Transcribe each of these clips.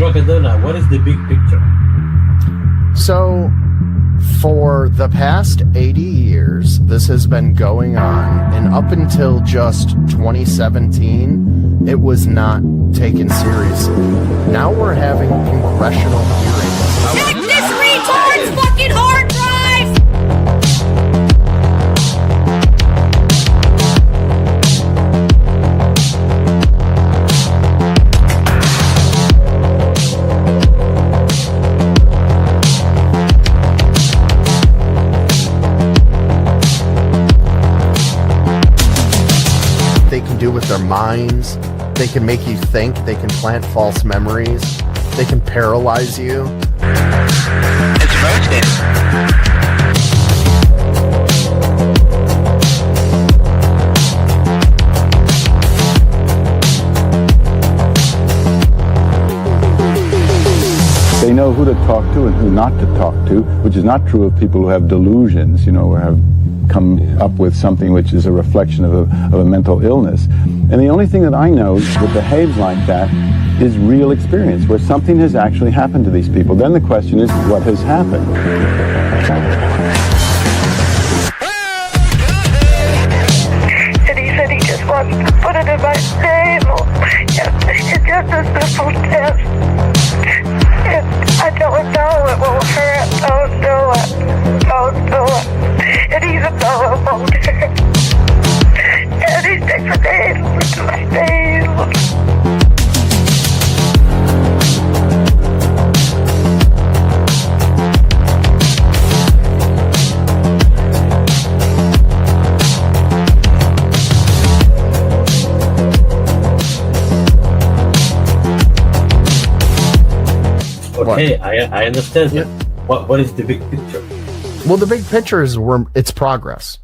Crackadona, what is the big picture? So, for the past 80 years, this has been going on, and up until just 2017, it was not taken seriously. Now we're having congressional hearings. Check this retard's fucking hard drive! They can do with their minds. They can make you think. They can plant false memories. They can paralyze you. It's roasted. They know who to talk to and who not to talk to, which is not true of people who have delusions, or have come up with something which is a reflection of a mental illness. And the only thing that I know that behaves like that is real experience, where something has actually happened to these people. Then the question is, what has happened? And he said he just wants to put it in my name. It's just a simple test. I don't know, it will hurt. Don't do it. Don't do it. And he's a fellow older. And he takes a day to my face. Okay, I understand. Yeah. What is the big picture? Well, the big picture is it's progress.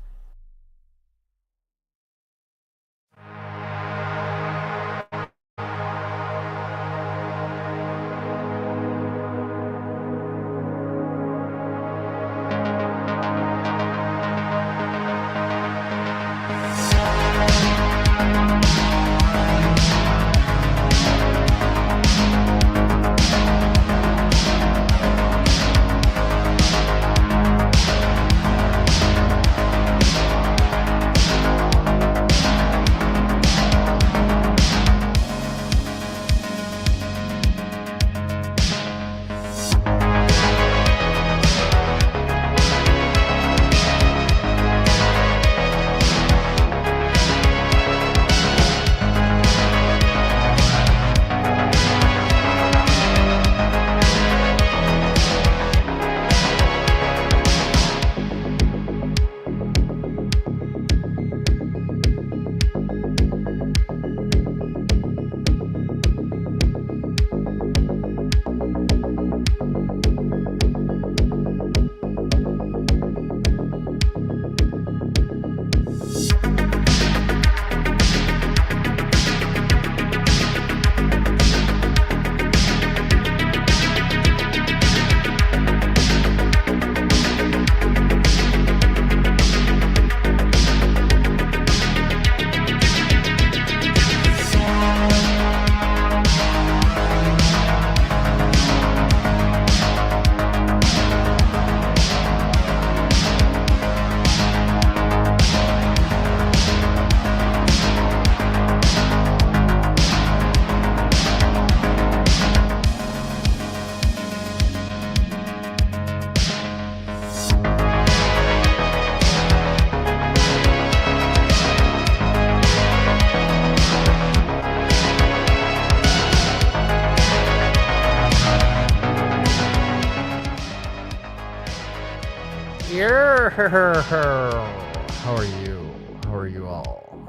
How are you? How are you all?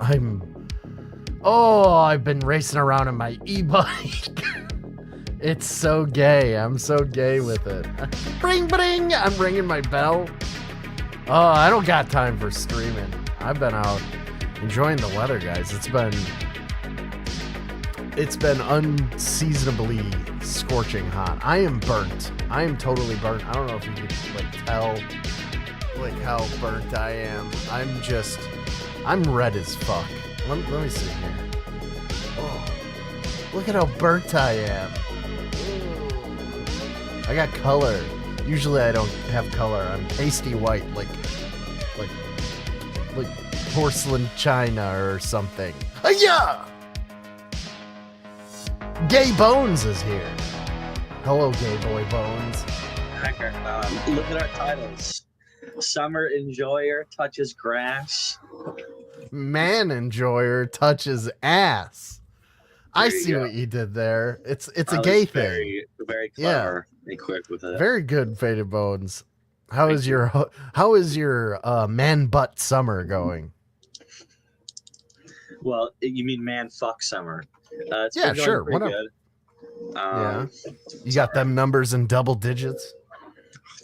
I've been racing around on my e-bike. It's so gay. I'm so gay with it. Bring, bring! I'm ringing my bell. Oh, I don't got time for streaming. I've been out enjoying the weather, guys. It's been unseasonably scorching hot. I am burnt. I am totally burnt. I don't know if you can tell how burnt I am. I'm red as fuck. Let me see here. Oh, look at how burnt I am. I got color. Usually I don't have color. I'm pasty white, like porcelain china or something. Yeah. Gay Bones is here. Hello, gay boy Bones. Look at our titles. Summer Enjoyer touches grass. Man Enjoyer touches ass. I There you see go. what you did there. It's a I gay was thing. very, very clever and quick with it. Very good, Faded Bones. How is your man butt summer going? Well, you mean man fuck summer? It's Yeah, been going sure, pretty whatever. good. Yeah. You got them numbers in double digits?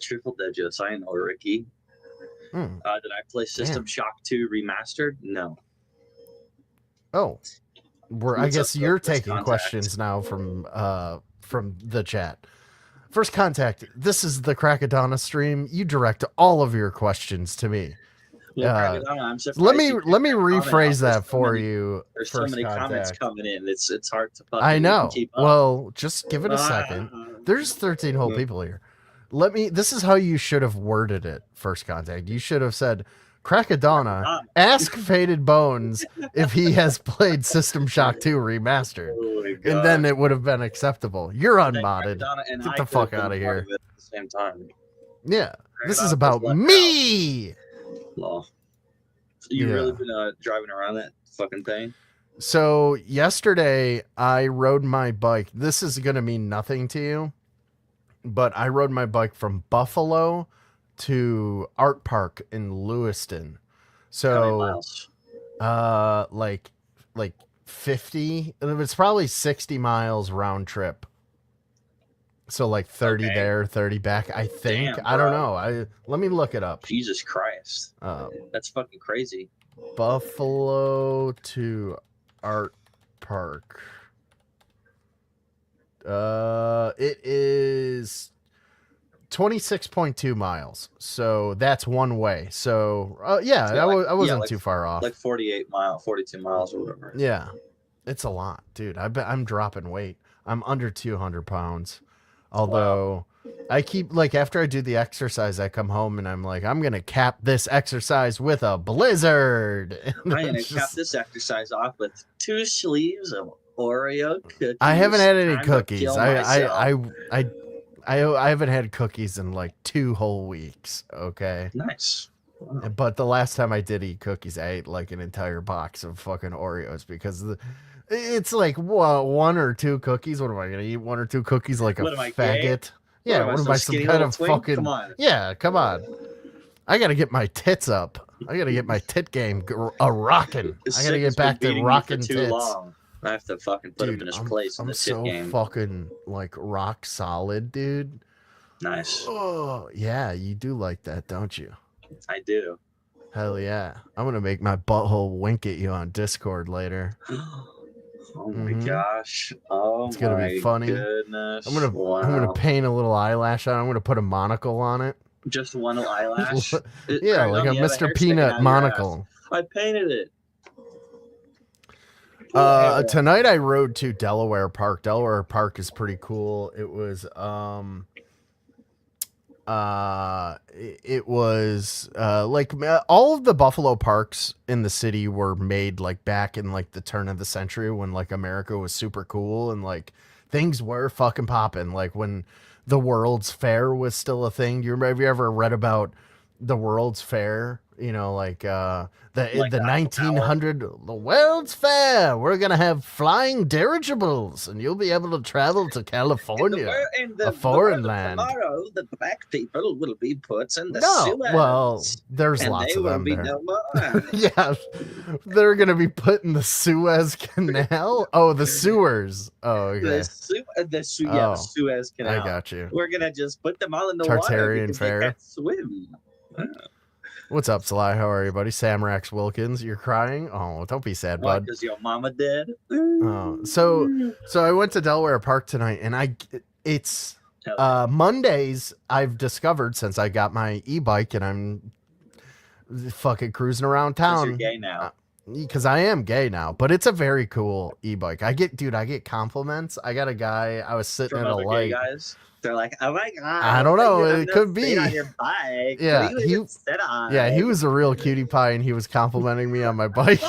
Triple digits. I know, Ricky. Hmm. Did I play System Shock 2 Remastered? No. Oh. I What's guess up, you're First taking Contact? questions now from the chat. First Contact, this is the Crackadona stream. You direct all of your questions to me. Well, Crackadona, I'm surprised Let me you picked that comment rephrase out. that for many, you. There's First so many comments Contact. coming in. It's hard to fucking I know. keep up. Well, just give it a second. There's 13 whole people here. This is how you should have worded it, First Contact. You should have said, Crackadona, ask Faded Bones if he has played System Shock 2 Remastered. Oh my And God. then it would have been acceptable. You're Then unmodded. Crackadona and Get I the could fuck have out of been part here. it at the same time. Yeah. This Crackadona is about was left me. Law. You Yeah. really been driving around that fucking thing? So yesterday I rode my bike. This is going to mean nothing to you, but I rode my bike from Buffalo to Art Park in Lewiston. How many So miles? like 50, it's probably 60 miles round trip. So like 30 Okay. there, 30 back, I think. Damn, I don't bro. know. Let me look it up. Jesus Christ. That's fucking crazy. Buffalo to Art Park. It is 26.2 miles. So that's one way. So yeah, Yeah, I wasn't like- too far off. Like 42 miles or whatever. Yeah, it's a lot, dude. I'm dropping weight. I'm under 200 pounds. Although I keep after I do the exercise, I come home and I'm like, I'm gonna cap this exercise with a blizzard. And I'm gonna it's cap just- this exercise off with 2 sleeves of Oreo cookies. I haven't had any Time to cookies. kill I myself. haven't had cookies in like 2 whole weeks. Okay. Nice. Wow. But the last time I did eat cookies, I ate like an entire box of fucking Oreos because it's like 1 or 2 cookies. What am I gonna eat? 1 or 2 cookies like a What am I, gay? faggot? Yeah, what am some I, some skinny kind little of twink? fucking? Come on. Yeah, come on. I gotta get my tits up. I gotta get my tit game rocking. I gotta get back to rocking too tits. long. I have to fucking put him in his place in I'm the tit so game. fucking like rock solid, dude. Nice. Oh yeah, you do like that, don't you? I do. Hell yeah. I'm gonna make my butthole wink at you on Discord later. Oh my Mhm. gosh. Oh It's gonna be my funny. goodness. I'm gonna paint a little eyelash on. I'm gonna put a monocle on it. Just one eyelash. Yeah, like a Mr. Peanut monocle. I painted it. Tonight I rode to Delaware Park. Delaware Park is pretty cool. It was like all of the Buffalo parks in the city were made like back in like the turn of the century when like America was super cool and like things were fucking popping. Like when the World's Fair was still a thing. Have you ever read about the World's Fair? You know, like the 1900 the World's Fair. We're gonna have flying dirigibles, and you'll be able to travel to California, a foreign land. Tomorrow, the black people will be put in the No, sewers. well, there's and lots they of will them be there. no more. Yeah, they're gonna be put in the Suez Canal. Oh, the sewers. Oh, okay. the Oh, Suez Canal. I got you. We're gonna just put them all in the water Tartarian because Fair. they can't swim. What's up, Sly? How are you, buddy? Samrax Wilkins, you're crying? Oh, don't be sad, Why? bud. Because your mama dead. Oh, so I went to Delaware Park tonight, and it's Mondays. I've discovered since I got my e-bike and I'm fucking cruising around Because town. you're gay now. because I am gay now, but it's a very cool e-bike. I get compliments. I got a guy, I was sitting From at a other gay light. guys, they're like, "Oh my god!" I don't know, I'm it gonna could sit be. on your bike. Yeah, What do you even sit on? Yeah, he was a real cutie pie, and he was complimenting me on my bike.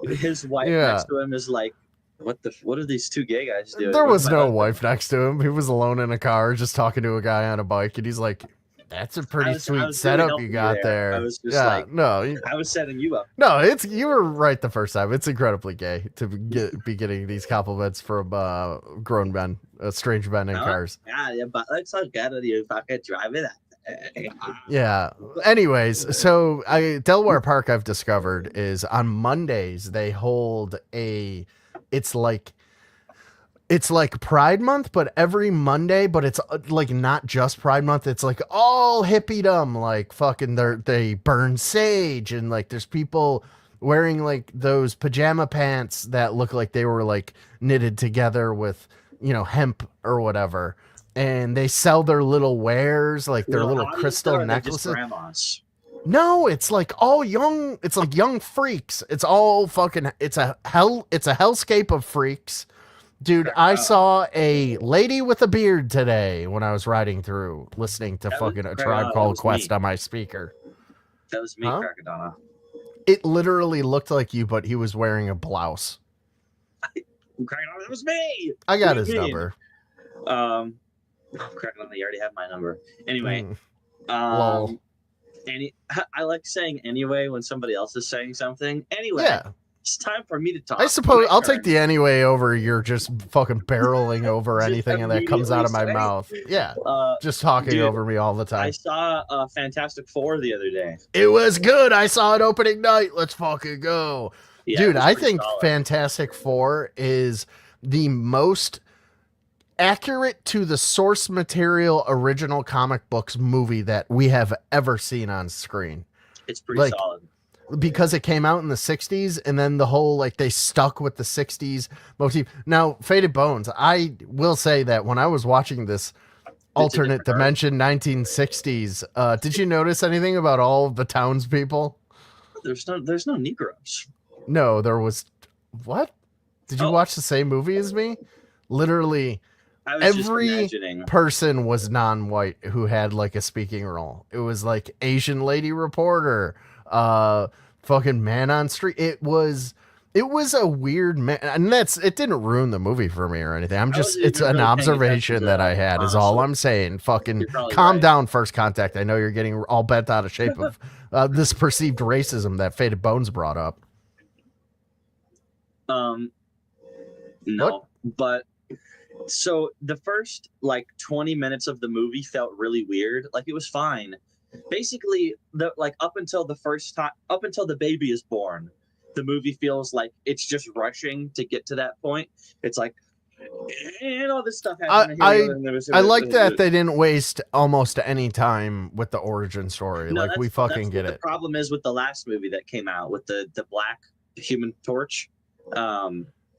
His wife Yeah. next to him is like, What are these two gay guys doing? There was What's my no husband?" wife next to him. He was alone in a car, just talking to a guy on a bike, and he's like, "That's a pretty I was sweet really setup helping you you got there. there." I was just yeah, like- no, I was setting you up. no, it's you were right the first time. It's incredibly gay to be getting these compliments from grown men, strange men in No? cars. Yeah, your butt looks so good when you fucking drive it. Yeah. Anyways, so Delaware Park, I've discovered, is on Mondays they hold it's like Pride Month, but every Monday, but it's like not just Pride Month. It's like all hippiedom, like fucking they burn sage, and like there's people wearing like those pajama pants that look like they were like knitted together with, hemp or whatever. And they sell their little wares, like their little crystal necklaces. Grandmas. No, it's like all young. It's like young freaks. It's all fucking. It's a hellscape of freaks, dude. I saw a lady with a beard today when I was riding through, listening to fucking A Tribe Called Quest on my speaper. That was me, Huh? Crackadona. It literally looked like you, but he was wearing a blouse. Crackadona, that was me. I got What do his you mean? number. Crackadona, you already have my number. Anyway, Lol. I like saying anyway when somebody else is saying something. Anyway, Yeah, it's time for me to talk. I suppose My I'll turn. take the anyway over you're just fucking barreling over Just anything that comes out of my immediately mouth. Yeah, Uh, just talking dude, over me all the I time. saw Fantastic Four the other day. It was good. I saw it opening night. Let's fucking go. Yeah, it Dude, was I pretty think solid. Fantastic Four is the most accurate to the source material original comic books movie that we have ever seen on screen, It's pretty like, solid. because it came out in the 60s, and then the whole like they stuck with the 60s motif. Now, Faded Bones, I will say that when I was watching this alternate different dimension 1960s, did you notice anything about all of the townspeople? There's no Negroes. No, there was. What? Did you Oh. watch the same movie as me? Literally, I was Every just imagining. person was non-white who had like a speaking role. It was like Asian lady reporter, fucking man on street. It was a weird and it didn't ruin the movie for me or anything. wasn't It's even an really paying observation attention to that I that, had is all honestly. I'm saying. Fucking You're probably calm right. down, First Contact. I know you're getting all bent out of shape of this perceived racism that Faded Bones brought up. No, but so the first like 20 minutes of the movie felt really weird. Like it was fine. Basically, up until the baby is born, the movie feels like it's just rushing to get to that point. It's like, and all this stuff happened. I like that they didn't waste almost any time with the origin story. No, like we that's fucking get what it. The problem is with the last movie that came out with the Black Human Torch,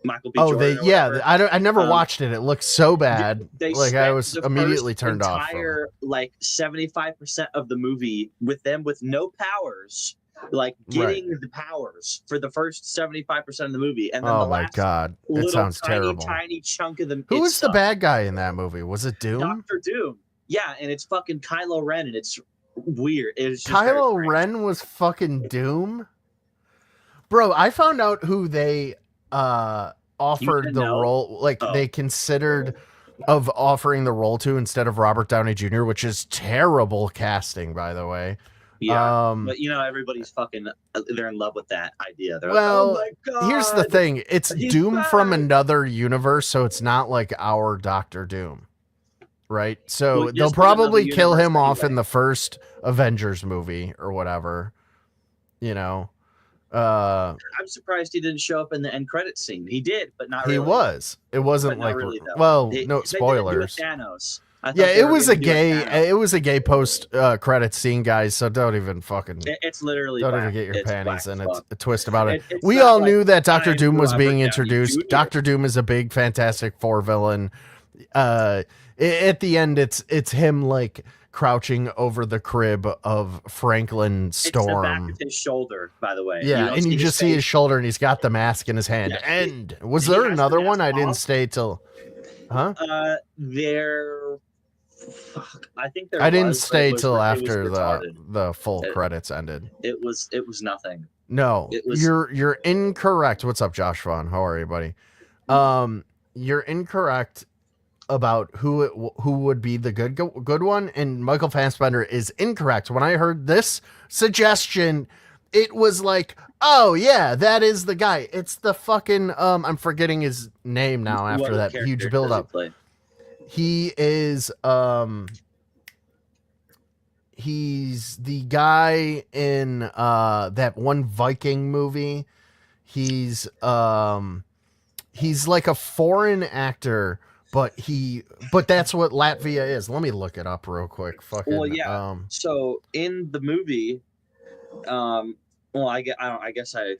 Michael B. Oh, Jordan or yeah. whatever. I never watched it. It looked so bad. They Like I spent was the immediately first turned off. From it. Entire like 75% of the movie with them with no powers, like getting the powers for the first 75% of the movie, and then Oh the my last god, it little sounds tiny, terrible. tiny chunk of the. Who it was the sucked. bad guy in that movie? Was it Doom? Doctor Doom. Yeah, and it's fucking Kylo Ren, and it's weird. It's just very Kylo strange. Ren was fucking Doom. Bro, I found out who they offered didn't the know? role. Like Oh. they considered of offering the role to instead of Robert Downey Jr., which is terrible casting, by the way. Yeah, but everybody's fucking. They're in love with that idea. They're Well, like, oh my god. here's the thing: it's he's Doom from back. another universe, so it's not like our Doctor Doom, right? So Well, they'll just from another probably kill universe him off in anyway. the first Avengers movie or whatever. Uh, I'm surprised he didn't show up in the end credit scene. He did, but not he really. was. It wasn't But not like really, though. well, They- no they didn't do it spoilers. Thanos. I thought Yeah, they it were was gonna a do gay. Thanos. It was a gay post credit scene, guys. So don't even fucking. It's literally. Don't black. even get your It's panties black in as fuck. a twist about it. It's We not all like, knew that Doctor I'm Doom was Robert being Downey introduced. Jr.. Doctor Doom is a big Fantastic Four villain. at the end, it's him like crouching over the crib of Franklin Storm. It's the back of his shoulder, by the way. Yeah, and you just see his shoulder, and he's got the mask in his hand. Yeah, and was there another one? I didn't stay till. Huh? Fuck. I think there. I didn't was, stay it was, till it was after retarded. the full credits ended. It was nothing. No, It was- you're incorrect. What's up, Josh Vaughn? How are you, buddy? You're incorrect about who would be the good one, and Michael Fassbender is incorrect. When I heard this suggestion, it was like, oh yeah, that is the guy. It's the fucking I'm forgetting his name now after What that character huge does build up. he play? He is he's the guy in that one Viking movie. He's like a foreign actor, but that's what Latvia is. Let me look it up real quick. Fucking Well, yeah. So in the movie, well, I guess I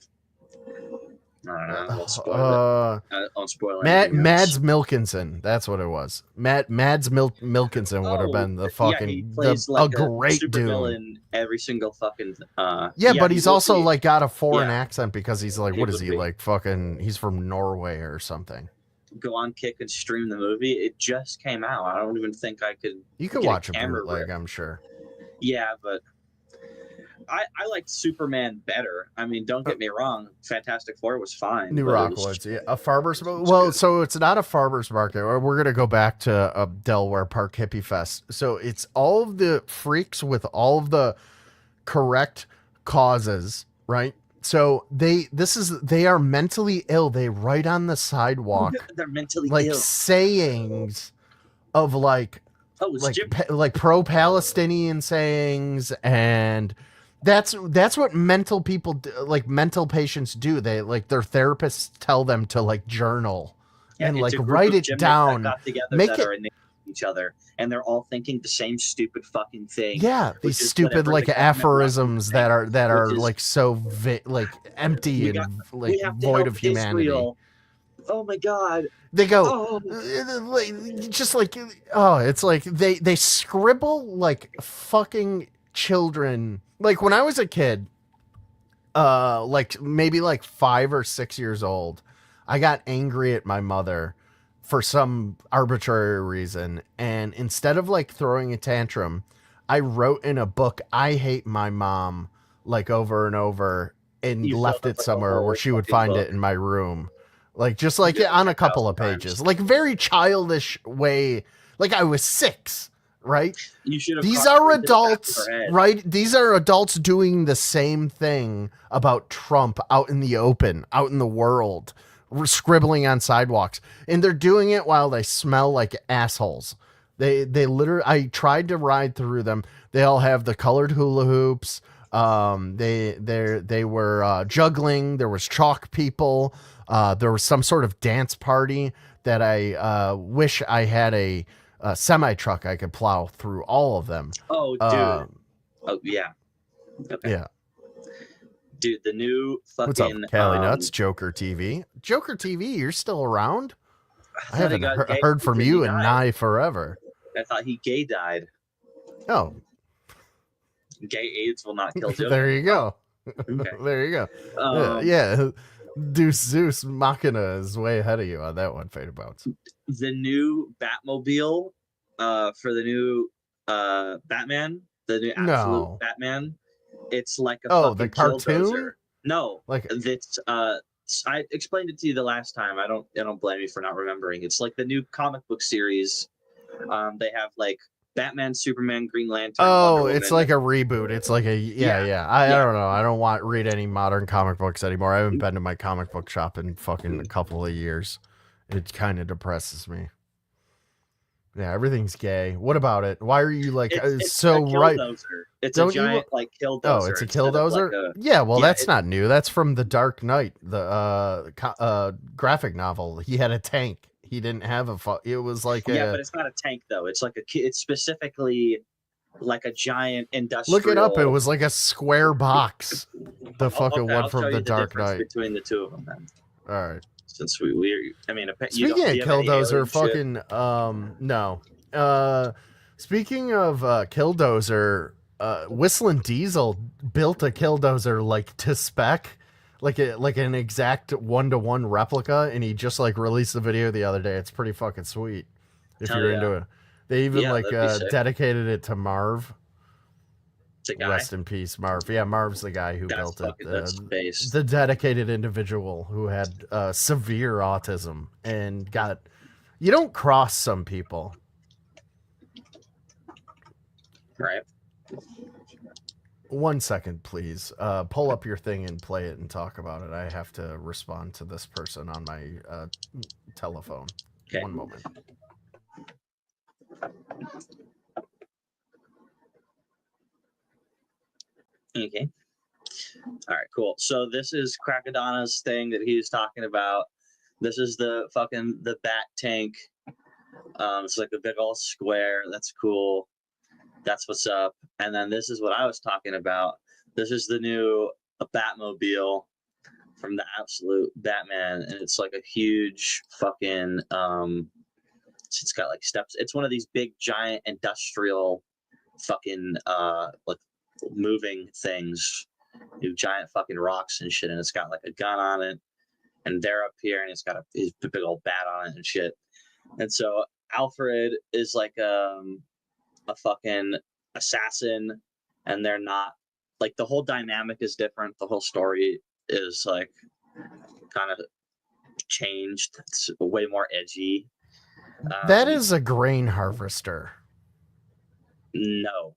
don't know. I won't spoil it. I won't spoil anything else. Mads Mikkelsen, that's what it was. Mads Mikkelsen would have been the fucking he plays like a great super dude. villain every single fucking. Yeah, but he's also be- like got a foreign yeah. accent because he's like, He what is would he be. like? Fucking, he's from Norway or something. go on Kick and stream the movie. It just came out. I don't even think I could. You could get watch a camera bootleg, rip. I'm sure. Yeah, but I liked Superman better. I mean, don't get me wrong. Fantastic Four was fine. New but it was- Rockwoods, yeah, a farmer's well, so it's not a farmer's market. We're gonna go back to Delaware Park Hippie Fest. So it's all of the freaks with all of the correct causes, right? So they are mentally ill. They write on the sidewalk They're mentally like ill. sayings of like pro-Palestinian sayings, and that's what mental people do, like mental patients do. They like their therapists tell them to like journal and it's like a group write of it gymnasts down. that got together Make that it are enabled each other, and they're all thinking the same stupid fucking thing. yeah, these which is stupid whatever like the government aphorisms that are which is- like so like empty We and we like have to void help of humanity. Israel. Oh my god. They go Oh. just like it's like they scribble like fucking children. Like when I was a kid, like maybe like 5 or 6 years old, I got angry at my mother for some arbitrary reason, and instead of like throwing a tantrum, I wrote in a book, "I hate my mom," like over and over, and You left filled it up, like, a somewhere where whole she would fucking find book. it in my room. Like just like did on a it couple of 1,000 pages, times. like very childish way. Like I was 6, right? You should have. These caught are it to the back of adults, her head. right? These are adults doing the same thing about Trump out in the open, out in the world, scribbling on sidewalks, and they're doing it while they smell like assholes. They literally. I tried to ride through them. They all have the colored hula hoops. They were juggling. There was chalk people. There was some sort of dance party that I wish I had a semi truck I could plow through all of them. Oh, dude. Oh, yeah. Okay. Yeah. Dude, the new fucking. What's up, Cali Nuts? Joker TV. Joker TV, you're still around? I thought he haven't got gay heard from because you he in died. nigh forever. I thought he gay died. Oh, Gay AIDS will not kill Joker. there you go. Okay. There you go. Um, Yeah. Deuce Zeus Machina is way ahead of you on that one, Fade Abouts. The new Batmobile for the new Batman, the new absolute No. Batman. It's like a Oh, the fucking cartoon? killdozer. No, Like that's I explained it to you the last time. I don't blame you for not remembering. It's like the new comic book series. They have like Batman, Superman, Green Lantern. oh, Wonder it's Woman. like a reboot. It's like a Yeah. I don't know. I don't read any modern comic books anymore. I haven't been to my comic book shop in fucking a couple of years. It kind of depresses me. Yeah, everything's gay. What about it? Why are you like It's so a right? killdozer. It's Don't a you giant like killdozer. Oh, it's a instead of, killdozer. like, a- Yeah, well, yeah, that's not new. That's from the Dark Knight, the graphic novel. He had a tank. He didn't have it was like yeah, a. but it's not a tank though. It's like it's specifically like a giant industrial. Look it up. It was like a square box. The fucking Okay, one I'll show from you the Dark difference Knight. between the two of them. Then. All right. Since we I mean, Speaking of do you have any Killdozer, alien shit? fucking no. Speaking of Killdozer, Whistling Diesel built a Killdozer like to spec, like an exact 1-to-1 replica, and he just like released the video the other day. It's pretty fucking sweet. If Hell you're yeah. into it, they even Yeah, like that'd be sick. dedicated it to Marv. It's a guy. Rest in peace, Marv. Yeah, Marv's the guy who That's built fucking, it. that's based. The dedicated individual who had severe autism and got. You don't cross some people. Right. 1 second, please. Pull up your thing and play it and talk about it. I have to respond to this person on my telephone. Okay. 1 moment. Okay. All right, cool. So this is Crackadona's thing that he was talking about. This is the bat tank. It's like a big old square. That's cool. That's what's up. And then this is what I was talking about. This is the new Batmobile from the Absolute Batman, and it's like a huge fucking it's got like steps. It's one of these big giant industrial fucking like moving things, giant fucking rocks and shit, and it's got like a gun on it, and they're up here, and it's got a big old bat on it and shit. And so Alfred is like a fucking assassin, and they're not, like, the whole dynamic is different. The whole story is like kind of changed. It's way more edgy. That is a grain harvester. No,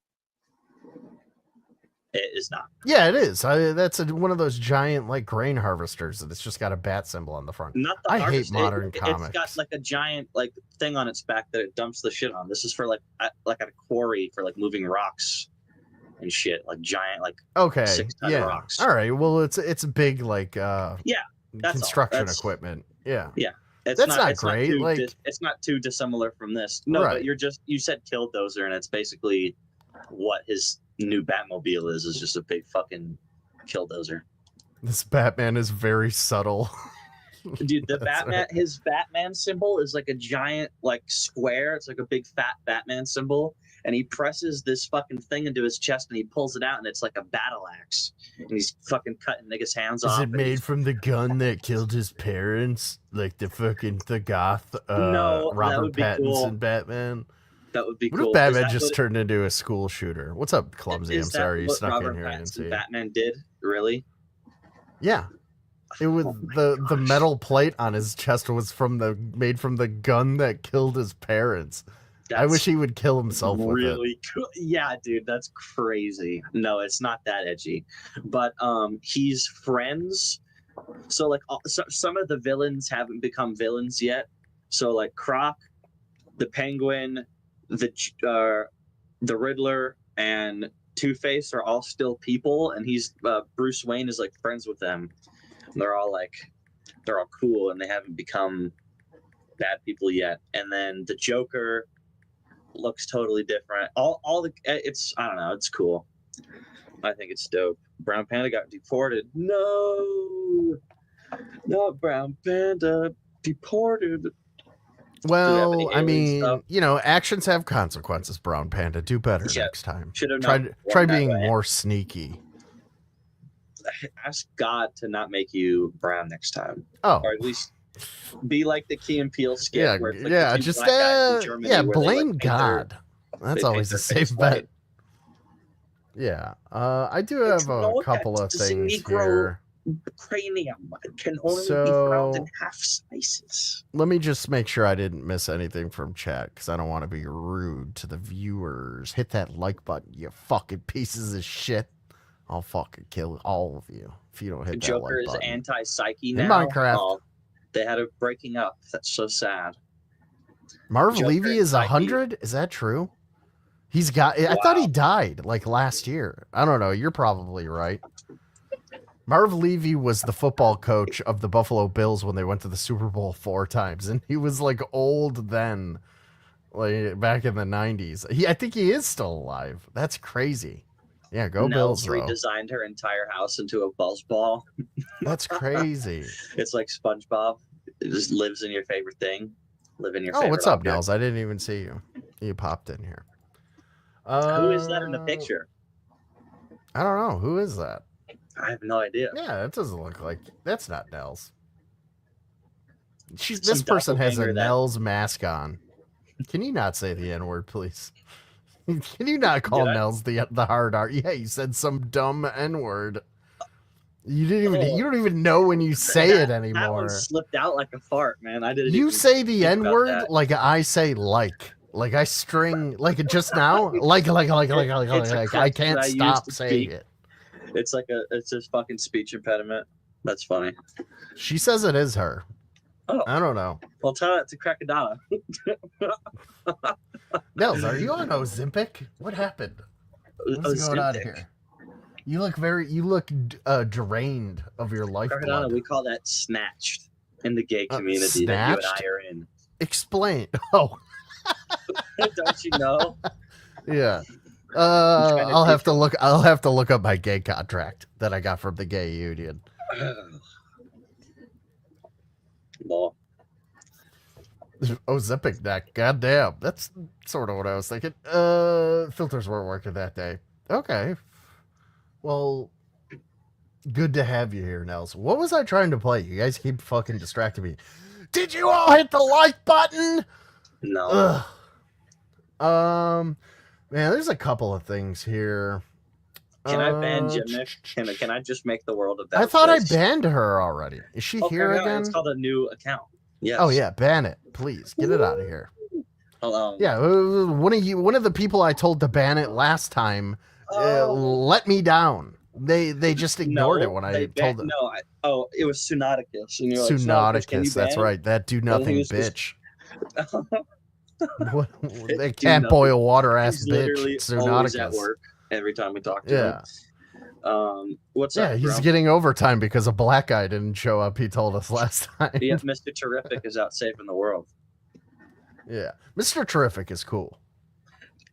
it is not. Yeah, it is. That's one of those giant like grain harvesters that it's just got a bat symbol on the front. Not the I hate harvest- modern comics. It's got like a giant like thing on its back that it dumps the shit on. This is for like a quarry for like moving rocks and shit, like giant like Okay, 6-ton yeah. rocks. All right. Well, it's big like that's all. construction That's- equipment. Yeah. It's That's not it's great, too like- it's not too dissimilar from this. No, Right. but you said Killdozer, and it's basically what his new Batmobile is just a big fucking Killdozer. This Batman is very subtle. Dude, the That's Batman, his Batman symbol is like a giant like square. It's like a big fat Batman symbol, and he presses this fucking thing into his chest, and he pulls it out, and it's like a battle axe, and he's fucking cutting niggas' hands off. Is it and made he's- from the gun that killed his parents? Like the goth No, that Robert would be Pattinson cool. Batman? That would be What cool. if Is Batman that just what- turned into a school shooter? What's up, Clumsy? I'm is that sorry you what snuck Robert in here. I didn't Pattinson see it. Batman did, really? Yeah. It was the metal plate on his chest was made from the gun that killed his parents. I That's wish he would kill himself with it. really cool. Yeah, dude, that's crazy. No, it's not that edgy, but he's friends. So like, some of the villains haven't become villains yet. So like Croc, the Penguin, the Riddler, and Two-Face are all still people, and Bruce Wayne is like friends with them. And they're all cool, and they haven't become bad people yet. And then the Joker looks totally different. I don't know, it's cool. I think it's dope. Brown Panda got deported. No, not Brown Panda deported. Well, any I alien mean, stuff? actions have consequences, Brown Panda. Do better Yeah, next time. should have Try being more sneaky. Ask God to not make you brown next time, Oh, or at least be like the Key and Peele skit. yeah, where it's like yeah. the two Just black guys in Germany where they, blame like, paint their- God. That's they always paint a their face safe bet. white. Yeah. I do have a Look couple at of the things Negro here. cranium can only be So- found in half slices. Let me just make sure I didn't miss anything from chat because I don't want to be rude to the viewers. Hit that like button, you fucking pieces of shit. I'll fucking kill all of you if you don't hit that Joker like is button. anti-psyche In now. Minecraft. Oh, they had a breaking up. That's so sad. Marv Joker Levy is might be- 100? Is that true? He's got. I thought he died like last year. I don't know. You're probably right. Marv Levy was the football coach of the Buffalo Bills when they went to the Super Bowl 4 times, and he was like old then, like back in the 90s. I think he is still alive. That's crazy. Yeah, go Bills, Nels though. redesigned her entire house into a buzzball. That's crazy. It's like SpongeBob. it just lives in your favorite thing. Live in your Oh, favorite what's up, object. Nels? I didn't even see you. You popped in here. Who is that in the picture? I don't know. Who is that? I have no idea. Yeah, that doesn't look like... That's not Nels. Some This person has a doppelganger that- Nels mask on. Can you not say the N-word, please? Can you not call Did I? Nels the hard R? Yeah, you said some dumb N-word. You didn't even. You don't even know when you say it That anymore. one slipped out like a fart, man. I didn't. You even say the think about N-word that. like I say like I string like it just now like It's a I crutch can't that I use stop to saying speak. it. It's just fucking speech impediment. That's funny. She says it is her. Oh. I don't know. Well, tell that to Crackadona. Nels, are you on Ozempic? What happened? What's going on Ozempic. here? You look drained of your life Crackadona, blood. we call that snatched in the gay community that you and snatched? I are in. Explain. Oh, Don't you know? yeah. trying to I'll have to look. I'll have to look up my gay contract that I got from the gay union. Well, Ozempic neck. Goddamn. That's sort of what I was thinking. Filters weren't working that day. Okay. Well, good to have you here, Nels. What was I trying to play? You guys keep fucking distracting me. Did you all hit the like button? no. Ugh. Man, there's a couple of things here. Can I ban Jimmy? Can I just make the world a better I thought place? I banned her already. Is she here no, again? It's called a new account. Yes. Oh yeah, ban it, please. Get it out of here. Hello. Yeah, one of the people I told to ban it last time let me down. They just ignored it when I told them. No, it was Sunauticus. And you're like, "Sunauticus, can you Sunauticus, that's ban right. That do nothing was just- bitch. They Do can't nothing. boil water ass He's literally bitch. always at Sunauticus. work every time we talk to him. What's Yeah, up, he's bro? getting overtime because a black guy didn't show up. He told us last time. Yeah, Mr. Terrific is out saving the world. Yeah, Mr. Terrific is cool.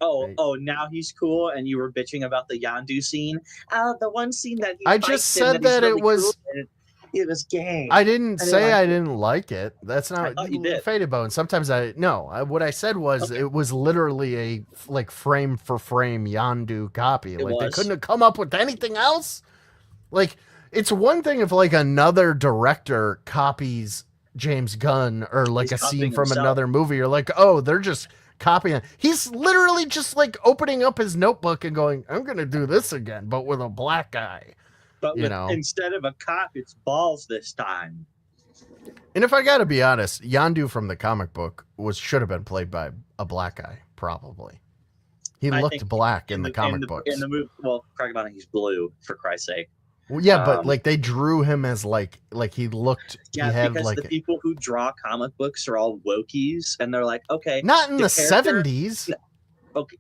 Oh, now he's cool, and you were bitching about the Yandu scene. The one scene that he I just fights in said he's that it really was- cool, and it was gay. I didn't I didn't say like I it. didn't like it. That's not thought you did. Faded Bone. Sometimes what I said was Okay. it was literally a like frame for frame Yandu copy. It Like they was. couldn't have come up with anything else. Like it's one thing if like another director copies James Gunn or like He's a scene copying from himself. another movie. You're like, oh, they're just copying. He's literally just like opening up his notebook and going, I'm gonna do this again, but with a black guy. But you know. instead of a cop, it's balls this time. And if I gotta be honest, Yandu from the comic book should have been played by a black guy, probably. He I looked think black in the comic books. In the movie, well, Crackadona, he's blue, for Christ's sake. Well, yeah, but Um, like they drew him as like he looked. Yeah, he had because like the people who draw comic books are all wokies, and they're like, okay, not in the character- 70s. Okay,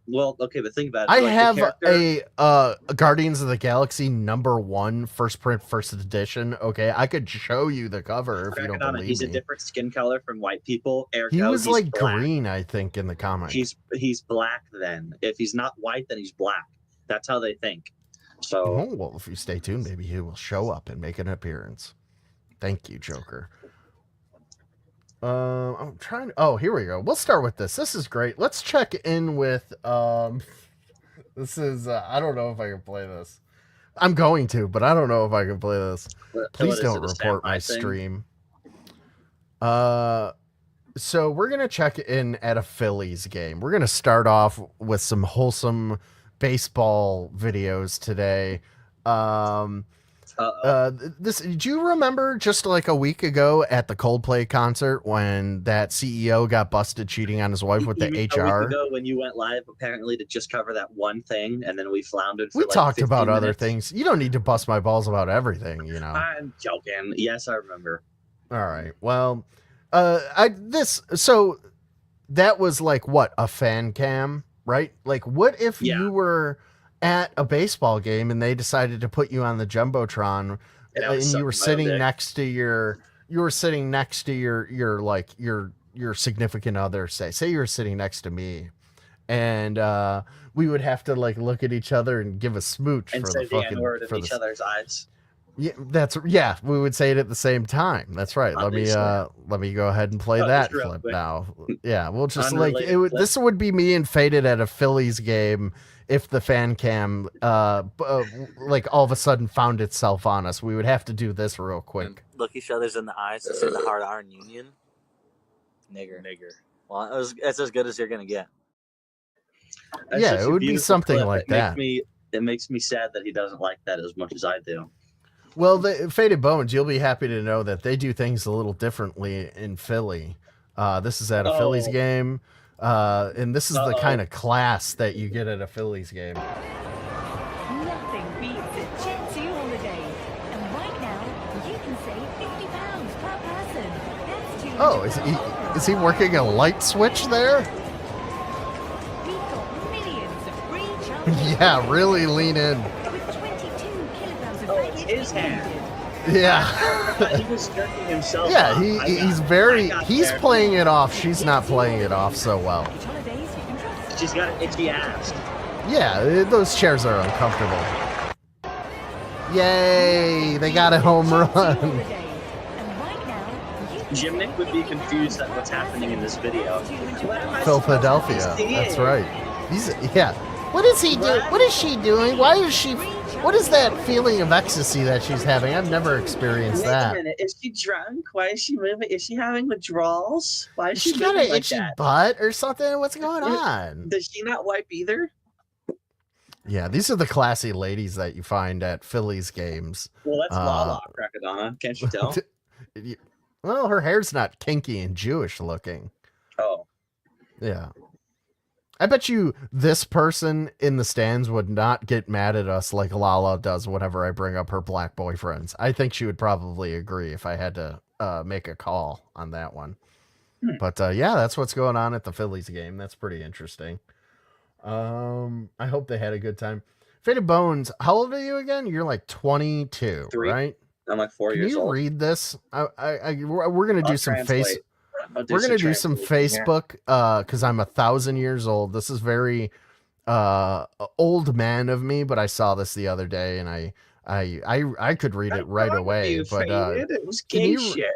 but think about it. I Like, the have character- a Guardians of the Galaxy #1 first print first edition. Okay, I could show you the cover if you don't Crackadona, believe he's me. a different skin color from white people. Ergo, He was he's like black. green, I think, in the comic. He's black then. If he's not white, then he's black. That's how they think. So Oh, well, if you stay tuned, maybe he will show up and make an appearance. Thank you, Joker. I'm trying to... Oh, here we go. We'll start with this. This is great. Let's check in with... This is... I don't know if I can play this. I'm going to, but I don't know if I can play this. Please what is don't it, a report my standby thing? stream. So we're going to check in at a Phillies game. We're going to start off with some wholesome baseball videos today. Do you remember just like a week ago at the Coldplay concert when that CEO got busted cheating on his wife with the You mean HR? A week ago when you went live, apparently to just cover that one thing, and then we floundered. For We like talked 15 about other minutes. things. You don't need to bust my balls about everything, you know. I'm joking. Yes, I remember. All right. Well, so that was like what, a fan cam, right? Like what if Yeah. you were at a baseball game and they decided to put you on the Jumbotron And I was and you were sucking my sitting own dick. next to your significant other, say you were sitting next to me, and we would have to like look at each other and give a smooch And for say the the fucking N-word in for each the, other's eyes. Yeah, we would say it at the same time. That's right. Let me go ahead and play that just real clip quick. now. Yeah, we'll just Unrelated clip. this would be me and Faded at a Phillies game if the fan cam like all of a sudden found itself on us. We would have to do this real quick. Look each other's in the eyes and say the hard R in union. Nigger. Well, it's as good as you're gonna get. That's Yeah, such it a would be beautiful something clip. like that. It makes me sad that he doesn't like that as much as I do. Well, the Faded Bones, you'll be happy to know that they do things a little differently in Philly. This is at a Phillies game, and this is the kind of class that you get at a Phillies game. Nothing beats a Jet 2 holiday. And right now, you can save £50 per person. That's $200 Oh, is he working a light switch there? We've got millions of free childhood Yeah, really lean in. with 22 kilograms of It's his hand. Yeah. He was jerking himself. Yeah, off. he's playing it off. She's not playing it off so well. holidays you can trust. She's got an itchy ass. Yeah, those chairs are uncomfortable. Yay, they got a home run. And right now, you can Jim Nick would be confused at what's happening in this video. Philadelphia, that's right. What is he doing? What is she doing? Why is she? What is that feeling of ecstasy that she's having? I've never experienced Wait a that. minute, is she drunk? Why is she moving? Is she having withdrawals? Why is She she got moving an like itchy that? butt or something? What's going on? Does she not wipe either? Yeah, these are the classy ladies that you find at Phillies games. Well, that's Lala Crackadona. Can't you tell? Well, her hair's not kinky and Jewish looking. Oh. Yeah. I bet you this person in the stands would not get mad at us like Lala does whenever I bring up her black boyfriends. I think she would probably agree if I had to make a call on that one. But yeah, that's what's going on at the Phillies game. That's pretty interesting. I hope they had a good time. Faded Bones, how old are you again? You're like 22, right? I'm like 4 Can years you old. read this? We're gonna do some face. We're gonna do some Facebook because I'm 1,000 years old. This is very old man of me, but I saw this the other day and I could read it right away. But it was gay shit.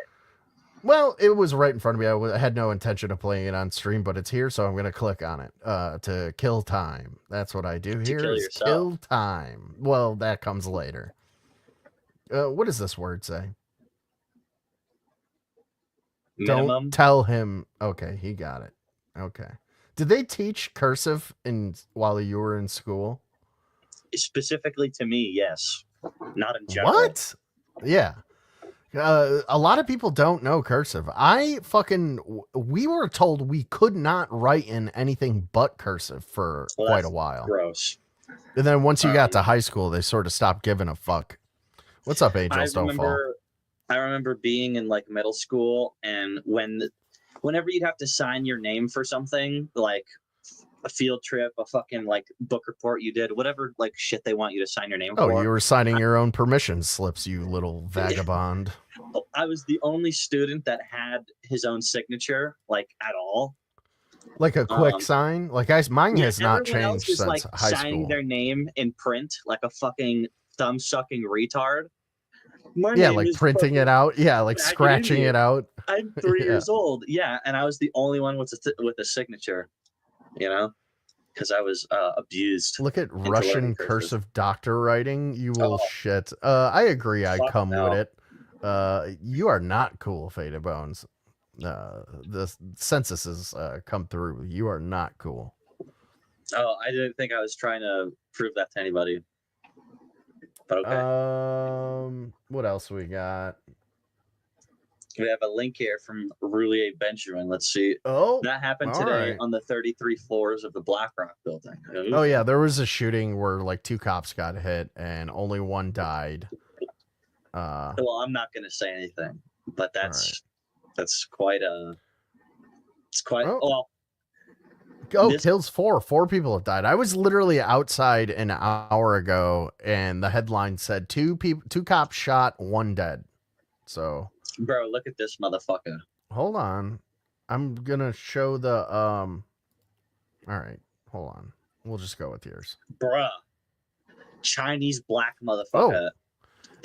Well, it was right in front of me. I had no intention of playing it on stream, but it's here, so I'm gonna click on it to kill time. That's what I do here. Is kill time. Well, that comes later. What does this word say? Minimum. Don't tell him. Okay, he got it. Okay. Did they teach cursive while you were in school? Specifically to me, yes. Not in general. What? Yeah. A lot of people don't know cursive. We were told we could not write in anything but cursive for quite a while. Gross. And then once you got to high school, they sort of stopped giving a fuck. What's up, Angels Don't Fall? I remember being in like middle school, and whenever you'd have to sign your name for something, like a field trip, a fucking like book report you did, whatever like shit they want you to sign your name for. Oh, you were signing your own permission slips, you little vagabond. I was the only student that had his own signature, like at all. Like a quick sign? Like mine has not changed since like high signing school. their name in print like a fucking thumb-sucking retard. Yeah, like printing it out. Yeah, like scratching it out. I'm 3 years old. Yeah, and I was the only one with a signature, you know, because I was abused. Look at Russian cursive doctor writing. You will shit. I agree. I come with it. You are not cool, Faded Bones. The census has come through. You are not cool. Oh, I didn't think I was trying to prove that to anybody. But okay. What else we got? We have a link here from Roulier Benjamin. Let's see. Oh, that happened today on the 33 floors of the BlackRock building. Oh yeah, there was a shooting where like 2 cops got hit and only one died. Well, I'm not going to say anything, but that's quite a. It's quite well. Kills 4. 4 people have died. I was literally outside an hour ago, and the headline said 2 cops shot, 1 dead. So, bro, look at this motherfucker. Hold on, I'm gonna show the All right, hold on. We'll just go with yours, bruh. Chinese black motherfucker.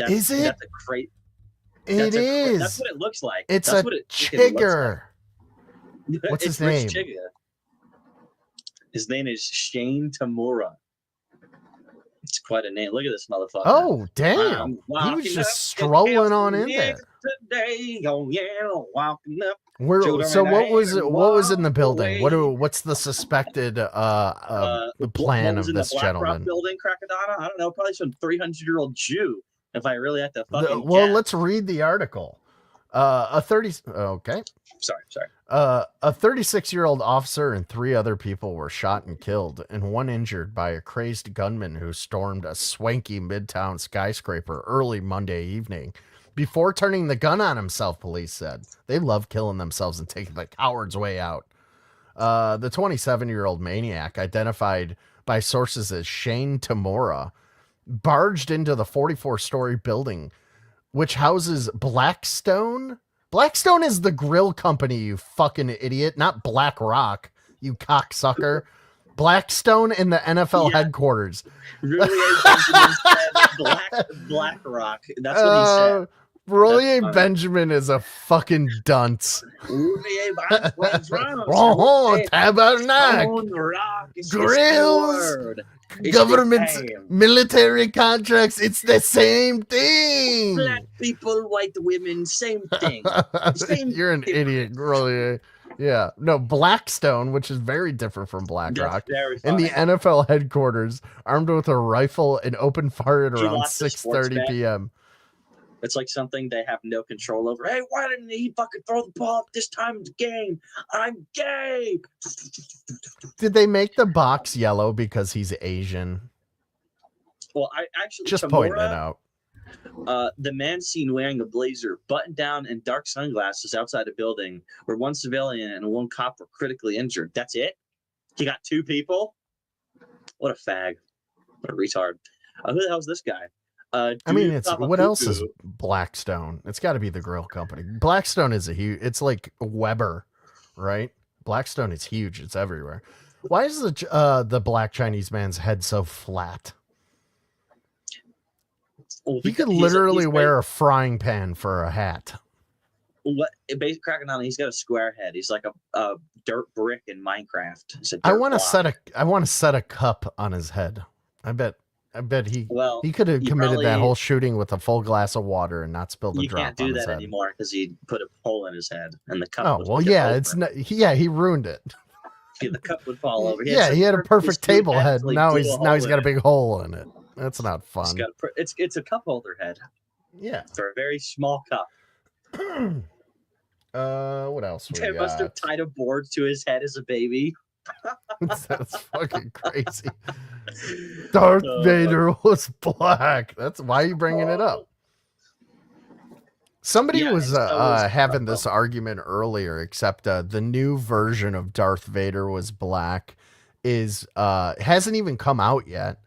Is it? That's a crate. It is. That's what it looks like. It's that's a what it freaking looks chigger. like. What's It's his name? Rich Chigga. His name is Shane Tamura. It's quite a name. Look at this motherfucker. Oh, damn. I'm He was walking just up strolling on in there. today. Oh yeah, walking up. So what was in the building? Away. What's the suspected the plan what was of in this the BlackRock gentleman? building, Crackadona? I don't know. Probably some 300-year-old Jew. If I really had to fucking Well, guess. let's read the article. Okay. Sorry. A 36-year-old officer and 3 other people were shot and killed, and 1 injured by a crazed gunman who stormed a swanky midtown skyscraper early Monday evening. Before turning the gun on himself, police said. They love killing themselves and taking the coward's way out. The 27-year-old maniac, identified by sources as Shane Tamura, barged into the 44-story building, which houses Blackstone. Blackstone is the grill company, you fucking idiot, not BlackRock, you cocksucker. Blackstone in the NFL headquarters. Really, Benjamin said BlackRock. That's what he said. Rollier Benjamin is a fucking dunce. Tabernacle. Grills. Government, military contracts, it's the same thing. Black people, white women, same thing. You're an idiot, Rollier. Yeah, no, Blackstone, which is very different from BlackRock, in the NFL headquarters, armed with a rifle and opened fire at around 6:30 p.m. It's like something they have no control over. Hey, why didn't he fucking throw the ball this time in the game? I'm gay. Did they make the box yellow because he's Asian? Well, I actually just pointing it out. The man seen wearing a blazer, button down, and dark sunglasses outside a building where 1 civilian and 1 cop were critically injured. That's it? He got 2 people? What a fag. What a retard. Who the hell's this guy? I mean, it's what else is Blackstone? It's got to be the grill company. Blackstone is it's like Weber, right? Blackstone is huge. It's everywhere. Why is the black Chinese man's head so flat? Well, he could literally wear a frying pan for a hat. What? Cracking on, he's got a square head. He's like a dirt brick in Minecraft. I want to set a cup on his head. I bet he could have committed that whole shooting with a full glass of water and not spilled a drop on his head. You can't do that anymore because he put a hole in his head and the cup. Oh well, yeah, he ruined it. The cup would fall over. He had a perfect table head. Now he's got a big hole in it. That's not fun. It's a cup holder head. Yeah, for a very small cup. What else? They must have tied a board to his head as a baby. That's fucking crazy. Darth Vader was black. That's why you bringing it up. Somebody was having this argument earlier, except the new version of Darth Vader was black is hasn't even come out yet.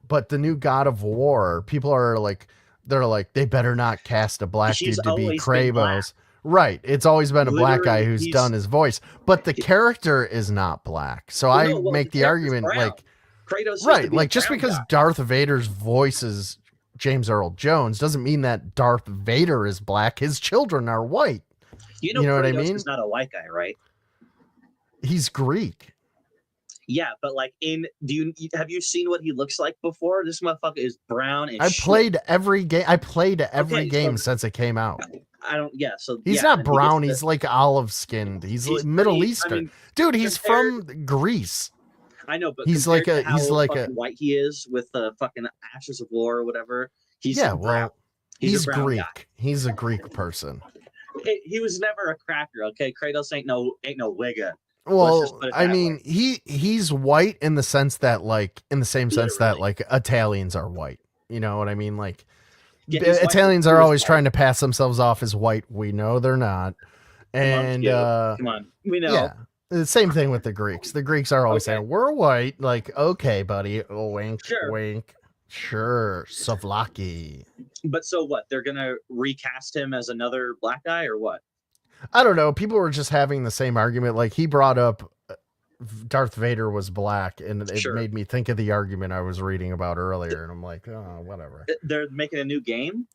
But the new God of War, people are like, they better not cast a black dude to be Kratos. Right. It's always been a black guy who's done his voice, but the character is not black. So make the argument like, Kratos right. Like just because Darth Vader's voice is James Earl Jones doesn't mean that Darth Vader is black. His children are white. You know what I mean? He's not a white guy, right? He's Greek. Yeah, but like have you seen what he looks like before? This motherfucker is brown and played every game. I played every game since it came out. So he's not brown. He's like olive skinned. He's Middle Eastern. Dude, he's from Greece. I know, but he's like a white he is with the fucking Ashes of War or whatever. He's Greek. He's a Greek person. He was never a cracker, okay? Kratos ain't no wigga. Well, I mean, he's white in the sense that sense that Italians are white. You know what I mean? Like Italians are always trying to pass themselves off as white. We know they're not. And come on, we know. Yeah. The same thing with the Greeks. The Greeks are always saying, we're white. Like, okay, buddy. Wink, wink. Sure. Souvlaki. But so what? They're going to recast him as another black guy or what? I don't know. People were just having the same argument. Like he brought up Darth Vader was black, and it Sure. made me think of the argument I was reading about earlier, and I'm like, oh, whatever. They're making a new game?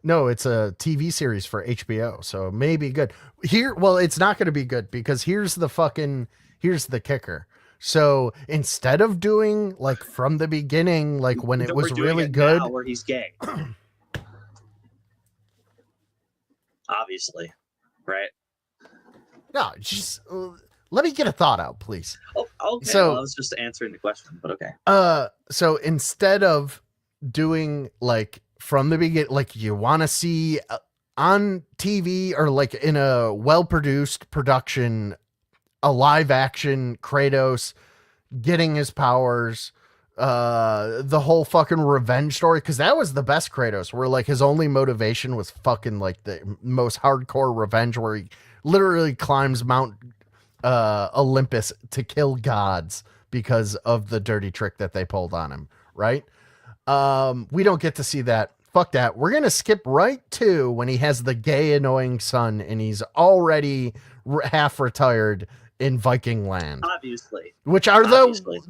No, it's a TV series for HBO, so it may be good. Well, it's not going to be good because here's the kicker. So instead of doing like from the beginning, like when it was really good, now where he's gay. Obviously, right? no, just let me get a thought out, please. Oh, okay. So- Well, I was just answering the question, but okay. So instead of doing like from the beginning, like you want to see on TV or like in a well-produced production, a live action Kratos getting his powers, the whole fucking revenge story, because that was the best Kratos, where like his only motivation was fucking like the most hardcore revenge, where he literally climbs Mount Olympus to kill gods because of the dirty trick that they pulled on him, right? We don't get to see that. Fuck that. We're gonna skip right to when he has the gay annoying son and he's already half retired in Viking land, Obviously. which are Obviously.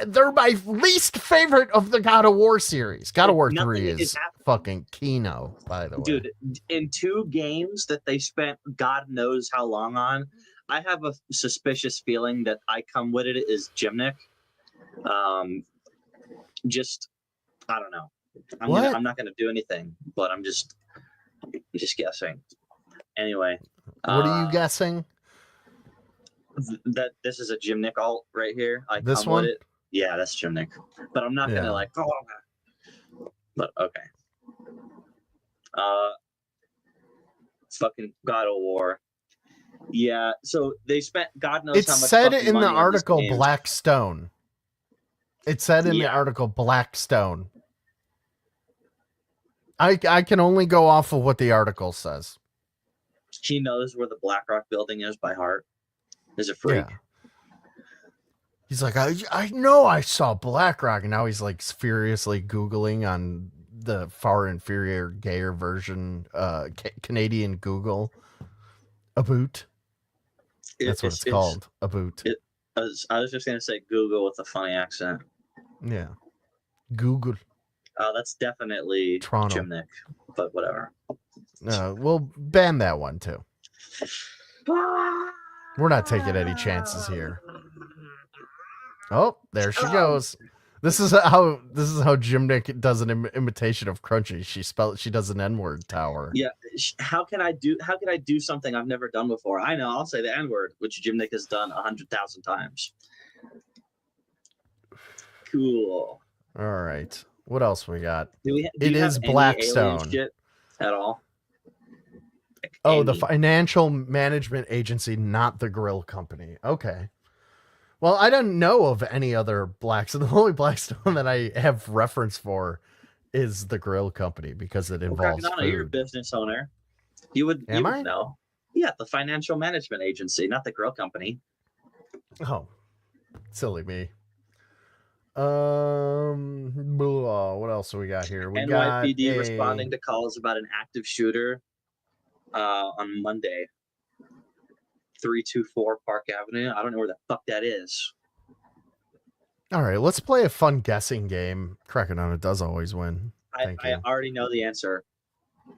they're my least favorite of the God of War series. God of War Nothing 3 is is happening. fucking Kino, by the way. Dude, in 2 games that they spent God knows how long on, I have a suspicious feeling that I come with it is Gymnic. Just, I don't know. I'm not gonna do anything, but I'm just guessing. Anyway, What are you guessing? that this is a Gymnic alt right here. I This come one? with it. Yeah, that's Gymnic. But I'm not Yeah. gonna like. Oh, but okay. Fucking God of War. Yeah, so they spent God knows It how much. said fucking in the money on this article game. Black Stone. It said in the Yeah. article Black Stone. I can only go off of what the article says. He knows where the BlackRock building is by heart. Is a freak. Yeah. He's like, I know I saw BlackRock, and now he's like furiously Googling on the far inferior, gayer version, Canadian Google. A boot. That's what it's called. A boot. I was just gonna say Google with a funny accent. Yeah. Google. That's definitely Toronto. Gymnic, but whatever. We'll ban that one too. We're not taking any chances here. Oh, there she goes. This is how Gymnic does an imitation of Crunchy. She does an N-word tower. Yeah, how can I do something I've never done before? I know, I'll say the N-word, which Gymnic has done 100,000 times. Cool. All right. What else we got? Do you It have is any Blackstone. alien shit at all? Like Oh, the any? financial management agency, not the grill company. Okay. Well, I don't know of any other Blackstone. The only Blackstone that I have reference for is the grill company because it involves Crackadona, you're a food. business owner. You would Am I? know. Yeah, the financial management agency, not the grill company. Oh, silly me. What else do we got here? We NYPD got responding to calls about an active shooter on Monday. 324 Park Avenue. I don't know where the fuck that is. All right, let's play a fun guessing game. Crackadona does always win. I Thank you. already know the answer.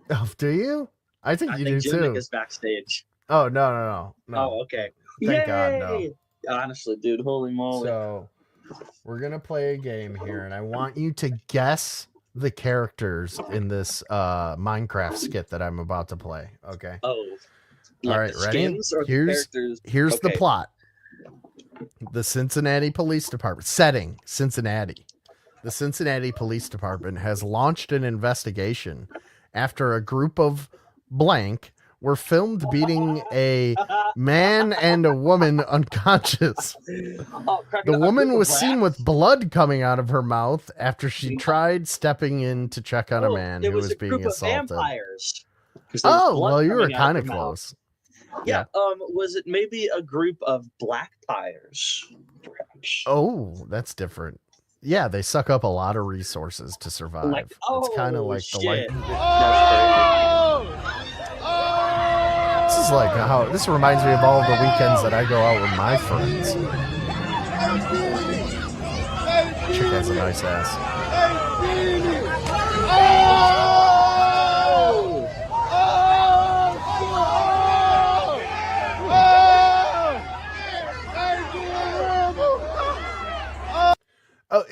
Oh, do you? I think I you think do Gymnic too. is backstage. Oh, no. Oh, okay. Thank God, no. Yay! Honestly, dude, holy moly. So we're gonna play a game here, and I want you to guess the characters in this Minecraft skit that I'm about to play. Okay. Oh. All right, the ready? skins or the Here's characters? the Okay. plot. The Cincinnati Police Department setting Cincinnati. The Cincinnati Police Department has launched an investigation after a group of blank were filmed beating a man and a woman unconscious. Oh, The woman was seen with blood coming out of her mouth after she tried stepping in to check on a man it who was a being group of assaulted. vampires. 'Cause there was Oh, blood well, you were coming out kind of of their mouth. close. Yeah. Was it maybe a group of black tires? Perhaps. Oh, that's different. Yeah, they suck up a lot of resources to survive. Like, it's kind of like shit. the light. That's This is like how this reminds me of all the weekends that I go out with my friends. Chick has a nice ass.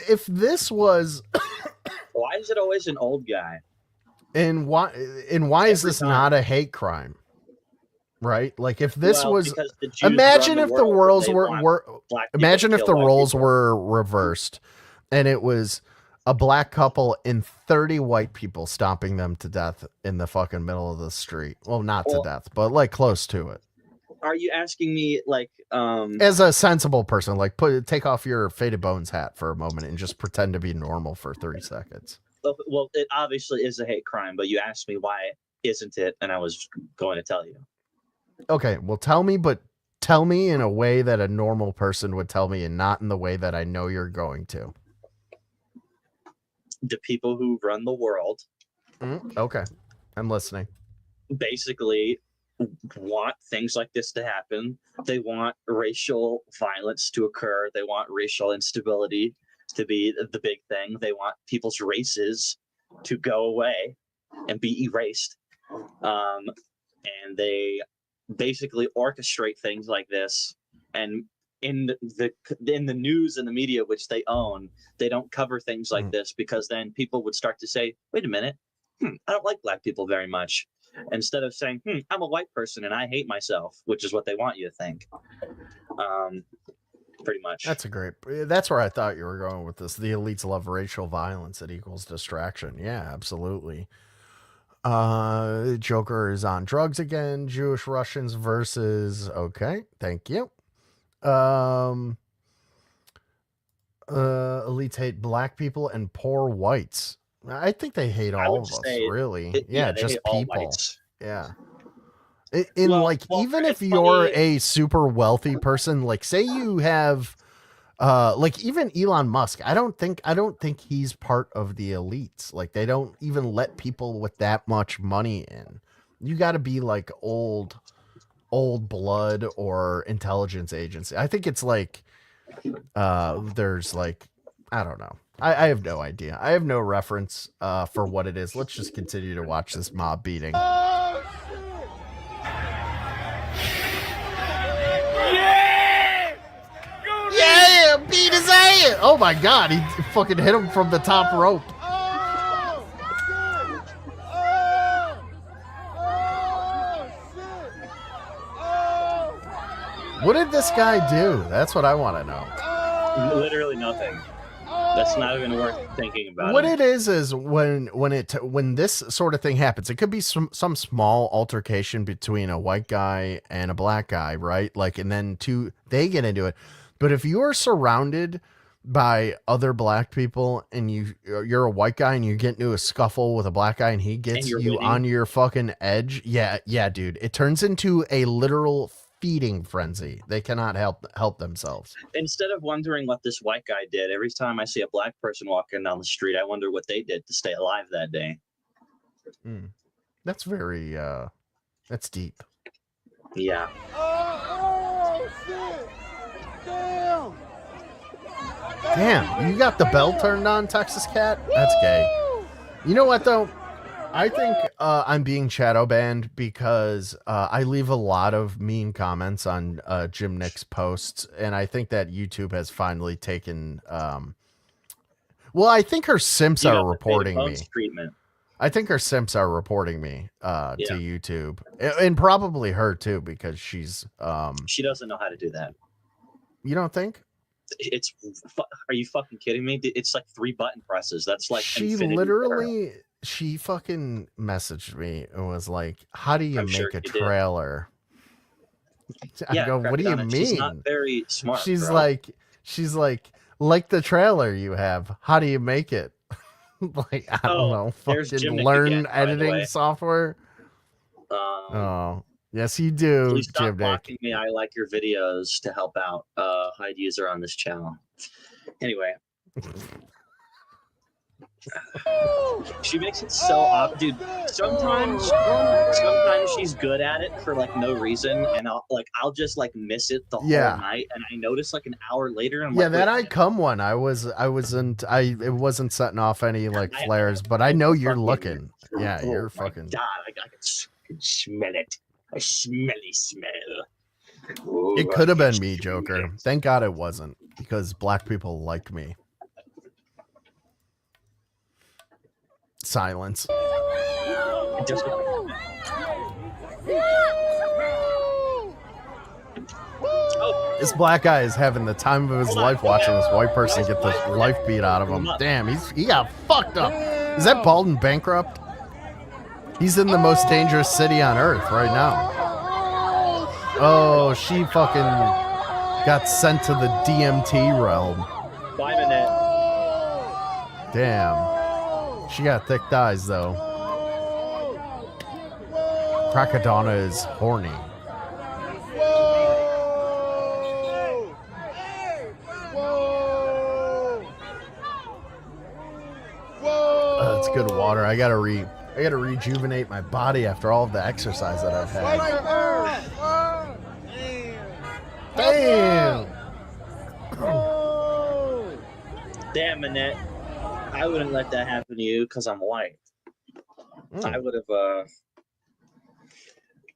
If this was, Why is it always an old guy? and why is this not a hate crime? Right? Like if this was, because the Jews imagine run if the world roles and they were want black people imagine to if kill the white roles people. were reversed, and it was a black couple and 30 white people stomping them to death in the fucking middle of the street. Well, not to death, but like close to it. Are you asking me like As a sensible person, like take off your Faded Bones hat for a moment and just pretend to be normal for 30 seconds. Well, it obviously is a hate crime, but you asked me why isn't it, and I was going to tell you. Okay, well tell me, but tell me in a way that a normal person would tell me and not in the way that I know you're going to. The people who run the world Okay, I'm listening. basically want things like this to happen. They want racial violence to occur. They want racial instability to be the big thing. They want people's races to go away and be erased. And they basically orchestrate things like this. And in the news and the media, which they own, they don't cover things like this because then people would start to say, wait a minute, I don't like black people very much. Instead of saying, I'm a white person and I hate myself, which is what they want you to think. Pretty much. That's where I thought you were going with this. The elites love racial violence that equals distraction. Yeah, absolutely. Joker is on drugs again. Jewish Russians versus. Okay, thank you. Elites hate black people and poor whites. I think they hate all of us, really. Just people. Yeah. Even if you're a super wealthy person, like say you have, like even Elon Musk, I don't think he's part of the elites. Like they don't even let people with that much money in. You got to be like old blood or intelligence agency. I think it's like, there's like, I don't know. I have no idea. I have no reference for what it is. Let's just continue to watch this mob beating. Yeah, beat his ass. Oh my god, he fucking hit him from the top rope. What did this guy do? That's what I want to know. Literally nothing. That's not even worth thinking about. What it is when this sort of thing happens, it could be some small altercation between a white guy and a black guy, right? Like, and then they get into it. But if you're surrounded by other black people and you're a white guy and you get into a scuffle with a black guy and he gets you on your fucking edge, yeah, dude, it turns into a literal feeding frenzy. They cannot help themselves. Instead of wondering what this white guy did, every time I see a black person walking down the street, I wonder what they did to stay alive that day. That's very that's deep. Yeah. Damn, you got the bell turned on, Texas Cat? That's gay. You know what though? I think I'm being shadow banned because I leave a lot of mean comments on Jim Nick's posts, and I think that YouTube has finally taken. Well, I think her simps are reporting me. I think her simps are reporting me to YouTube, and probably her too because she's. She doesn't know how to do that. You don't think? Are you fucking kidding me? It's like 3 button presses. That's like she literally. She fucking messaged me and was like, how do you make a trailer? I go, what do you mean? She's not very smart. She's like the trailer you have. How do you make it? Like, I don't know. Fucking learn editing software. Oh, yes, you do. Please stop blocking me. I like your videos to help out hide user on this channel. Anyway. She makes it so up, dude. Sometimes she's good at it for like no reason, and I'll just like miss it the whole night, and I notice like an hour later. And I'm like, that I come one. It wasn't setting off any like flares, but I know you're looking. Yeah, you're fucking. God, I can smell it. A smelly smell. It could have been me, Joker. Thank God it wasn't, because black people like me. Silence. This black guy is having the time of his life watching this white person get the life beat out of him. Damn, he got fucked up. Is that Baldwin bankrupt? He's in the most dangerous city on earth right now. Oh, she fucking got sent to the DMT realm. 5 minutes. Damn. She got thick thighs, though. Crackadona is horny. That's good water. I gotta rejuvenate my body after all of the exercise that I've had. Damn. Damn, Annette. I wouldn't let that happen to you because I'm white. I would have,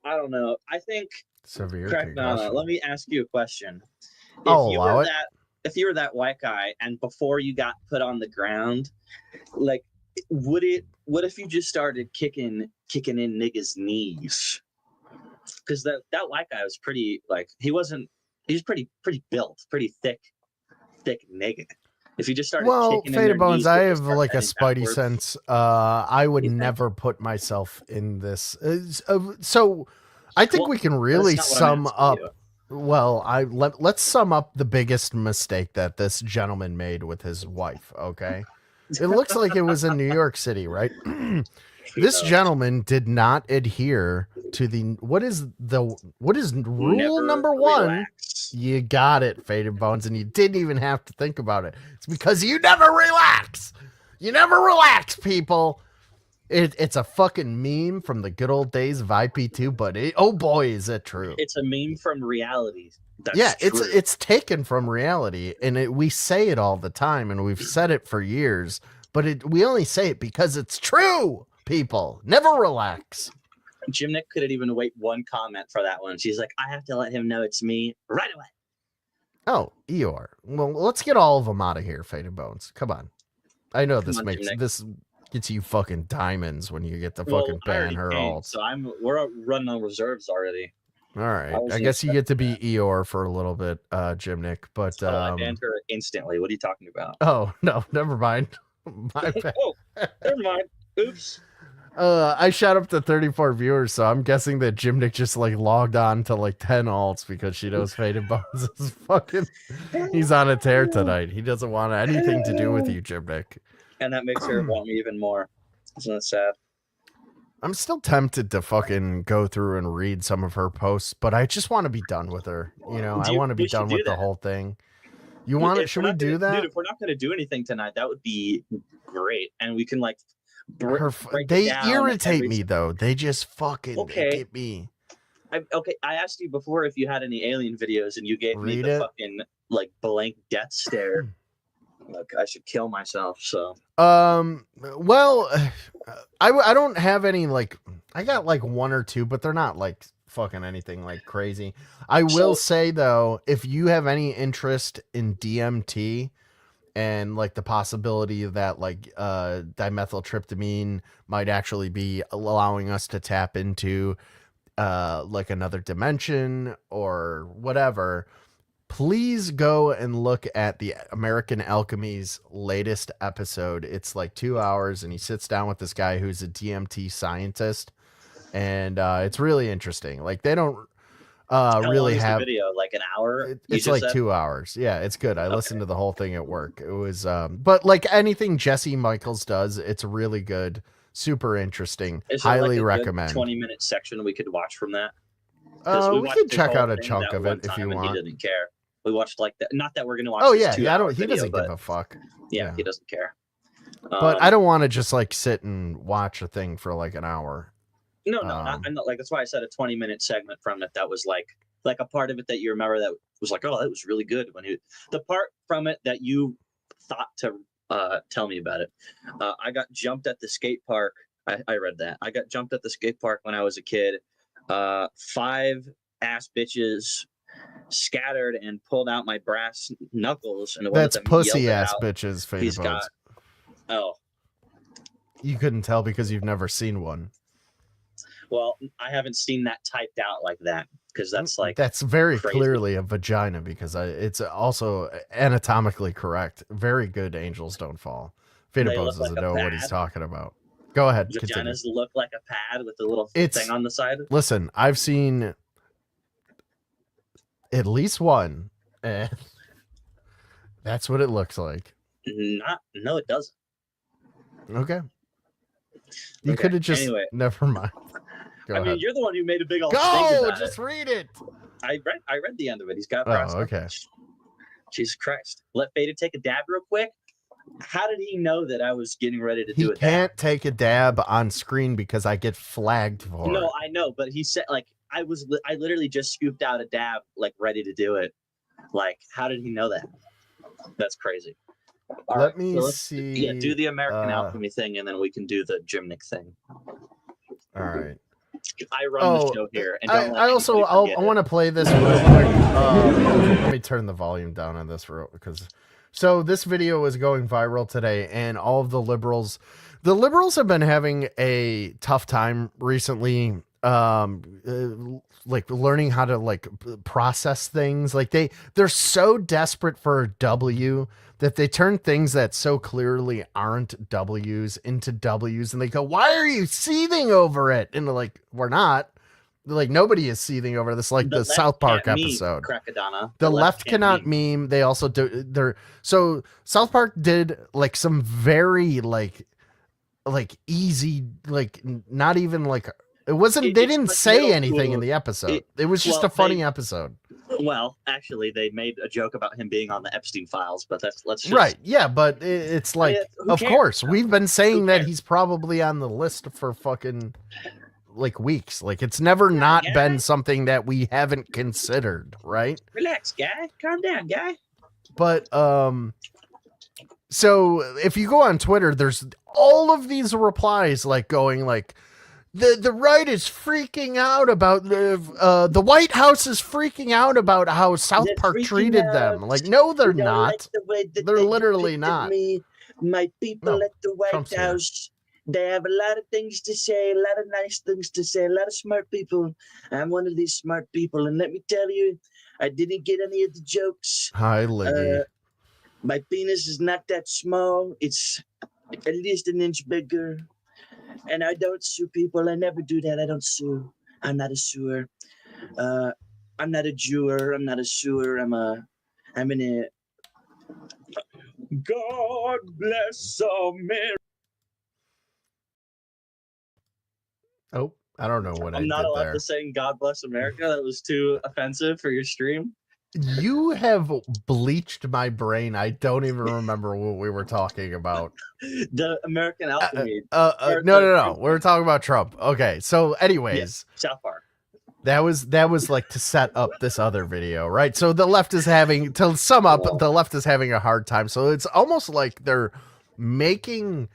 I don't know. I think, severe Crackadona, let me ask you a question. I'll allow it. If you were that white guy and before you got put on the ground, like, what if you just started kicking in niggas' knees? Because that white guy was pretty, like, he was pretty built, pretty thick nigga. If you just started kicking in their Bones, knees, I have like a spidey sense. I would never put myself in this. So I think we can really sum up. Well, let's sum up the biggest mistake that this gentleman made with his wife. Okay, it looks like it was in New York City, right? This gentleman did not adhere to what is rule number one? Relax. You got it, Faded Bones, and you didn't even have to think about it. It's because you never relax. You never relax, people. It's a fucking meme from the good old days of IP2, but oh boy, is it true. It's a meme from reality. That's true. It's taken from reality, and we say it all the time, and we've said it for years, but we only say it because it's true. People, never relax. Jimnick couldn't even wait one comment for that one. She's like, I have to let him know it's me right away. Oh, Eeyore. Well, let's get all of them out of here, Faded Bones. Come on. I know this gets you fucking diamonds when you get to fucking ban her alt. So we're running on reserves already. All right. I guess you get to be Eeyore for a little bit, Jimnick, but I banned her instantly. What are you talking about? Oh, no, never mind. My bad. Oh, never mind. Oops. I shot up to 34 viewers, so I'm guessing that Jimnick just like logged on to like 10 alts because she knows Faded Bones is fucking. He's on a tear tonight. He doesn't want anything to do with you, Jimnick. And that makes her want me even more. Isn't that sad? I'm still tempted to fucking go through and read some of her posts, but I just want to be done with her. You know, I want to be done with the whole thing. You want it? Should we do that? Dude, if we're not going to do anything tonight, that would be great. And we can like. They irritate me though. They just fucking get me. I asked you before if you had any alien videos, and you gave me the fucking like blank death stare. Look, I should kill myself. So. Well, I don't have any like. I got like one or two, but they're not like fucking anything like crazy. I will say though, if you have any interest in DMT. And like the possibility that like dimethyltryptamine might actually be allowing us to tap into like another dimension or whatever, please go and look at the American Alchemy's latest episode. It's like 2 hours, and he sits down with this guy who's a DMT scientist, and it's really interesting. Like they don't really have the video, like an hour. It's like 2 hours. Yeah, it's good. I listened to the whole thing at work. It was but like anything Jesse Michaels does, it's really good, super interesting. Highly recommend. 20-minute section we could watch from that. We could check out a chunk of it if you want. He didn't care. We watched like that. Not that we're gonna watch. Oh yeah, he doesn't give a fuck. Yeah, he doesn't care. But I don't want to just like sit and watch a thing for like an hour. No, I'm not like, that's why I said a 20-minute segment from it that was like a part of it that you remember that was like, oh, that was really good. The part from it that you thought to tell me about it. I got jumped at the skate park. I read that. I got jumped at the skate park when I was a kid. 5 ass bitches scattered and pulled out my brass knuckles, and that's pussy ass bitches. He's got. Oh, you couldn't tell because you've never seen one. Well, I haven't seen that typed out like that because that's very crazy. Clearly a vagina because it's also anatomically correct. Very good. Angels don't fall. Fadabos doesn't know what he's talking about. Go ahead. Vaginas continue. Look like a pad with a little thing on the side. Listen, I've seen at least one, and that's what it looks like. No, it doesn't. Okay. You could have just. Anyway. Never mind. Go ahead. You're the one who made a big old Go! Just read it. I read the end of it. He's got. Oh, okay. Jesus Christ! Let Fada take a dab real quick. How did he know that I was getting ready to do it? He can't take a dab on screen because I get flagged for it. No, I know, but he said like I literally just scooped out a dab, like ready to do it. Like, how did he know that? That's crazy. Let me see. Yeah, do the American Alchemy thing, and then we can do the Gymnic thing. All right. I run the show here, and I want to play this real quick. Let me turn the volume down on this because. So this video is going viral today, and all of the liberals have been having a tough time recently, like learning how to like process things. Like they're so desperate for a W that they turn things that so clearly aren't W's into W's, and they go, "Why are you seething over it?" And they're like, "We're not." Like nobody is seething over this, like the South Park episode. Crackadona. The left cannot meme. They also do. So South Park did like some very like easy, like not even like it wasn't. They didn't say anything in the episode. It was just a funny episode. Well, actually, they made a joke about him being on the Epstein files, but let's just, right. Yeah, but it's like, of course, we've been saying that he's probably on the list for fucking. Like weeks, like it's never not been something that we haven't considered, right? Relax, guy. Calm down, guy. But so if you go on Twitter, there's all of these replies like going like the right is freaking out about the White House is freaking out about how South Park treated them. Like, no, they're not. Like they're literally not. My people at the White House. They have a lot of things to say, a lot of nice things to say, a lot of smart people. I'm one of these smart people. And let me tell you, I didn't get any of the jokes. Hi, lady. My penis is not that small. It's at least an inch bigger. And I don't sue people. I never do that. I don't sue. I'm not a suer. I'm not a Jewer. I'm not a suer. I'm an God bless America. Oh, I don't know what I did there. I'm not allowed to say God bless America. That was too offensive for your stream. You have bleached my brain. I don't even remember what we were talking about. The American Alchemy. No. We were talking about Trump. Okay, so anyways. Yeah, South Park. That was like to set up this other video, right? So the left is having, to sum up, the left is having a hard time. So it's almost like they're making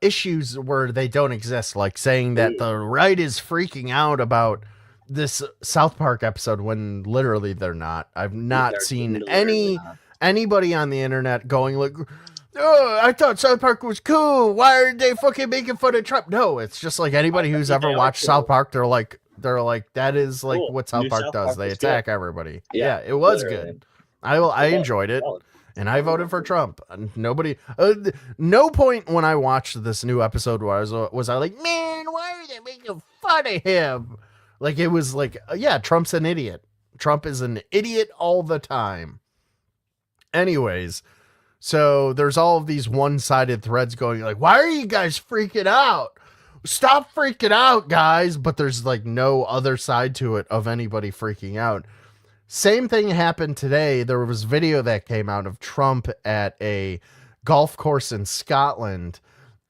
issues where they don't exist, like saying that the right is freaking out about this South Park episode when literally they're not. I've not seen anybody on the internet going like, "Oh, I thought South Park was cool. Why are they fucking making fun of Trump?" No, it's just like anybody who's ever watched South Park, they're like that is like what South Park does. They attack everybody. Yeah, it was good. I enjoyed it. And I voted for Trump. Nobody, no point when I watched this new episode was I like, man, why are they making fun of him? Like, it was like, yeah, Trump's an idiot. Trump is an idiot all the time. Anyways, so there's all of these one-sided threads going like, why are you guys freaking out? Stop freaking out, guys. But there's like no other side to it of anybody freaking out. Same thing happened today. There was video that came out of Trump at a golf course in Scotland,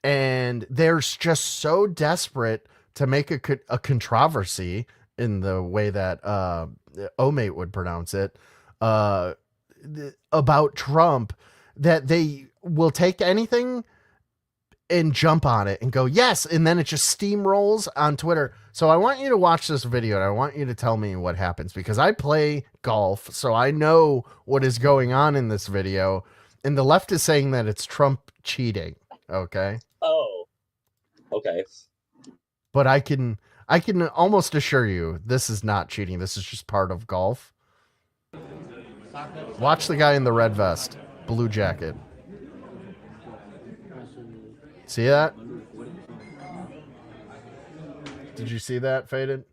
and they're just so desperate to make a controversy in the way that Omate would pronounce it about Trump, that they will take anything and jump on it and go, yes, and then it just steamrolls on Twitter. So I want you to watch this video, and I want you to tell me what happens, because I play golf, so I know what is going on in this video, and the left is saying that it's Trump cheating, okay? Oh, okay. But I can almost assure you this is not cheating. This is just part of golf. Watch the guy in the red vest, blue jacket. See that? Did you see that, Faded?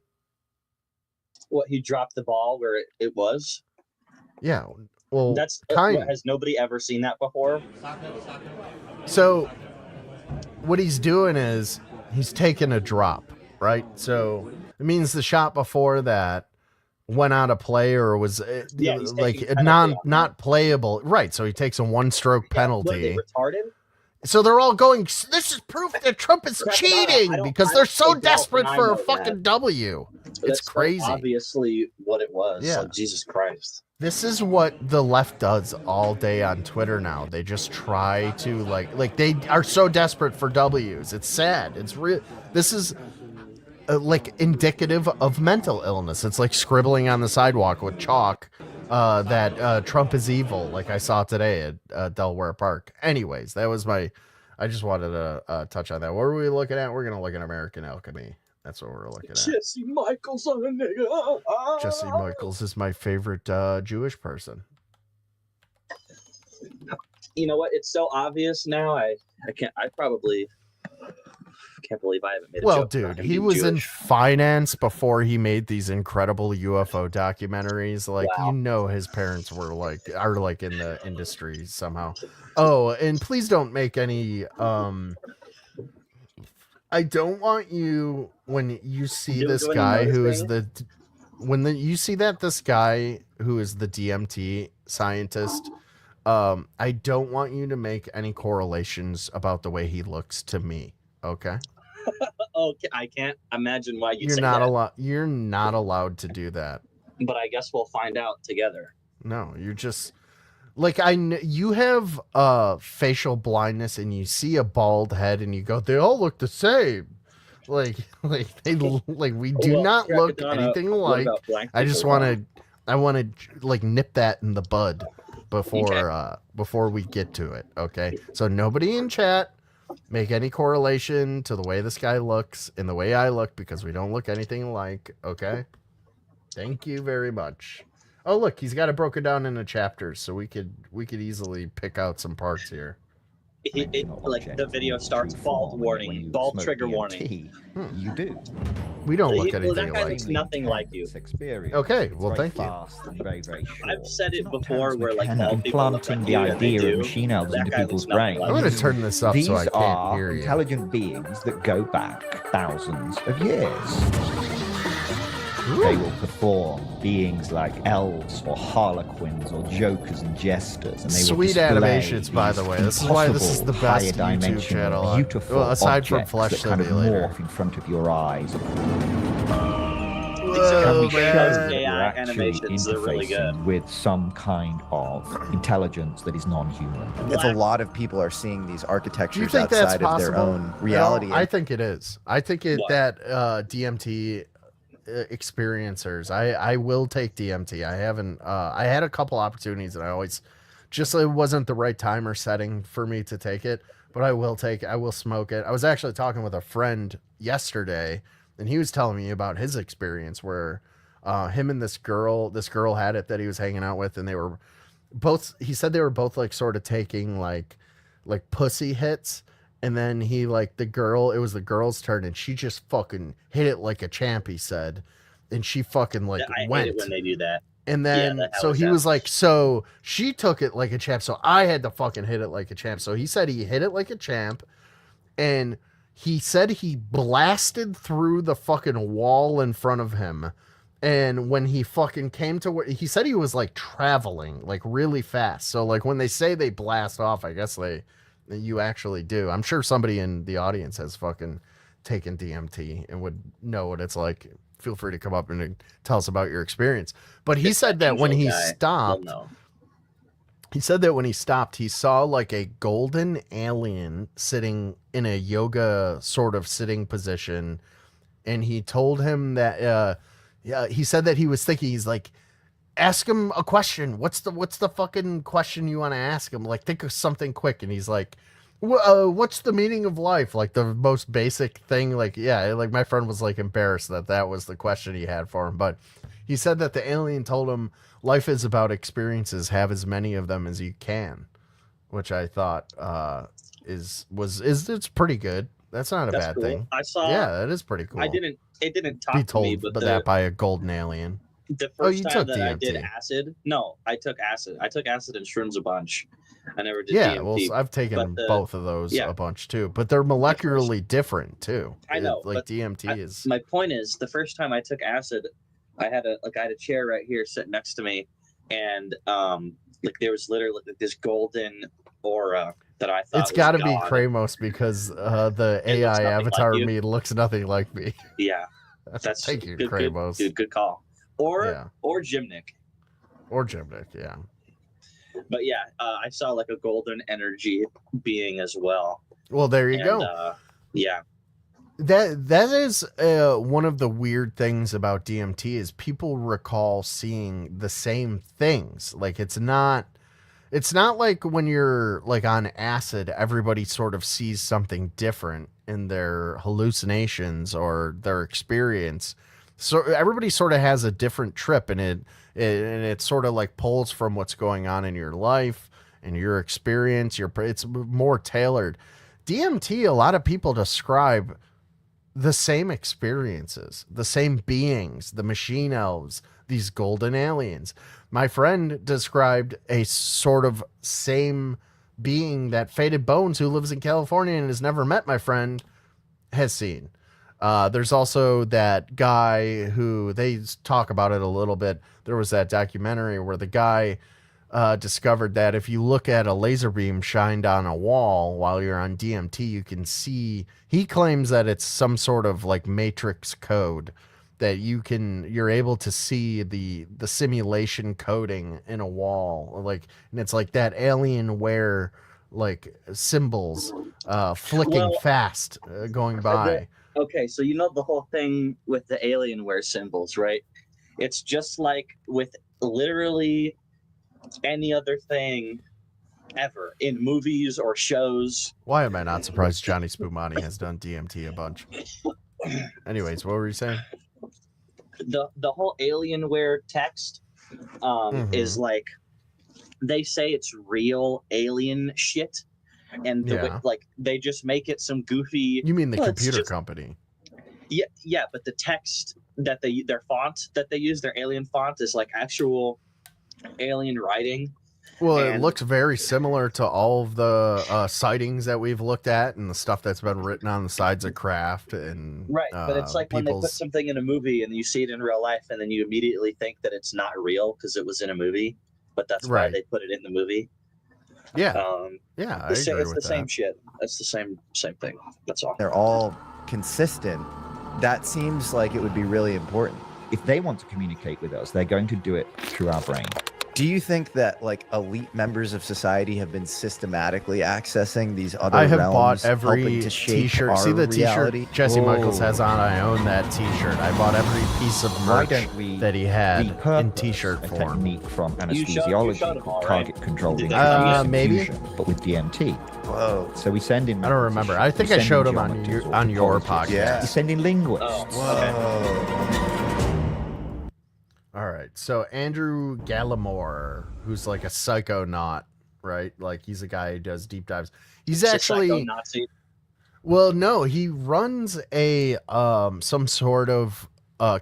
What, he dropped the ball where it was? Yeah. Well, that's has nobody ever seen that before? So what he's doing is he's taking a drop, right? So it means the shot before that went out of play or was like not playable. Right. So he takes a 1-stroke penalty. What, are they retarded? So they're all going, this is proof that Trump is cheating because they're so desperate for a fucking W. It's crazy. Obviously what it was. Yeah. Like, Jesus Christ. This is what the left does all day on Twitter now. They just try to like they are so desperate for W's. It's sad. It's real. This is like indicative of mental illness. It's like scribbling on the sidewalk with chalk that Trump is evil, like I saw today at Delaware Park. Anyways, that was I just wanted to touch on that. What are we looking at? We're going to look at American Alchemy. That's what we're looking at. Jesse Michaels on a nigga. Jesse Michaels is my favorite Jewish person. You know what? It's so obvious now. I probably can't believe I haven't made a joke. Dude, he was in finance before he made these incredible UFO documentaries. Like, wow. You know, his parents are in the industry somehow. Oh, and please don't make any I don't want you, when you see this guy who is you see that this guy who is the DMT scientist, I don't want you to make any correlations about the way he looks to me. Okay. Okay, I can't imagine why you're not allowed. You're not allowed to do that. But I guess we'll find out together. No, you're just like you have facial blindness, and you see a bald head, and you go, they all look the same. Like they we do not look anything alike. I just want to like nip that in the bud before we get to it. Okay, so nobody in chat make any correlation to the way this guy looks and the way I look, because we don't look anything alike. Okay, thank you very much. Oh, look, he's got it broken down into chapters, so we could easily pick out some parts here. Like the video starts, bald warning, bald trigger warning. You do. We don't look anything that guy alike. looks nothing like you. Okay, well, thank you. Very, very short. I've said it before, where like and planting the idea of machine elves into people's brains. I'm going to turn this up so I can't hear you. These are intelligent beings that go back thousands of years. They will perform beings like elves or harlequins or jokers and jesters, and they will sweet animations, by the way. This is why this is the best YouTube channel. Beautiful aside from Flesh Simulator. Morph in front of your eyes. Can we show that AI you're actually animations are really good with some kind of intelligence that is non-human? If a lot of people are seeing these architectures outside of their own reality, I think it is. I think that DMT experiencers, I will take DMT. I haven't I had a couple opportunities, and I always it wasn't the right time or setting for me to take it, but I will smoke it. I was actually talking with a friend yesterday, and he was telling me about his experience where him and this girl had it that he was hanging out with, and they were both, he said they were both like sort of taking like pussy hits. And then it was the girl's turn, and she just fucking hit it like a champ, he said. And she fucking went. I hate it when they do that. And then, so he was like, so she took it like a champ, so I had to fucking hit it like a champ. So he said he hit it like a champ, and he said he blasted through the fucking wall in front of him And when he fucking came to where he said he was like traveling like really fast. So like when they say they blast off, I guess you actually do. I'm sure somebody in the audience has fucking taken DMT and would know what it's like. Feel free to come up and tell us about your experience. But he said that when he stopped, he said that when he stopped, he saw like a golden alien sitting in a yoga sort of sitting position. And he told him that, he said that he was thinking, he's like, ask him a question. What's the fucking question you want to ask him? Like, think of something quick. And he's like, what's the meaning of life? Like the most basic thing. Like, yeah, like my friend was like embarrassed that was the question he had for him. But he said that the alien told him life is about experiences. Have as many of them as you can, which I thought is it's pretty good. That's not a bad cool. thing. I saw. Yeah, that is pretty cool. It didn't talk Be to me, told but that by a golden alien. The first time that DMT. I did acid, no, I took acid. I took acid and shrooms a bunch. I never did Yeah, DMT. well, I've taken both of those yeah. a bunch too, but they're molecularly different too. I know, like but DMT is. My point is, the first time I took acid, I had a chair right here sitting next to me, and like there was literally like this golden aura that I thought It's got to be God. Kramos because the AI avatar like of me looks nothing like me. Yeah, that's thank you, good, Kramos. Good call. Or Gymnic. Or Gymnic, yeah. But yeah, I saw like a golden energy being as well. Well, there you go. Yeah. That is one of the weird things about DMT is people recall seeing the same things. Like it's not like when you're like on acid, everybody sort of sees something different in their hallucinations or their experience. So everybody sort of has a different trip, and it sort of like pulls from what's going on in your life and your experience. It's more tailored. DMT, a lot of people describe the same experiences, the same beings, the machine elves, these golden aliens. My friend described a sort of same being that Faded Bones, who lives in California and has never met my friend, has seen. There's also that guy who they talk about it a little bit. There was that documentary where the guy discovered that if you look at a laser beam shined on a wall while you're on DMT, you can see, he claims that it's some sort of like matrix code that you're able to see the simulation coding in a wall. Like, and it's like that Alienware, like symbols, flicking fast, going by. Okay, so you know the whole thing with the Alienware symbols, right? It's just like with literally any other thing ever in movies or shows. Why am I not surprised Johnny Spumani has done DMT a bunch? Anyways, what were you saying? The whole Alienware text is like, they say it's real alien shit. And the way, like they just make it some goofy. You mean the computer company? Yeah, but the text that their font that they use, their alien font, is like actual alien writing. Well, it looks very similar to all of the sightings that we've looked at and the stuff that's been written on the sides of Craft and right. But it's like when they put something in a movie and you see it in real life, and then you immediately think that it's not real because it was in a movie, but that's why they put it in the movie. Yeah. Yeah, it's the same shit. It's the same thing. That's all. They're all consistent. That seems like it would be really important. If they want to communicate with us, they're going to do it through our brain. Do you think that like elite members of society have been systematically accessing these other I have realms, bought every helping to shape t-shirt. our See the reality? t-shirt Jesse Michaels has on? I own that t-shirt. I bought every piece of merch that he had in t-shirt form. Technique from anesthesiology called target controlling maybe, but with DMT. Whoa! So we send in. I don't remember. I think I showed him on your podcast. Yeah. We send in linguists. Whoa. All right, so Andrew Gallimore, who's like a psychonaut, right? Like he's a guy who does deep dives. He's actually well, no, he runs a some sort of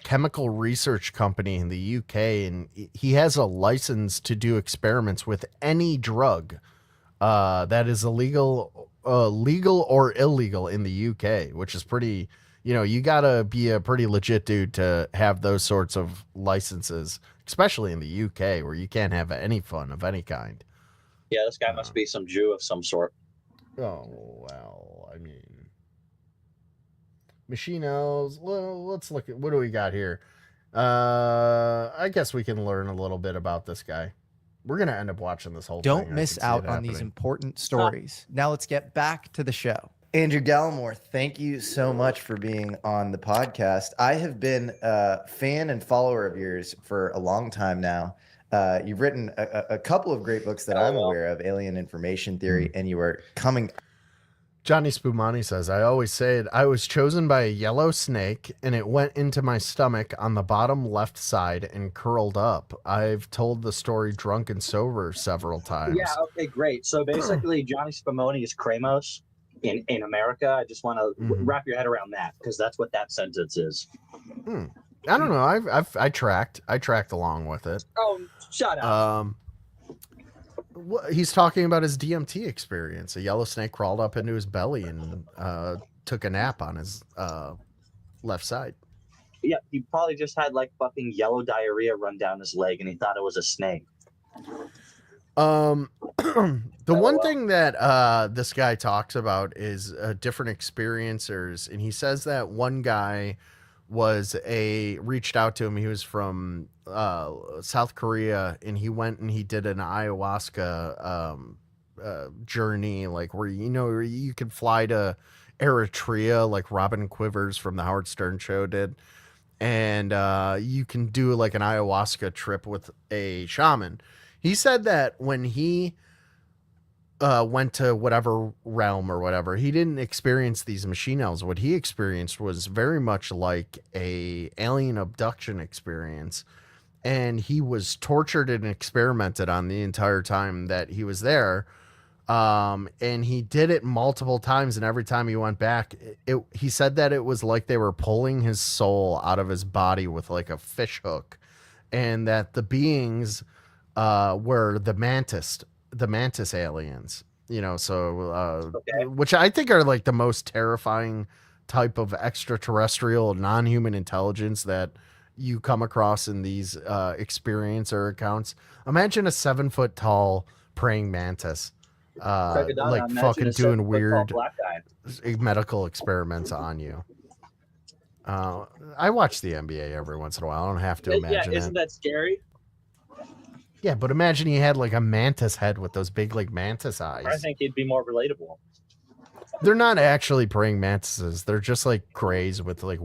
chemical research company in the UK, and he has a license to do experiments with any drug that is legal or illegal in the UK, which is pretty. You know, you gotta be a pretty legit dude to have those sorts of licenses, especially in the UK where you can't have any fun of any kind. Yeah, this guy must be some Jew of some sort. Oh, well, I mean, machine elves. Well, let's look at what do we got here. I guess we can learn a little bit about this guy. We're gonna end up watching this whole thing. Don't miss out on these important stories. Now let's get back to the show. Andrew Gallimore, thank you so much for being on the podcast. I have been a fan and follower of yours for a long time now. You've written a couple of great books that I'm aware of, Alien Information Theory, and you are coming. Johnny Spumani says, I always say it. I was chosen by a yellow snake, and it went into my stomach on the bottom left side and curled up. I've told the story drunk and sober several times. Yeah, okay, great. So basically, Johnny Spumoni is Kramos in America. I just want to wrap your head around that, because that's what that sentence is. I don't know. I tracked along with it. Oh, shut up. He's talking about his DMT experience. A yellow snake crawled up into his belly and took a nap on his left side. Yeah, he probably just had like fucking yellow diarrhea run down his leg, and he thought it was a snake. The one thing that this guy talks about is different experiencers, and he says that one guy reached out to him. He was from South Korea, and he went and he did an ayahuasca journey, like where you could fly to Eritrea, like Robin Quivers from the Howard Stern show did, and you can do like an ayahuasca trip with a shaman. He said that when he went to whatever realm or whatever, he didn't experience these machine elves. What he experienced was very much like a alien abduction experience, and he was tortured and experimented on the entire time that he was there. And he did it multiple times, and every time he went back, he said that it was like they were pulling his soul out of his body with like a fish hook, and that the beings were the mantis aliens, which I think are like the most terrifying type of extraterrestrial non-human intelligence that you come across in these experiencer accounts. Imagine a 7-foot tall praying mantis, like fucking doing weird medical experiments on you. I watch the NBA every once in a while. I don't have to imagine isn't that scary? Yeah, but imagine he had like a mantis head with those big like mantis eyes. I think he'd be more relatable. They're not actually praying mantises. They're just like grays with like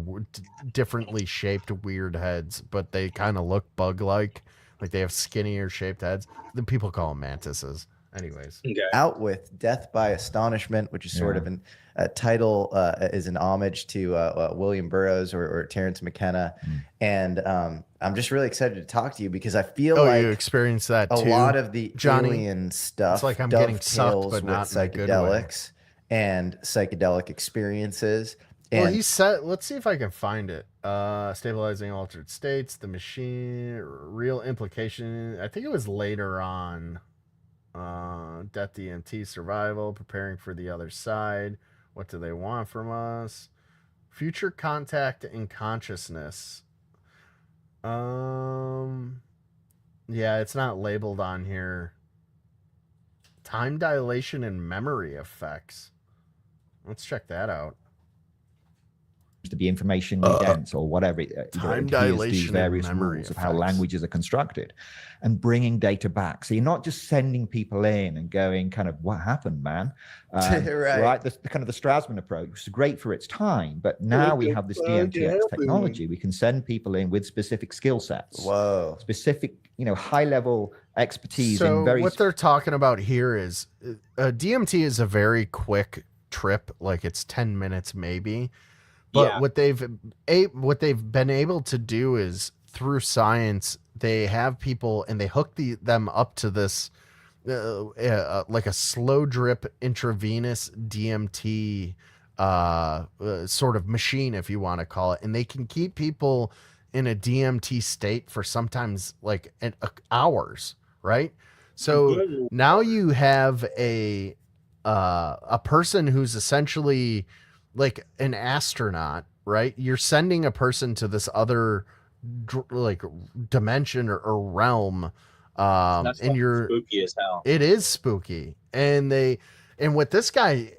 differently shaped weird heads, but they kind of look bug-like. Like they have skinnier shaped heads. The people call them mantises. Anyways. Okay. Out with Death by Astonishment, which is sort of a title, is an homage to William Burroughs or Terrence McKenna. And I'm just really excited to talk to you because I feel like you experienced that too, a lot of the Johnny, alien stuff it's like I'm getting sucked, but with not psychedelics and psychedelic experiences. Well, he said, let's see if I can find it. Stabilizing altered states, the machine, real implication. I think it was later on. Death DMT survival, preparing for the other side. What do they want from us? Future contact and consciousness. Yeah, it's not labeled on here. Time dilation and memory effects. Let's check that out. To be informationally dense or whatever. Time dilation various and memory rules of how languages are constructed, and bringing data back. So you're not just sending people in and going kind of, what happened, man? Right. The kind of the Strassman approach was great for its time, but now we have this DMTX technology. We can send people in with specific skill sets. Whoa. Specific, high level expertise. So in very what they're talking about here is DMT is a very quick trip. Like it's 10 minutes maybe. But what they've been able to do is through science, they have people and they hook them up to this like a slow drip intravenous DMT sort of machine, if you want to call it, and they can keep people in a DMT state for sometimes like hours, right? So now you have a person who's essentially like an astronaut right? You're sending a person to this other like dimension or realm. That's And you're spooky as hell. it is spooky. And what this guy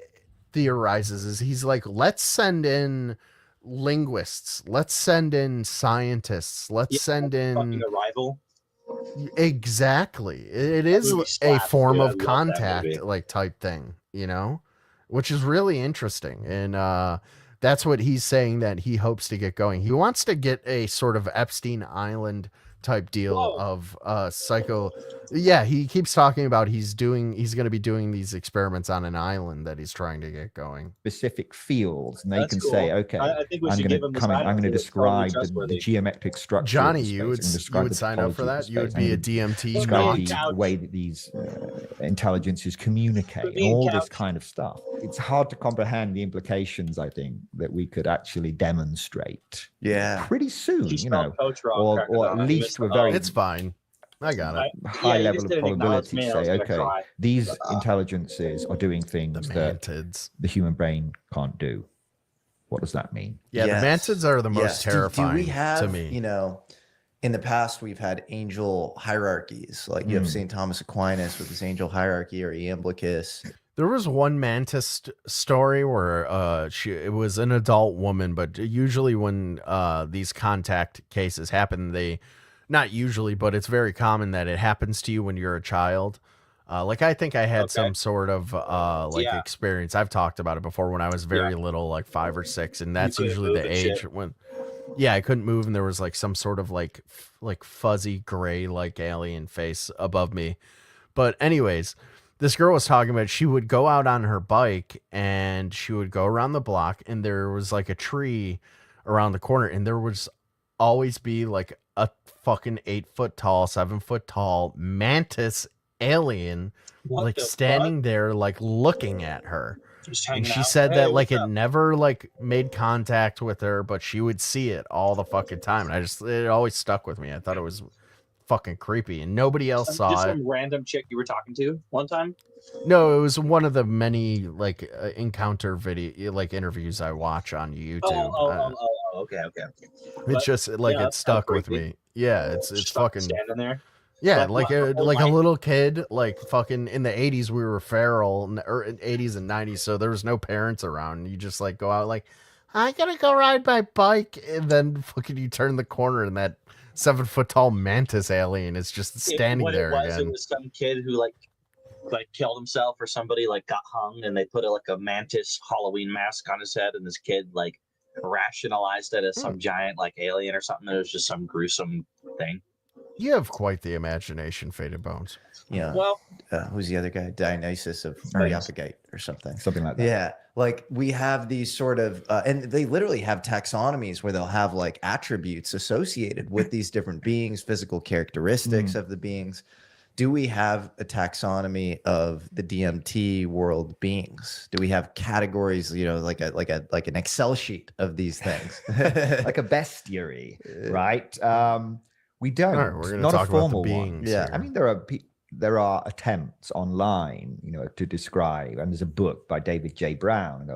theorizes is he's like, let's send in linguists, let's send in scientists, let's send in fucking Arrival. exactly. It is movie a slaps, form dude. I of love that contact movie. like type thing, you know, which is really interesting. And that's what he's saying that he hopes to get going. He wants to get a sort of Epstein Island type deal of psycho. Yeah, he keeps talking about he's going to be doing these experiments on an island that he's trying to get going. Specific fields, and they That's can cool. say, okay, I think we I'm should going give to him this come in, I'm item going to because it's totally describe the trustworthy. geometric structure. Johnny, of the you space. would I'm gonna describe the sign up for topology of that? the You would space. I'm be a gonna DMT describe schmuck? the way that these intelligences communicate and all this kind of stuff. It's hard to comprehend the implications, I think, that we could actually demonstrate pretty soon, He you know, spelled coach wrong, or at Crackadona. He least missed to a the very It's fine. I got it. high he level just of didn't acknowledge probability me, I was say, gonna okay, cry. these intelligences are doing things that mantids. the human brain can't do. What does that mean? Yeah, the mantids are the most terrifying do we have, to me. You know, in the past we've had angel hierarchies, like you have St. Thomas Aquinas with his angel hierarchy, or Iamblichus. There was one mantis story where it was an adult woman, but usually when these contact cases happen, not usually, but it's very common that it happens to you when you're a child. Like I think I had some sort of experience. I've talked about it before when I was very little, like 5 or 6, and that's couldn't usually move the and age shit. when I couldn't move, and there was like some sort of like fuzzy gray like alien face above me. But anyways, this girl was talking about she would go out on her bike and she would go around the block, and there was like a tree around the corner, and there was always be like a fucking 8-foot tall, 7-foot tall mantis alien like standing there like looking at her. Just And hanging she out. said Hey, that like what's it up? never like made contact with her, but she would see it all the fucking time. And it always stuck with me. I thought it was fucking creepy, and nobody else Just saw it. some random chick you were talking to one time. No, it was one of the many like encounter video like interviews I watch on YouTube. Okay. It's just like it stuck with me. Yeah, it's Just fucking standing there. yeah, Like, like what, a little kid, like fucking in the 80s we were feral, or 80s and 90s, so there was no parents around. You just like go out like, I gotta go ride my bike, and then fucking you turn the corner and that 7-foot tall mantis alien is just standing there It again. was some kid who like killed himself, or somebody like got hung, and they put a mantis Halloween mask on his head, and this kid like rationalized it as some giant like alien or something. It was just some gruesome thing. You have quite the imagination, Faded Bones. Yeah. Well, who's the other guy? Dionysus of Areopagite or something. Something like that. Yeah. Like we have these sort of, and they literally have taxonomies where they'll have like attributes associated with these different beings, physical characteristics of the beings. Do we have a taxonomy of the DMT world beings? Do we have categories, you know, like an Excel sheet of these things? Like a bestiary, right? We don't. All right, we're gonna not talk a formal about the one. beings. Yeah. I mean, there are attempts online, you know, to describe, and there's a book by David J. Brown,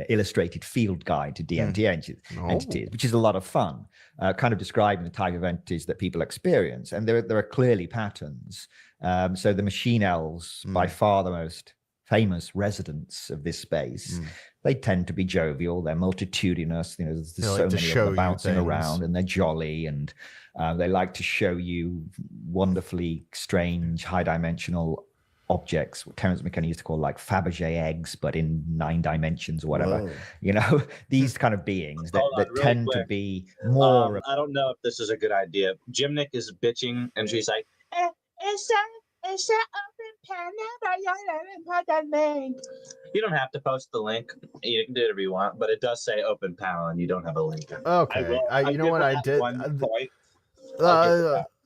illustrated field guide to DMT entities, which is a lot of fun, kind of describing the type of entities that people experience. And there are clearly patterns. So the machine elves, by far the most famous residents of this space, they tend to be jovial, they're multitudinous, you know, there's so like to many of show them you bouncing things. around, and they're jolly, and they like to show you wonderfully strange, high-dimensional objects, what Terence McKenna used to call like Fabergé eggs, but in 9 dimensions or whatever. Whoa. You know, these kind of beings that, Hold on, really tend to quick. be more. I don't know if this is a good idea. Jimnick is bitching, and she's like, "It's that open pen put that link." You don't have to post the link. You can do whatever you want, but it does say open panel, and you don't have a link. Okay, you know what I did?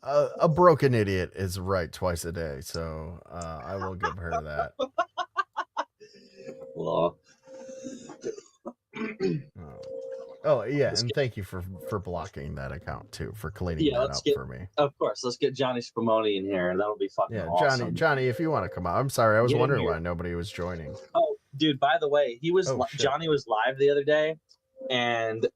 A broken idiot is right twice a day, so I will give her that. Well, Oh yeah, and thank you for blocking that account too, for cleaning that up for me. Of course, let's get Johnny Spumoni in here. That'll be fucking awesome. Johnny, if you want to come out, I'm sorry, I was Get in wondering here. why nobody was joining. Oh, dude, by the way, Johnny was live the other day, and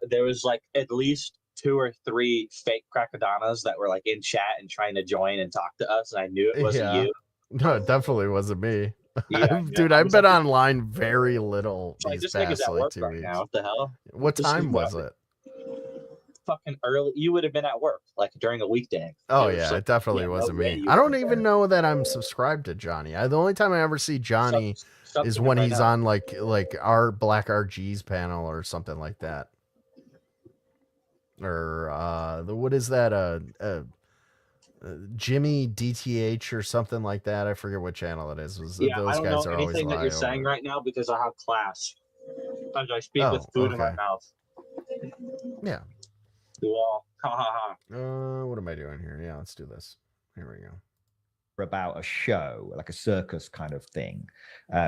there was like at least 2 or 3 fake Crackadonas that were like in chat and trying to join and talk to us, and I knew it wasn't you. No, it definitely wasn't me. Yeah, Dude, I've been online very little like, these this nigga's past at work 2 right weeks. now. What the hell? What time was it? Fucking early. You would have been at work like during a weekday. Oh yeah, it definitely wasn't me. I don't even know that I'm subscribed to Johnny. The only time I ever see Johnny is when he's on like our Black RG's panel or something like that. Or what is that? Jimmy DTH or something like that. I forget what channel it is. Those I don't guys know are anything that you're saying right now because I have class. As I speak with food in my mouth. Yeah. Well, what am I doing here? Yeah, let's do this. Here we go. About a show, like a circus kind of thing.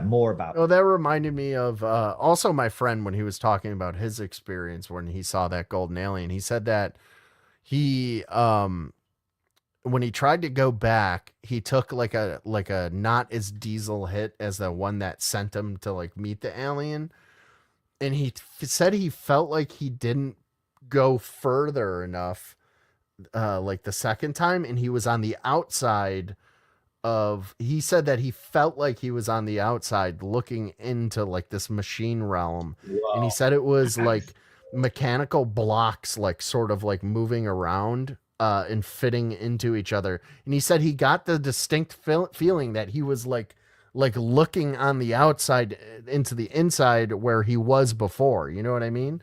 More about. Oh, that reminded me of also my friend when he was talking about his experience when he saw that golden alien. He said that he when he tried to go back, he took like a not as diesel hit as the one that sent him to like meet the alien, and he said he felt like he didn't go further enough like the second time, and he was on the outside of, he said that he felt like he was on the outside looking into like this machine realm. Whoa. And he said it was like mechanical blocks like sort of like moving around and fitting into each other, and he said he got the distinct feeling that he was like looking on the outside into the inside where he was before, you know what I mean?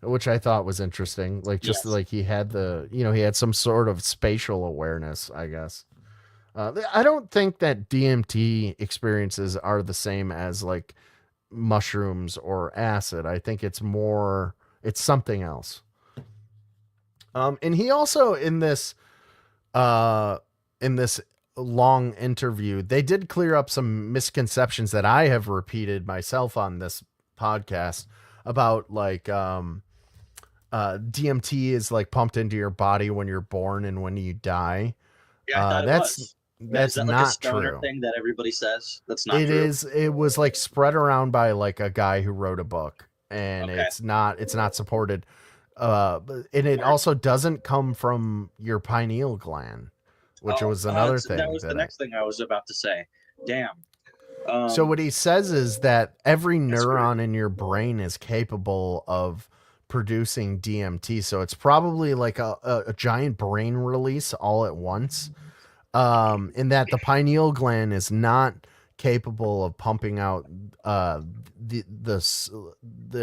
Which I thought was interesting. Like just like he had the, he had some sort of spatial awareness, I guess. I don't think that DMT experiences are the same as like mushrooms or acid. I think it's something else. And he also in this long interview, they did clear up some misconceptions that I have repeated myself on this podcast about like, DMT is like pumped into your body when you're born and when you die. Yeah, that's that not like a true. Thing that everybody says that's not it true. It was like spread around by like a guy who wrote a book, and it's not supported. And it also doesn't come from your pineal gland, which was another thing. That was the next thing I was about to say. Damn. So what he says is that every neuron in your brain is capable of producing DMT. So it's probably like a giant brain release all at once. In that the pineal gland is not capable of pumping out the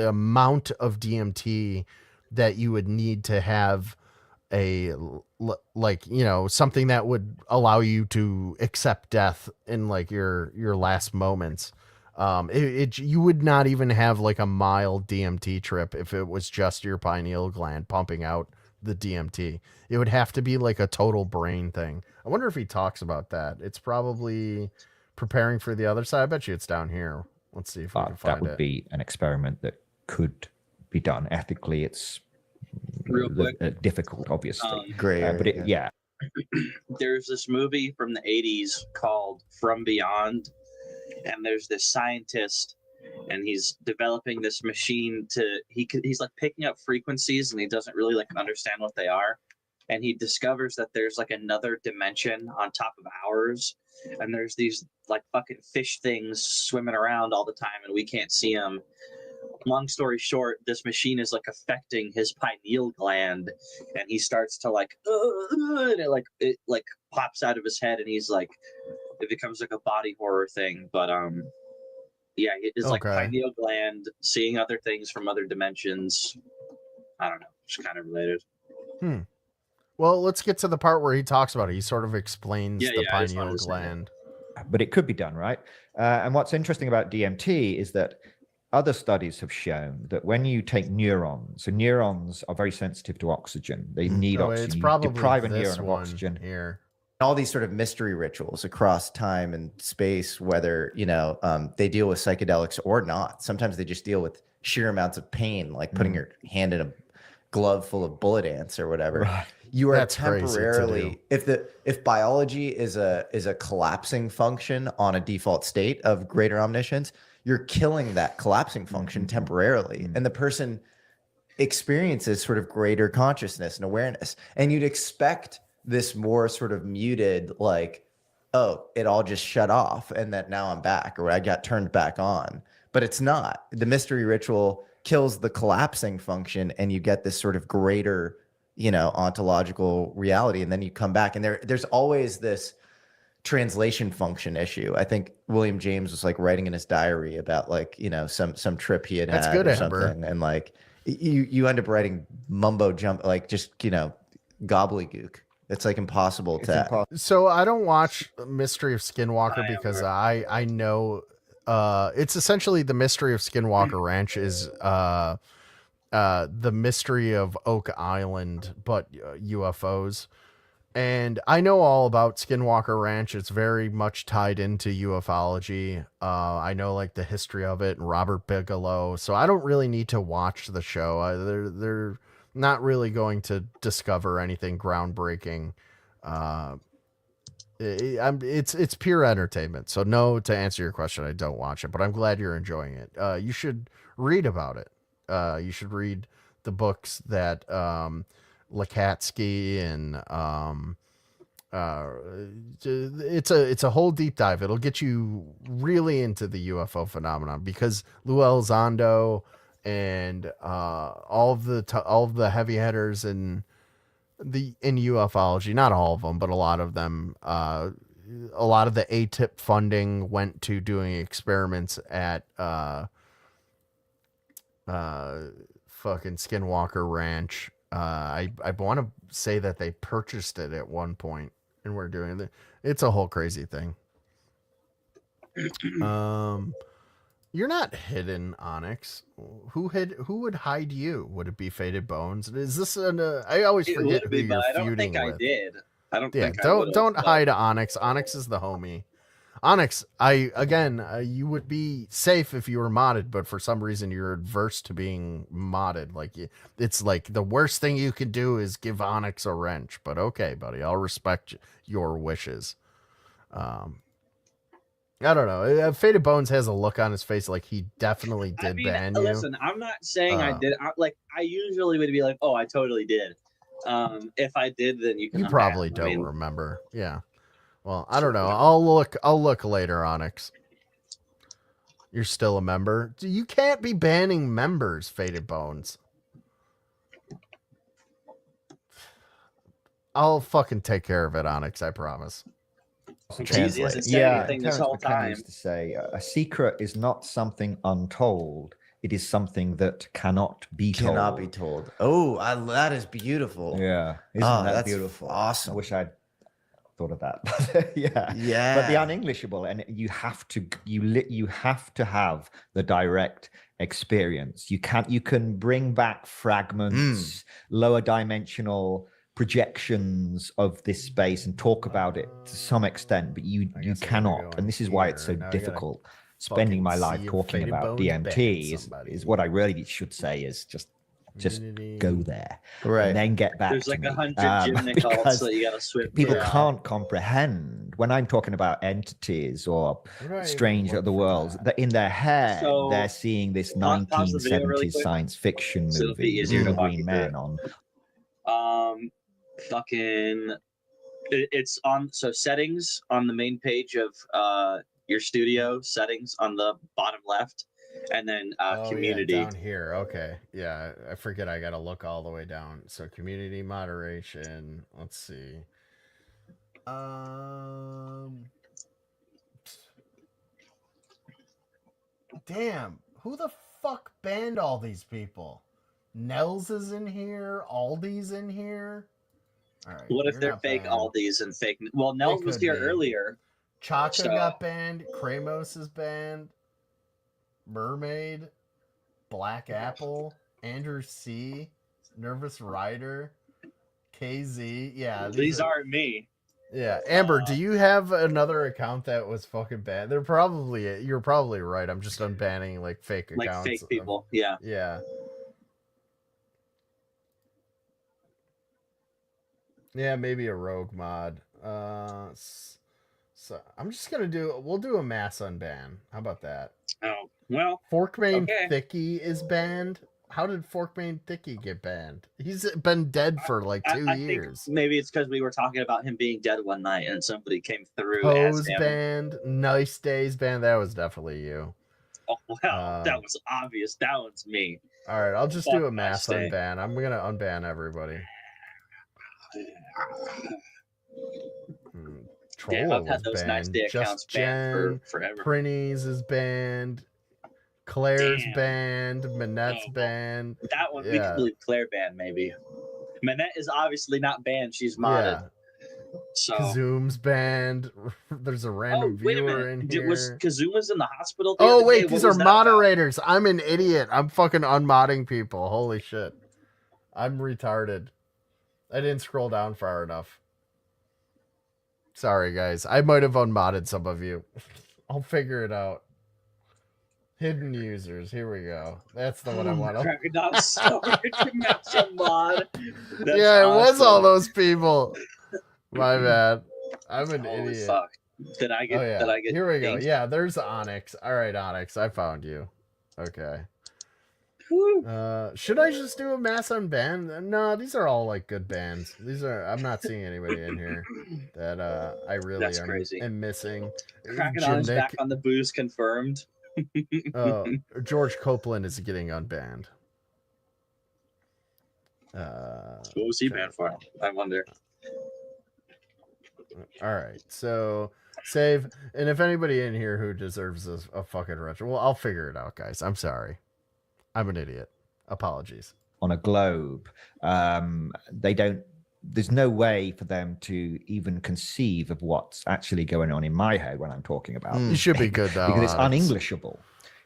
amount of DMT that you would need to have a something that would allow you to accept death in like your last moments. You would not even have like a mild DMT trip if it was just your pineal gland pumping out the DMT. It would have to be like a total brain thing. I wonder if he talks about that. It's probably preparing for the other side. I bet you it's down here. Let's see if we can find it. That would be an experiment that could be done ethically. It's real quick difficult, obviously. Gray area, but yeah. There's this movie from the 80s called From Beyond, and there's this scientist, and he's developing this machine he's like picking up frequencies, and he doesn't really like understand what they are, and he discovers that there's like another dimension on top of ours, and there's these like fucking fish things swimming around all the time, and we can't see them. Long story short, this machine is like affecting his pineal gland, and he starts to like and it pops out of his head, and he's like, it becomes like a body horror thing. But yeah, it is like pineal gland seeing other things from other dimensions. I don't know, it's kind of related. Well, let's get to the part where he talks about it. He sort of explains the pineal gland. But it could be done, right? And what's interesting about DMT is that other studies have shown that when you take neurons, so neurons are very sensitive to oxygen. They need oxygen. It's you probably deprive a neuron of oxygen here. All these sort of mystery rituals across time and space, whether they deal with psychedelics or not. Sometimes they just deal with sheer amounts of pain, like putting your hand in a glove full of bullet ants or whatever. Right. You are That's temporarily, if biology is a collapsing function on a default state of greater omniscience, you're killing that collapsing function temporarily, and the person experiences sort of greater consciousness and awareness. And you'd expect this more sort of muted, like, oh, it all just shut off and that now I'm back, or I got turned back on. But it's not. The mystery ritual kills the collapsing function, and you get this sort of greater, ontological reality. And then you come back, and there's always this translation function issue. I think William James was like writing in his diary about like, some trip he had That's had good, or Amber. something. And like you end up writing mumbo jump, like just, gobbledygook. It's like impossible to. So I don't watch Mystery of Skinwalker because I know it's essentially the Mystery of Skinwalker Ranch is the Mystery of Oak Island, but UFOs. And I know all about Skinwalker Ranch. It's very much tied into ufology. I know like the history of it and Robert Bigelow. So I don't really need to watch the show. They're not really going to discover anything groundbreaking. It's pure entertainment. So no, to answer your question, I don't watch it, but I'm glad you're enjoying it. You should read about it. You should read the books that Lakatsky and it's a whole deep dive. It'll get you really into the UFO phenomenon because Lou Elizondo and all of the heavy hitters in ufology, not all of them, but a lot of them, a lot of the ATIP funding went to doing experiments at fucking Skinwalker Ranch. I want to say that they purchased it at one point and we're doing it. It's a whole crazy thing. You're not hidden, Onyx. Who would hide you? Would it be Faded Bones? Is this I always forget who you're feuding with. I did. I don't Yeah, think don't hide Onyx. Onyx is the homie. Onyx, you would be safe if you were modded, but for some reason you're adverse to being modded. Like it's like the worst thing you could do is give Onyx a wrench. But okay, buddy, I'll respect your wishes. I don't know. Faded Bones has a look on his face like he definitely did ban you. Listen, I'm not saying I did. I usually would be like, oh, I totally did. If I did, then you can. You probably don't remember. Yeah. Well, I don't know. I'll look later, Onyx. You're still a member. You can't be banning members, Faded Bones. I'll fucking take care of it, Onyx. I promise. This whole time. Used to say a secret is not something untold. It is something that cannot be told. Cannot be told. Oh, that is beautiful. Yeah. Isn't that that's beautiful? Awesome. I wish I'd thought of that. Yeah. But the unenglishable, and you have to have the direct experience. You can bring back fragments, lower dimensional projections of this space and talk about it to some extent, but you cannot. And this is why it's so difficult. Spending my life talking about DMT is what I really should say is just go there, right, and then get back. There's to like me. 100 gymnasts that you gotta swim. People can't comprehend when I'm talking about entities or strange other worlds. That in their head, they're seeing this 1970s science fiction movie, with Green Man on. Fucking, it's on. So settings on the main page of your studio, settings on the bottom left, and then community down here. Okay, yeah, I forget I gotta look all the way down. So community moderation. Let's see. Damn, who the fuck banned all these people? Nels is in here. Aldi's in here. All right, what if they're fake banned. Aldi's and fake? Well, Nels was here earlier. Chacha got banned. Kramos is banned. Mermaid, Black Apple, Andrew C, Nervous Rider, KZ. Yeah, these aren't me. Yeah, Amber, do you have another account that was fucking banned? You're probably right. I'm just unbanning like fake accounts, like fake people. Yeah. Yeah, maybe a rogue mod. So I'm just gonna we'll do a mass unban. How about that? Oh, Well, Forkbane okay. Thicky is banned. How did Forkbane Thicky get banned? He's been dead for like 2 I years. think maybe it's because we were talking about him being dead one night and somebody came through as Pose him. banned. Nice Days banned. That was definitely you. Oh, wow. That was obvious. That one's me. All right, I'll just Fuck do a my mass stay. unban. I'm gonna unban everybody. Damn, Trolla I've had was those nice banned. day Just accounts banned Jen, for forever. Prinny's is banned. Claire's Damn. banned. Manette's banned. That one, we Yeah. can believe Claire banned, maybe. Manette is obviously not banned. She's modded. Yeah. So. Kazoom's banned. There's a random Wait a viewer minute. in here. Was Kazuma's in the hospital? The Oh other wait, day? these What are was that about? moderators. I'm an idiot. I'm fucking unmodding people. Holy shit. I'm retarded. I didn't scroll down far enough. Sorry guys. I might have unmodded some of you. I'll figure it out. Hidden users. Here we go. That's the one I want. Crackadona's story to match a mod. That's Yeah, it was awesome. all those people. My bad. I'm an Holy idiot. fuck. Did I get? Oh, yeah. Did I get? Here we go. dinged? Yeah, there's Onyx. All right, Onyx. I found you. Okay. Should I just do a mass unban? No, these are all like good bans. These are. I'm not seeing anybody in here that I really That's crazy. am missing. Crackadona's Jim back Nick- on the booze confirmed. George Copeland is getting unbanned. What was he banned for? I wonder. All right, so save, and if anybody in here who deserves a fucking retro, well, I'll figure it out, guys. I'm sorry, I'm an idiot. Apologies. On a globe, they don't. There's no way for them to even conceive of what's actually going on in my head when I'm talking about. You should be good though, because it's Onyx. unenglishable.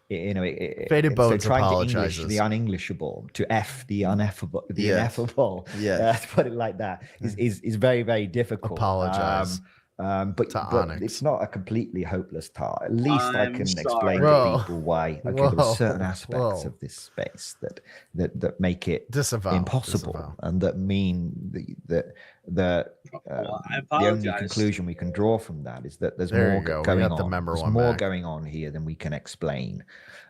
You know, Faded Bones so trying apologizes. to English the unenglishable to F the ineffable, the Yes. ineffable. Yes. To put it like that is very, very difficult. Apologize but Onyx. it's not a completely hopeless task. At least I I'm can sorry. explain Whoa. to people why. Okay, Whoa. there are certain aspects Whoa. of this space that make it Disavow. impossible, Disavow. and that mean the I only apologize. conclusion we can draw from that is that there's There more you go. We going got the on. member There's one more back. going on here than we can explain.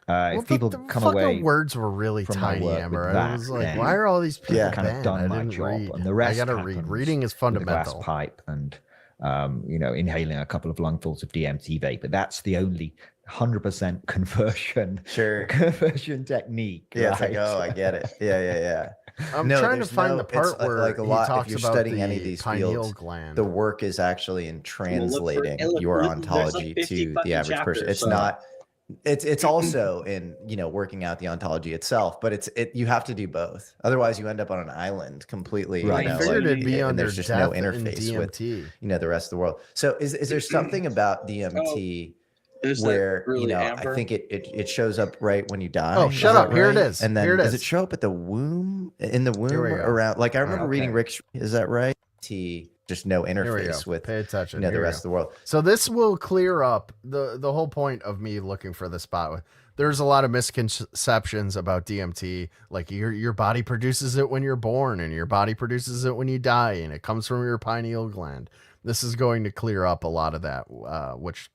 Well, If people the come fucking away words were really from my tiny, work Amber. with I that, was like, then why are all these people I've kind of banned? done I my didn't job, read. and the rest I gotta read. happens Reading is with a fundamental. glass pipe and inhaling a couple of lungfuls of DMT vapor. That's the only 100% conversion technique. Yeah, it's like, right? oh, I get it. Yeah. I'm trying to there's find the part it's where like a he lot. talks If you're about studying the any of these pineal fields, gland. the work is actually in translating your there's like ontology 50 to the fucking average person. chapters, It's so- not. It's also in working out the ontology itself, but you have to do both. Otherwise, you end up on an island completely. Right. I figured it'd be and under there's just no death and interface with DMT. the rest of the world. So is there something about DMT? Is that Where really I Amber? think it shows up right when you die. Oh, shut that up. Here it right? is. And then Here it does is. it show up at the womb? In the womb Here we go. around? Like I remember reading Okay. Rick's. Is that right? T just no Here we go. interface with Pay attention. the Here we rest of go. the world. So this will clear up the whole point of me looking for the spot. There's a lot of misconceptions about DMT. Like your body produces it when you're born, and your body produces it when you die, and it comes from your pineal gland. This is going to clear up a lot of that, which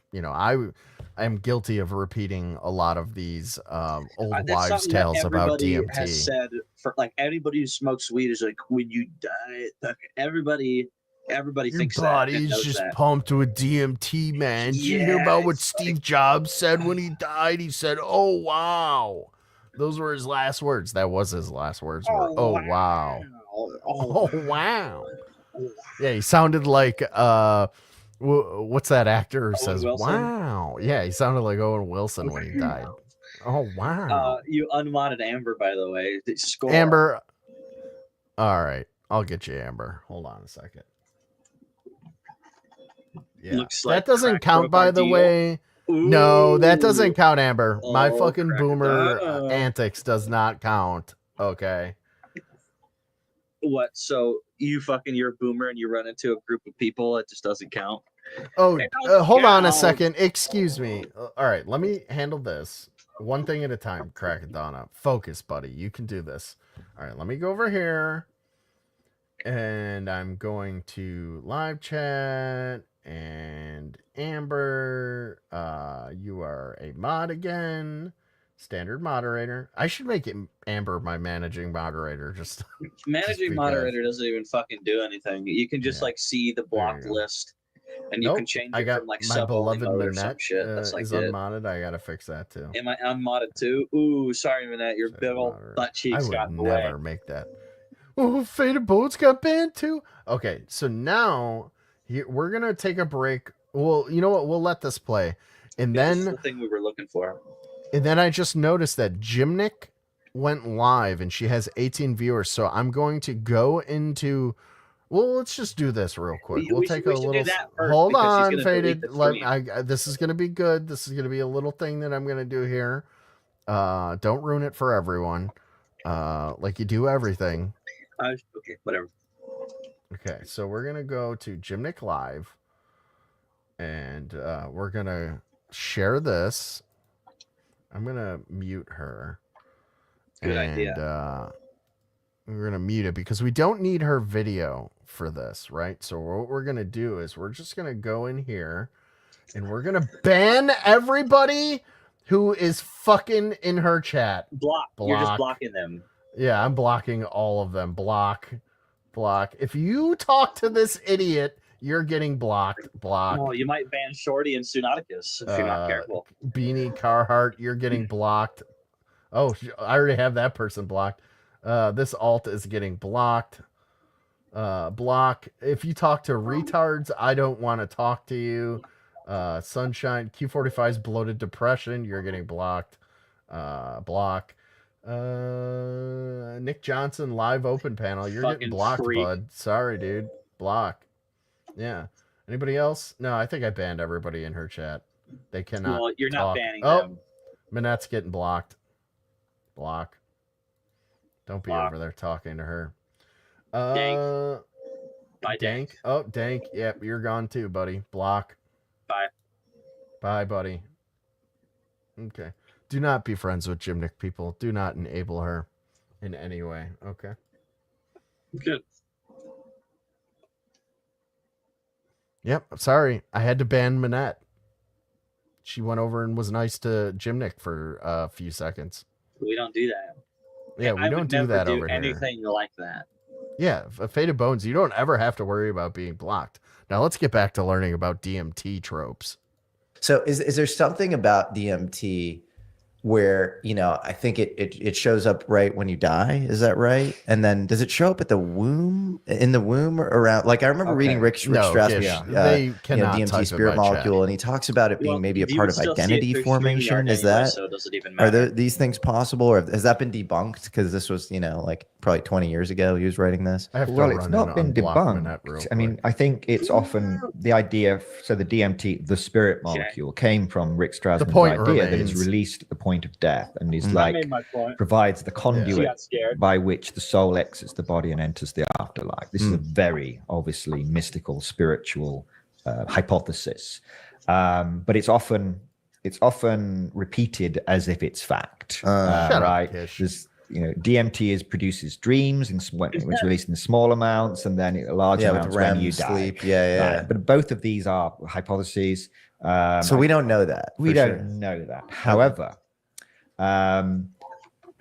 I'm guilty of repeating a lot of these old That's wives' something that tales about everybody DMT. has said for like anybody who smokes weed is like when you die. Everybody Your thinks that. and body's knows just that. pumped with DMT, man. Did you hear about what Steve Jobs said when he died? He said, "Oh wow." Those were his last words. That was his last words. Were, "Oh wow." Oh wow. Yeah, he sounded like what's that actor who says Wilson? wow? Yeah, he sounded like Owen Wilson when he died. Oh wow. You unmodded Amber, by the way. Score. Amber. All right, I'll get you, Amber. Hold on a second. Yeah, Looks like that doesn't crack count, broke by our the deal. way. No, that doesn't Ooh. count, Amber. My Oh, fucking boomer Crackadona. antics does not count. Okay. What? So you're a boomer and you run into a group of people. It just doesn't count. Oh, It doesn't hold on a count. second. Excuse me. All right, let me handle this one thing at a time. Crackadona, focus, buddy. You can do this. All right, let me go over here, and I'm going to live chat. And Amber, you are a mod again. Standard moderator. I should make it Amber my managing moderator. Just managing moderator doesn't even fucking do anything. You can just like see the blocked list, and you can change it from like my beloved sub-only mode or some Manette shit. That's like is it. unmodded. I gotta fix that too. Am I unmodded too? Ooh, sorry, Manette. Your big old butt cheeks got in the way. I would never make that. Oh, Faded Boats got banned too. Okay, so now we're gonna take a break. Well, you know what? We'll let this play, and then this is the thing we were looking for. And then I just noticed that Jimnick went live and she has 18 viewers. So I'm going to go into. Well, let's just do this real quick. We'll take a little. Hold on, Faded. This is going to be good. This is going to be a little thing that I'm going to do here. Don't ruin it for everyone. Like you do everything. Okay, whatever. Okay, so we're going to go to Jimnick Live. And we're going to share this. I'm going to mute her. Good idea. We're going to mute it because we don't need her video for this, right? So what we're going to do is we're just going to go in here and we're going to ban everybody who is fucking in her chat. Block. You're just blocking them. Yeah, I'm blocking all of them. Block. If you talk to this idiot, you're getting blocked. Oh, you might ban Shorty and Sunauticus if you're not careful. Beanie Carhartt, you're getting blocked. Oh, I already have that person blocked. This alt is getting blocked. Block. If you talk to retards, I don't want to talk to you. Sunshine, Q45's bloated depression, you're getting blocked. Block. Nick Johnson live open panel, you're getting blocked, bud. Sorry, dude. Block. Yeah. Anybody else? No, I think I banned everybody in her chat. They cannot. Well, you're talk. not banning them. Manette's getting blocked. Block. Don't be over there talking to her. Dank. Bye, Dank. Oh, Dank. Yep, you're gone too, buddy. Block. Bye. Bye, buddy. Okay. Do not be friends with Jimnick, people. Do not enable her in any way. Okay. Good. Yep, sorry. I had to ban Manette. She went over and was nice to Jimnick for a few seconds. We don't do that. Yeah, we don't do that over here. Anything like that. Yeah, Faded Bones, you don't ever have to worry about being blocked. Now let's get back to learning about DMT tropes. So is there something about DMT where, you know, I think it shows up right when you die, is that right? And then does it show up at the womb, in the womb, or around? Like I remember reading Rick Strassman's DMT spirit molecule, and he talks about it being maybe a part of identity formation. Is that, so does it even matter? are these things possible, or has that been debunked? Because this was, you know, like probably 20 years ago he was writing this. Well, it's not been debunked. I mean, I think it's often the idea, so the DMT, the spirit molecule, came from Rick Strassman's idea that it's released at the point of death and is like provides the conduit by which the soul exits the body and enters the afterlife. This is a very obviously mystical, spiritual hypothesis, but it's often repeated as if it's fact. Right? You know, DMT produces dreams when it's released in small amounts, and then large amounts when you die. Sleep. But both of these are hypotheses. So we don't know that. We don't know that. However,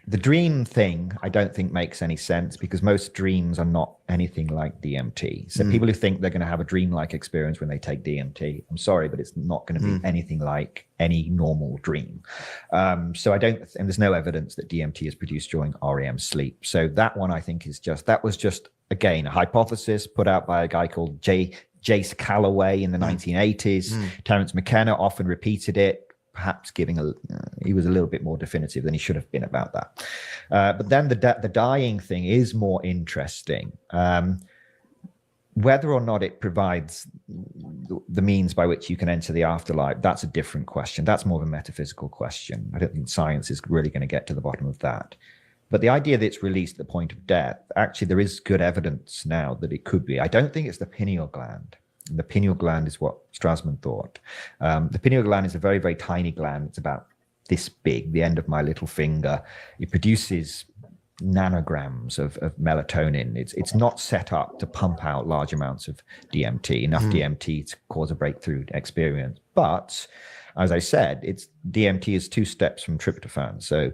the dream thing, I don't think makes any sense because most dreams are not anything like DMT. So people who think they're going to have a dream-like experience when they take DMT, I'm sorry, but it's not going to be anything like any normal dream. So I don't, and there's no evidence that DMT is produced during REM sleep. So that one I think is that was just, again, a hypothesis put out by a guy called Jace Calloway in the 1980s. Terence McKenna often repeated it, perhaps he was a little bit more definitive than he should have been about that. But then the dying thing is more interesting. Whether or not it provides the means by which you can enter the afterlife, that's a different question. That's more of a metaphysical question. I don't think science is really going to get to the bottom of that. But the idea that it's released at the point of death, actually there is good evidence now that it could be. I don't think it's the pineal gland. The pineal gland is what Strassman thought. The pineal gland is a very, very tiny gland. It's about this big, the end of my little finger. It produces nanograms of melatonin. It's not set up to pump out large amounts of DMT, enough DMT to cause a breakthrough experience. But as I said, DMT is 2 steps from tryptophan. So,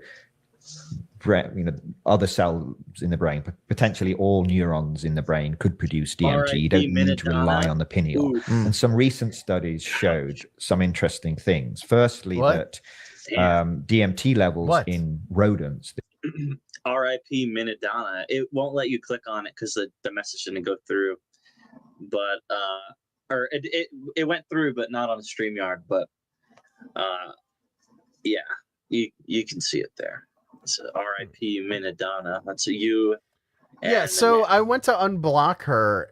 other cells in the brain, potentially all neurons in the brain could produce DMT. You don't need to rely on the pineal. And some recent studies showed some interesting things. Firstly, that DMT levels in rodents. R.I.P. Minidana. It won't let you click on it because the message didn't go through. But or it went through, but not on the StreamYard. But yeah, you can see it there. It's R.I.P. Minidana. That's a U. Yeah, so I went to unblock her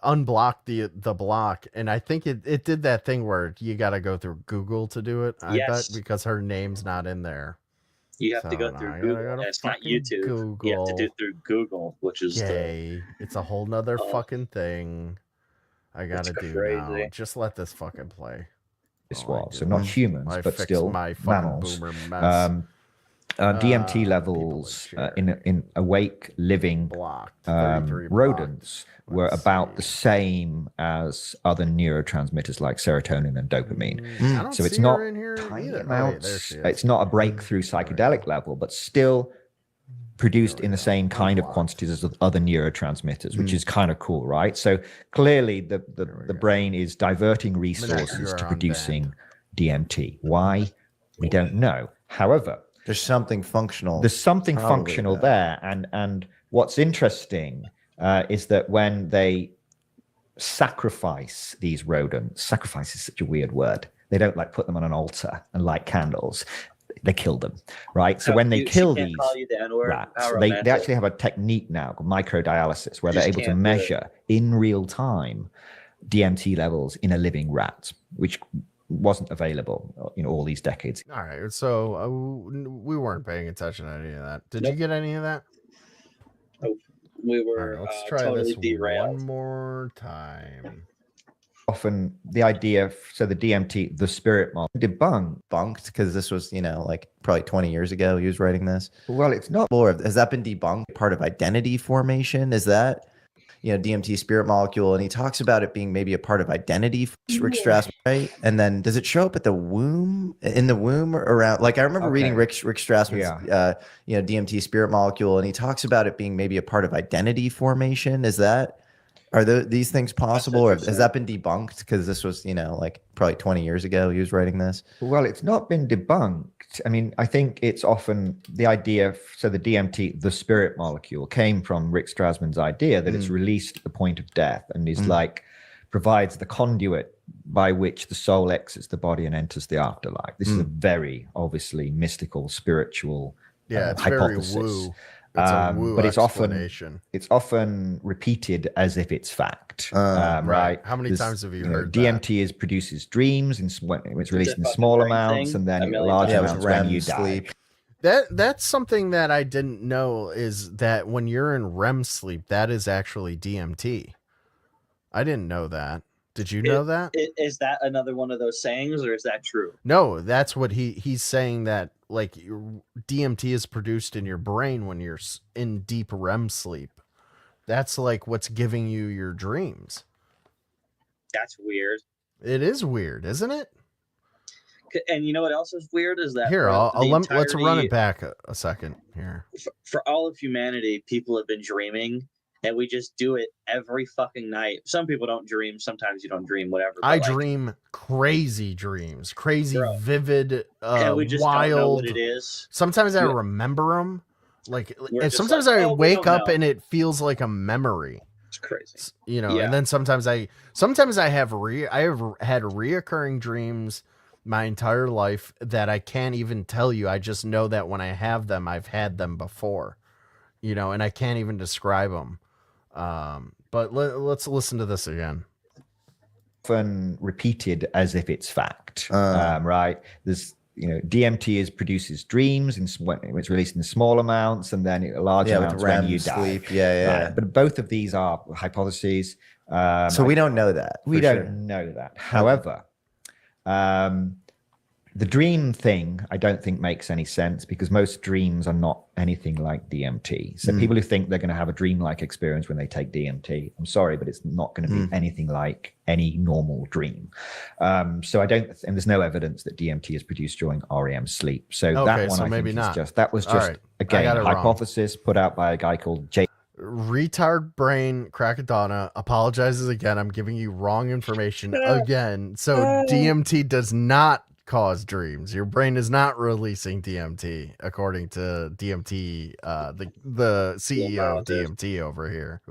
unblock the block, and I think it did that thing where you got to go through Google to do it. I bet because her name's not in there. You have to go through Google. And it's not YouTube. Google. You have to do it through Google, which is it's a whole nother fucking thing. I gotta do now. Just let this fucking play. So not humans, but still mammals. DMT levels in awake living rodents were about the same as other neurotransmitters like serotonin and dopamine. So it's not tiny amounts. It's not a breakthrough psychedelic level, but still produced in the same kind of quantities as other neurotransmitters, which is kind of cool, right? So clearly the brain is diverting resources to producing DMT. Why? We don't know. However, there's something functional. There's something functional there. And what's interesting is that when they sacrifice these rodents, sacrifice is such a weird word. They don't like put them on an altar and light candles. They kill them, right? So when they kill these rats, they actually have a technique now called microdialysis where they're able to measure in real time DMT levels in a living rat, which wasn't available all these decades. All right, so we weren't paying attention to any of that. Did you get any of that? Oh, we were. Right, let's try totally this derailed. one more time. Often the idea, so the DMT, the spirit model, debunked because this was, like probably 20 years ago he was writing this. Well, it's not. Has that been debunked? Part of identity formation? Is that, DMT spirit molecule? And he talks about it being maybe a part of identity, Rick Strassman, right? And then does it show up at the womb, in the womb around? Like I remember reading Rick Strassman's, DMT spirit molecule, and he talks about it being maybe a part of identity formation. Are these things possible, or has that been debunked? Because this was, like probably 20 years ago he was writing this. Well, it's not been debunked. I mean, I think it's often the idea, so the DMT, the spirit molecule, came from Rick Strassman's idea that it's released at the point of death and is provides the conduit by which the soul exits the body and enters the afterlife. This is a very obviously mystical, spiritual hypothesis. Very woo. It's a woo but it's often repeated as if it's fact, right? How many times have you heard DMT produces dreams when it's released in small amounts, and then large amounts when you die. That's something that I didn't know, is that when you're in REM sleep, that is actually DMT. I didn't know that. Did you know that? Is that another one of those sayings, or is that true? No, that's what he's saying, that like DMT is produced in your brain when you're in deep REM sleep. That's like what's giving you your dreams. That's weird. It is weird, isn't it? And you know what else is weird is that here, let's run it back a second here. For all of humanity, people have been dreaming. And we just do it every fucking night. Some people don't dream. Sometimes you don't dream, whatever. I dream crazy dreams, vivid, and we just wild. Don't know what it is. Sometimes I remember them. And sometimes I wake up and it feels like a memory. It's crazy. And then sometimes I have had reoccurring dreams my entire life that I can't even tell you. I just know that when I have them, I've had them before, and I can't even describe them. But let's listen to this again. Often repeated as if it's fact, right? There's, DMT produces dreams when it's released in small amounts, and then large amounts when you die. Right. But both of these are hypotheses. So we don't know that. We don't know that. However, The dream thing, I don't think makes any sense because most dreams are not anything like DMT. So people who think they're going to have a dreamlike experience when they take DMT, I'm sorry, but it's not going to be anything like any normal dream. So I don't, and there's no evidence that DMT is produced during REM sleep. So that one, so I maybe think not. is just, that was just, right. again, a hypothesis put out by a guy called J. Retard brain Crackadona apologizes again. I'm giving you wrong information again. So DMT does not cause dreams. Your brain is not releasing DMT, according to DMT, the CEO of DMT over here,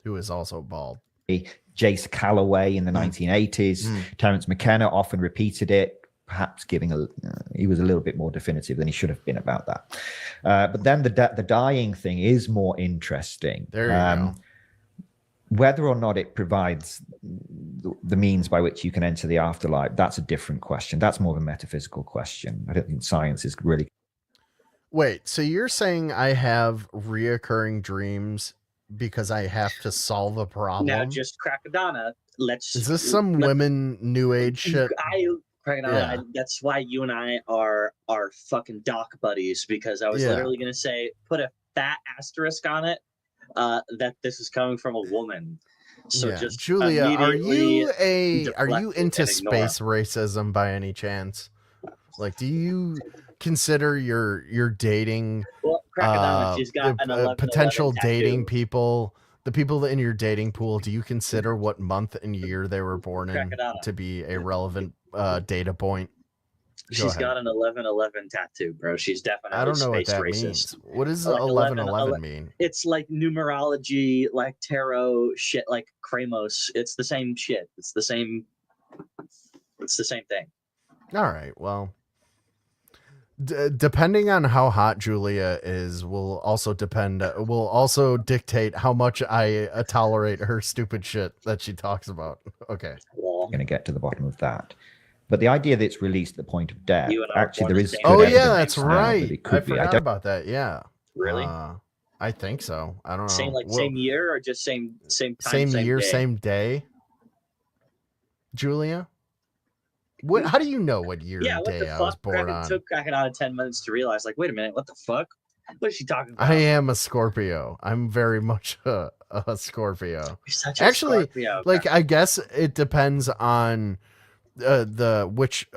who is also bald. Jace Calloway in the 1980s. Terence McKenna often repeated it, perhaps giving he was a little bit more definitive than he should have been about that. But then the dying thing is more interesting. There you go. Whether or not it provides the means by which you can enter the afterlife, that's a different question. That's more of a metaphysical question. I don't think science is really. Wait, so you're saying I have reoccurring dreams because I have to solve a problem? Now, just Crackadona. Is this some women new age shit? Crackadona, that's why you and I are fucking doc buddies, because I was literally going to say, put a fat asterisk on it, that this is coming from a woman. So just Julia, are you into and ignore. space racism by any chance? Like, do you consider your dating she's got an 11, potential 11 dating tattoo. people, the people in your dating pool? Do you consider what month and year they were born in to be a relevant data point? She's got an 11/11 tattoo, bro. She's definitely I don't know what space that racist. means. What does Like 11/11 mean? It's like numerology, like tarot shit, like Kramos. It's the same shit. It's the same thing. All right. Well, depending on how hot Julia is, will also dictate how much I tolerate her stupid shit that she talks about. Okay. I'm going to get to the bottom of that. But the idea that it's released at the point of death, You and I actually, are there is. born Oh good yeah, evidence that's now right. that it could I be. forgot about that. Yeah. Really? I think so. I don't know. Same year or just same time, same year, day? same day. Julia, how do you know what year and What day the I was fuck? born It on? took Crackadona 10 minutes to realize, like, wait a minute, what the fuck? What is she talking about? I am a Scorpio. I'm very much a Scorpio. You're such a Actually, Scorpio. like, I guess it depends on which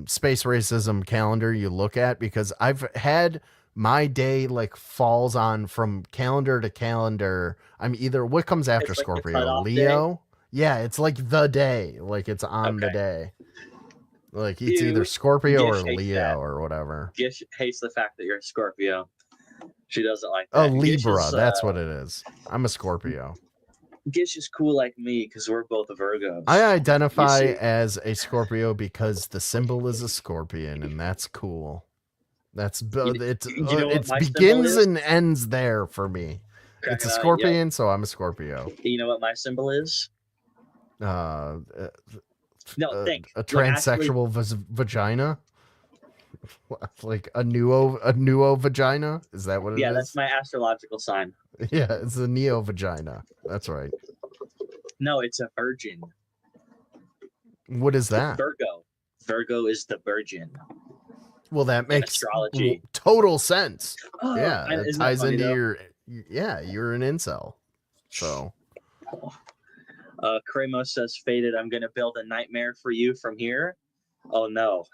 space racism calendar you look at, because I've had my day like falls on from calendar to calendar. I'm either, what comes after It's like the Scorpio? cutoff Leo? Yeah, it's like the day. Like, it's on the day. Like, it's either Scorpio or Gish hates Leo that. or whatever. Gish hates the fact that you're a Scorpio. She doesn't like Oh, that. Gish Libra. is, That's what it is. I'm a Scorpio. Gish is cool like me because we're both Virgos. I identify You see? as a Scorpio because the symbol is a scorpion, and that's cool. That's know what it my symbol begins is? and ends there for me. It's a Crackadona, scorpion, so I'm a Scorpio. You know what my symbol is? No, Think. a Like, transsexual vagina, like a nuo vagina. Is that what it is? Yeah, that's my astrological sign. Yeah, it's a neo vagina. That's right. No, it's a virgin. What is that? Virgo. Virgo is the virgin. Well, that makes astrology. total sense. Oh, Yeah, it isn't that ties funny, into though? you're an incel. So Kramos says, "Faded, I'm gonna build a nightmare for you from here." Oh no.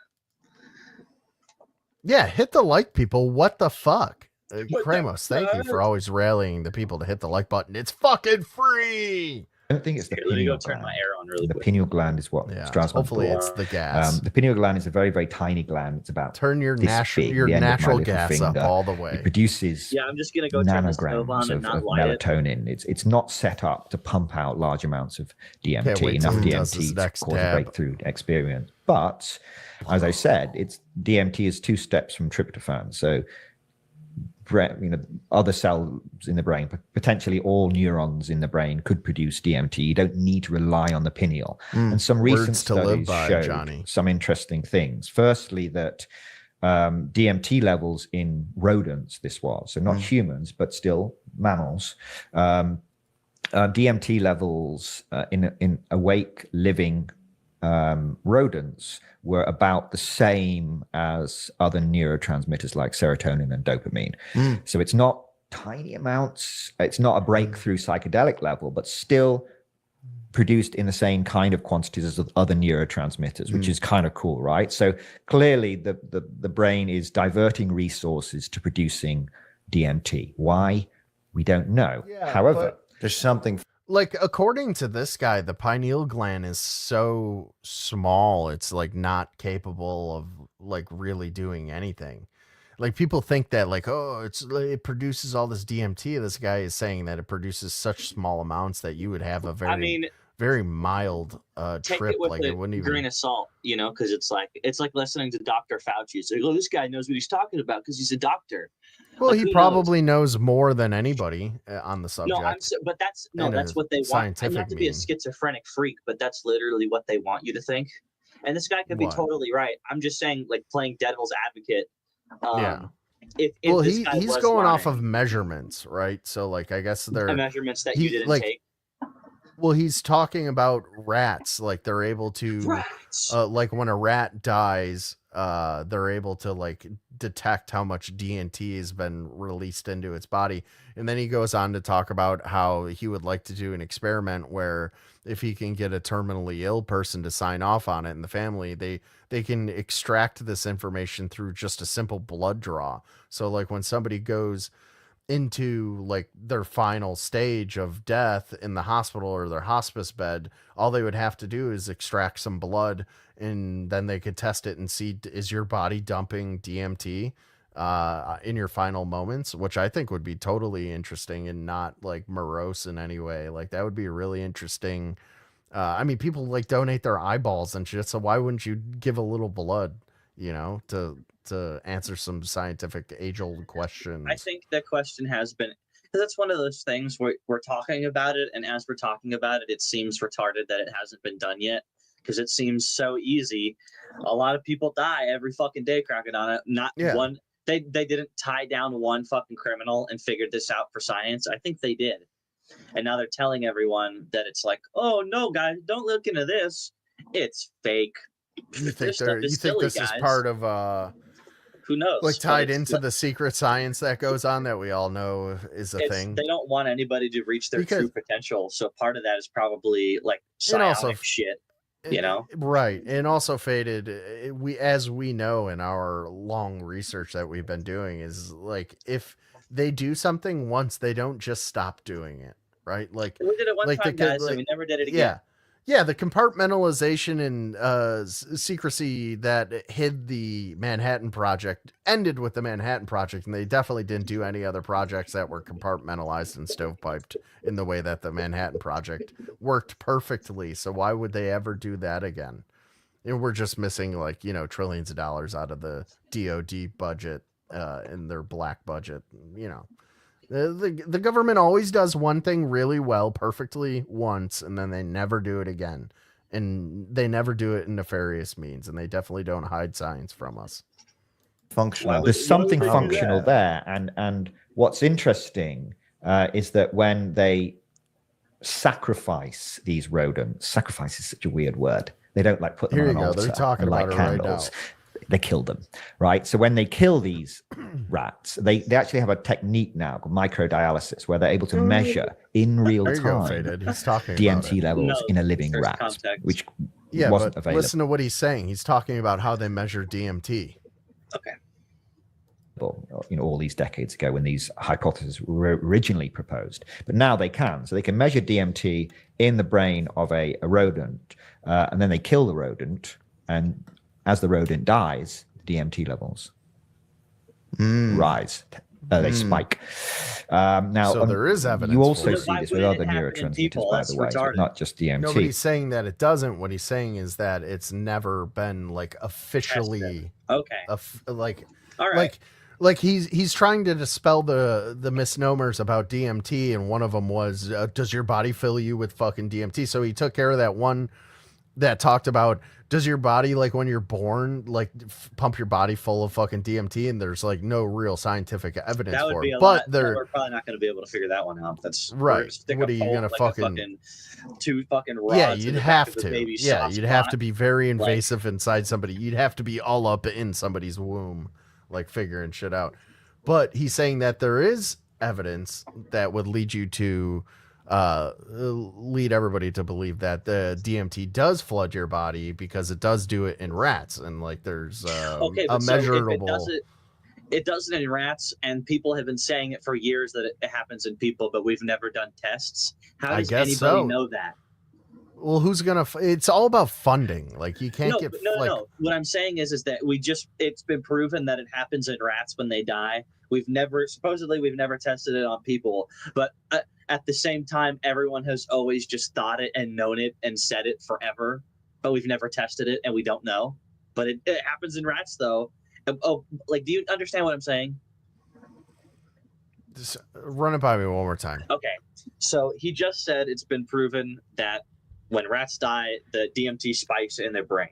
yeah, hit the like, people. What the fuck? What Kramos, the thank you fuck? for always rallying the people to hit the like button. It's fucking free. I don't think it's the Here, let me pineal go turn gland. my air on really The quick. pineal gland is what Strauss Hopefully thought. it's the gas. The pineal gland is a very, very tiny gland. It's about Turn your this natural big, the end of my natural little gas up finger. all the way. It produces Yeah, I'm just gonna go turn the stove on nanograms and not of light it. melatonin. It's not set up to pump out large amounts of Can't DMT, wait enough till he does his DMT to next cause a dab. breakthrough experience. But as I said, it's DMT is 2 steps from tryptophan. So other cells in the brain, potentially all neurons in the brain could produce DMT. You don't need to rely on the pineal. And some recent Words to live studies by, showed Johnny. some interesting things. Firstly, that DMT levels in rodents, so not humans, but still mammals, DMT levels in awake living rodents were about the same as other neurotransmitters like serotonin and dopamine. So it's not tiny amounts. It's not a breakthrough psychedelic level, but still produced in the same kind of quantities as other neurotransmitters, which is kind of cool, right? So clearly the brain is diverting resources to producing DMT. Why? We don't know. Yeah, However, there's something like, according to this guy, the pineal gland is so small, it's like not capable of like really doing anything. Like, people think that like, oh, it produces all this DMT. This guy is saying that it produces such small amounts that you would have a very mild Take trip. it with Like, a it wouldn't even. grain of salt, because it's like listening to Dr. Fauci. It's like, oh, this guy knows what he's talking about because he's a doctor. Well, Like, he who probably knows more than anybody on the subject. But that's what they want. And not to be a schizophrenic freak, but that's literally what they want you to think. And this guy could be What? totally right. I'm just saying, like, playing devil's advocate. Yeah. If Well, this guy he's was going off lying, of measurements, right? So, like, I guess they're measurements that you didn't take. Well, he's talking about rats. Like, they're able to, like, when a rat dies, they're able to like detect how much DMT has been released into its body. And then he goes on to talk about how he would like to do an experiment where if he can get a terminally ill person to sign off on it in the family, they can extract this information through just a simple blood draw. So like when somebody goes into like their final stage of death in the hospital or their hospice bed, all they would have to do is extract some blood, and then they could test it and see, is your body dumping DMT in your final moments, which I think would be totally interesting and not like morose in any way. Like, that would be really interesting. I mean, people like donate their eyeballs and shit, so why wouldn't you give a little blood, to answer some scientific age-old questions? I think that question has been, because that's one of those things where we're talking about it, and as we're talking about it, it seems retarded that it hasn't been done yet, because it seems so easy. A lot of people die every fucking day, Crackadona. One. They didn't tie down one fucking criminal and figured this out for science. I think they did. And now they're telling everyone that it's like, oh, no, guys, don't look into this. It's fake. You think this is part of who knows? Like tied into the secret science that goes on that we all know is a thing. They don't want anybody to reach their true potential. So part of that is probably like psionic shit, Right. And also faded. As we know in our long research that we've been doing, is like, if they do something once, they don't just stop doing it. Right. Like, we did it one time, guys, so we never did it again. Yeah. Yeah, the compartmentalization and secrecy that hid the Manhattan Project ended with the Manhattan Project, and they definitely didn't do any other projects that were compartmentalized and stovepiped in the way that the Manhattan Project worked perfectly. So why would they ever do that again? And we're just missing like, trillions of dollars out of the DoD budget and their black budget, The government always does one thing really well, perfectly once, and then they never do it again. And they never do it in nefarious means, and they definitely don't hide science from us. Functional. There's something functional there. And what's interesting is that when they sacrifice these rodents, sacrifice is such a weird word. They don't like put them on an altar. They're talking about it candles. right now. They kill them, right? So when they kill these rats, they actually have a technique now called microdialysis, where they're able to measure in real time DMT levels in a living rat, which wasn't available. Listen to what he's saying. He's talking about how they measure DMT. Okay. All these decades ago when these hypotheses were originally proposed, but now they can. So they can measure DMT in the brain of a rodent, and then they kill the rodent, and as the rodent dies, DMT levels rise. They spike. Now, so there is evidence. You also see this with other neurotransmitters, by the way, so not just DMT. Nobody's saying that it doesn't. What he's saying is that it's never been like officially like he's trying to dispel the misnomers about DMT, and one of them was, does your body fill you with fucking DMT? So he took care of that one that talked about, does your body, like when you're born, like pump your body full of fucking DMT, and there's like no real scientific evidence That would for be it. a But lot. they're We're probably not going to be able to figure that one out. That's right. We're gonna stick What a are you pole, gonna like fucking 2 fucking rods? yeah, in you'd the back have of the to. baby's Yeah, soft you'd have spot. to be very Like, invasive inside somebody. You'd have to be all up in somebody's womb, like figuring shit out. But he's saying that there is evidence that would lead you to lead everybody to believe that the DMT does flood your body because it does do it in rats, and like there's okay, a but so if measurable. it does it in rats, and people have been saying it for years that it happens in people, but we've never done tests. How I does guess anybody so. know that? Well, who's gonna? It's all about funding. Like you can't get No. What I'm saying is that it's been proven that it happens in rats when they die. We've never tested it on people, but at the same time, everyone has always just thought it and known it and said it forever, but we've never tested it and we don't know. But it happens in rats, though. Oh, like, do you understand what I'm saying? Just run it by me one more time. Okay, so he just said it's been proven that when rats die, the DMT spikes in their brain.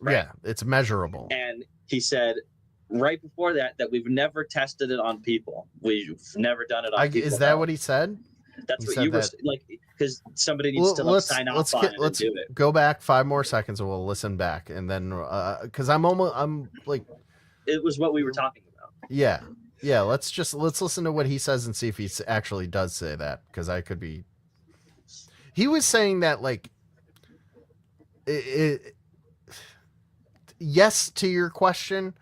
Right? Yeah, it's measurable. And he said right before that we've never tested it on people. We've never done it on people. Is that what he said? That's he what you were that... like, because somebody needs to like, sign off on it and do it. Go back 5 more seconds and we'll listen back, and then because I'm like, it was what we were talking about. Yeah. Let's listen to what he says and see if he actually does say that, because I could be. He was saying that like, yes to your question,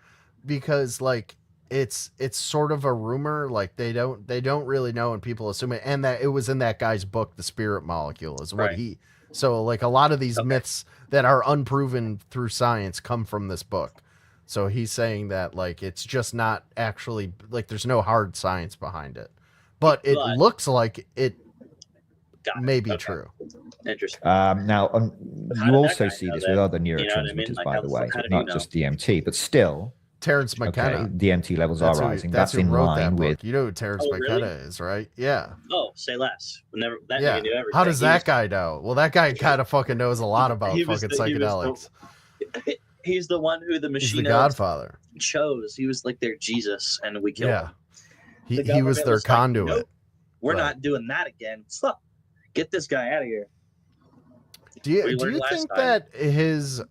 because like it's sort of a rumor, like they don't really know and people assume it, and that it was in that guy's book, The Spirit Molecule, is what he. So like a lot of these myths that are unproven through science come from this book. So he's saying that like it's just not actually, like there's no hard science behind it, but it looks like it may be true. Interesting. Now, you also see this with other neurotransmitters, Like, by the way, how do not you know? just DMT, but still. Terrence McKenna. DMT levels are rising. That's who in wrote line that book. with. You know who Terrence McKenna is, right? Yeah. Oh, say less. Never. That Yeah. nigga knew everything. How does that guy know? Well, that guy kind of fucking knows a lot about fucking psychedelics. He's the one who the He's machine the Godfather chose. He was like their Jesus, and we killed him. He was their conduit. Nope, we're not doing that again. Get this guy out of here. Do you think that his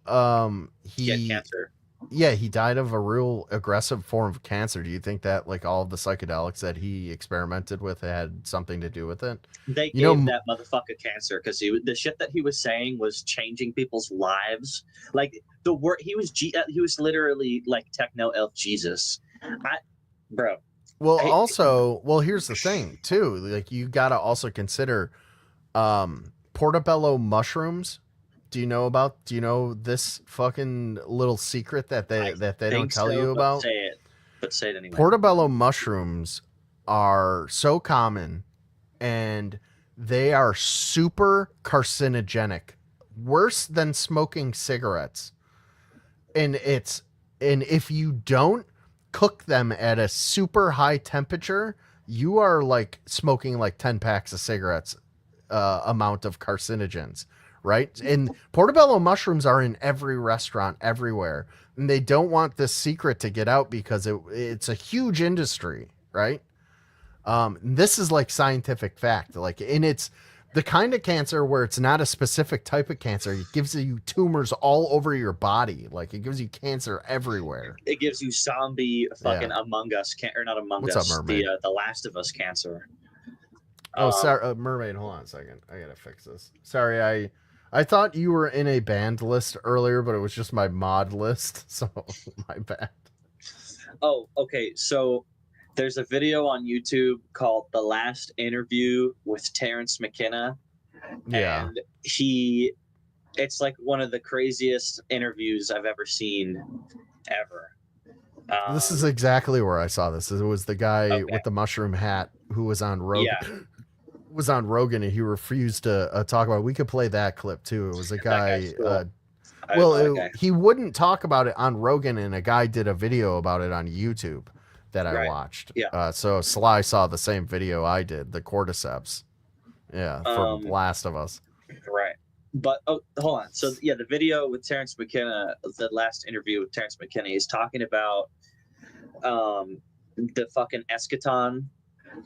he had cancer? Yeah, he died of a real aggressive form of cancer. Do you think that like all of the psychedelics that he experimented with had something to do with it? They gave that motherfucker cancer because the shit that he was saying was changing people's lives. Like the word he was literally like techno elf Jesus, bro. Well, here's the thing too. Like you gotta also consider portobello mushrooms. Do you know this fucking little secret that they don't tell you about? Say it anyway. Portobello mushrooms are so common, and they are super carcinogenic, worse than smoking cigarettes. And if you don't cook them at a super high temperature, you are like smoking like 10 packs of cigarettes amount of carcinogens. Right. And portobello mushrooms are in every restaurant everywhere. And they don't want this secret to get out because it's a huge industry. Right. This is like scientific fact. Like, and it's the kind of cancer where it's not a specific type of cancer. It gives you tumors all over your body. Like it gives you cancer everywhere. It gives you zombie fucking Among Us or not Among What's Us. up, Mermaid? The Last of Us cancer. Oh, sorry, Mermaid. Hold on a second. I gotta fix this. Sorry, I thought you were in a banned list earlier, but it was just my mod list, so my bad. Oh, okay. So there's a video on YouTube called The Last Interview with Terrence McKenna. Yeah. And it's like one of the craziest interviews I've ever seen ever. This is exactly where I saw this. It was the guy with the mushroom hat who was on Rogan. Yeah. Was on Rogan, and he refused to talk about it. We could play that clip too. It was a guy. Cool. He wouldn't talk about it on Rogan, and a guy did a video about it on YouTube that I watched. Yeah. So Sly saw the same video I did, the cordyceps. Yeah, from Last of Us. Right. But hold on. So yeah, the video with Terrence McKenna, the last interview with Terrence McKenna, is talking about the fucking eschaton,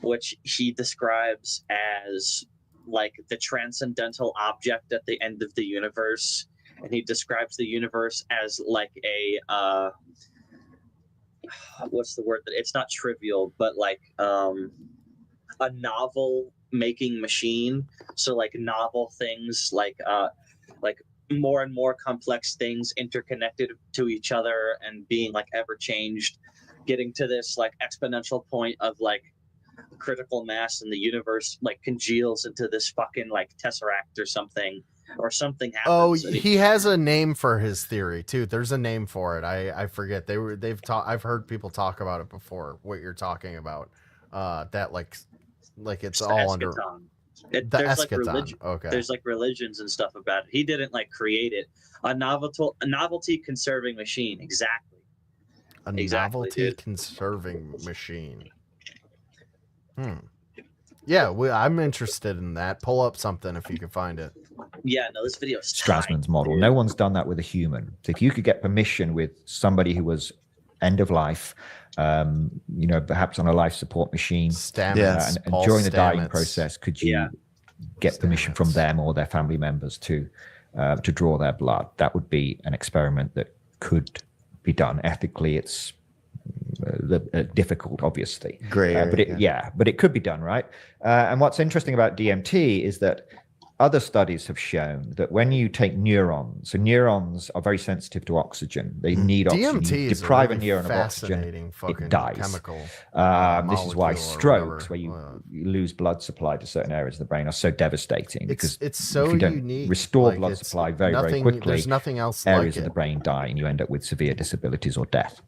which he describes as like the transcendental object at the end of the universe, and he describes the universe as like a what's the word? It's not trivial, but like a novel making machine. So like novel things, like more and more complex things interconnected to each other and being like ever changed, getting to this like exponential point of like critical mass, and the universe like congeals into this fucking like tesseract or something happens. Oh, he has a name for his theory too. There's a name for it. I forget. I've heard people talk about it before. What you're talking about, that like it's all under the there's eschaton. Like okay. There's like religions and stuff about it. He didn't like create it. A novelty conserving machine. Exactly. Novelty conserving machine. Yeah, I'm interested in that. Pull up something if you can find it. Yeah, no, this video is Strassman's model. No one's done that with a human. So if you could get permission with somebody who was end of life, perhaps on a life support machine, and during the dying process, could you get permission from them or their family members to draw their blood? That would be an experiment that could be done ethically. It's difficult, obviously, but it could be done, right? And what's interesting about DMT is that other studies have shown that when you take neurons, so neurons are very sensitive to oxygen. They need oxygen. DMT you is deprive a really neuron of fascinating oxygen, it dies. Chemical. This is why strokes, where you lose blood supply to certain areas of the brain, are so devastating, because it's so if you don't unique. restore Like, blood it's supply very nothing- quickly, there's nothing else areas like of the it. brain die, and you end up with severe disabilities or death.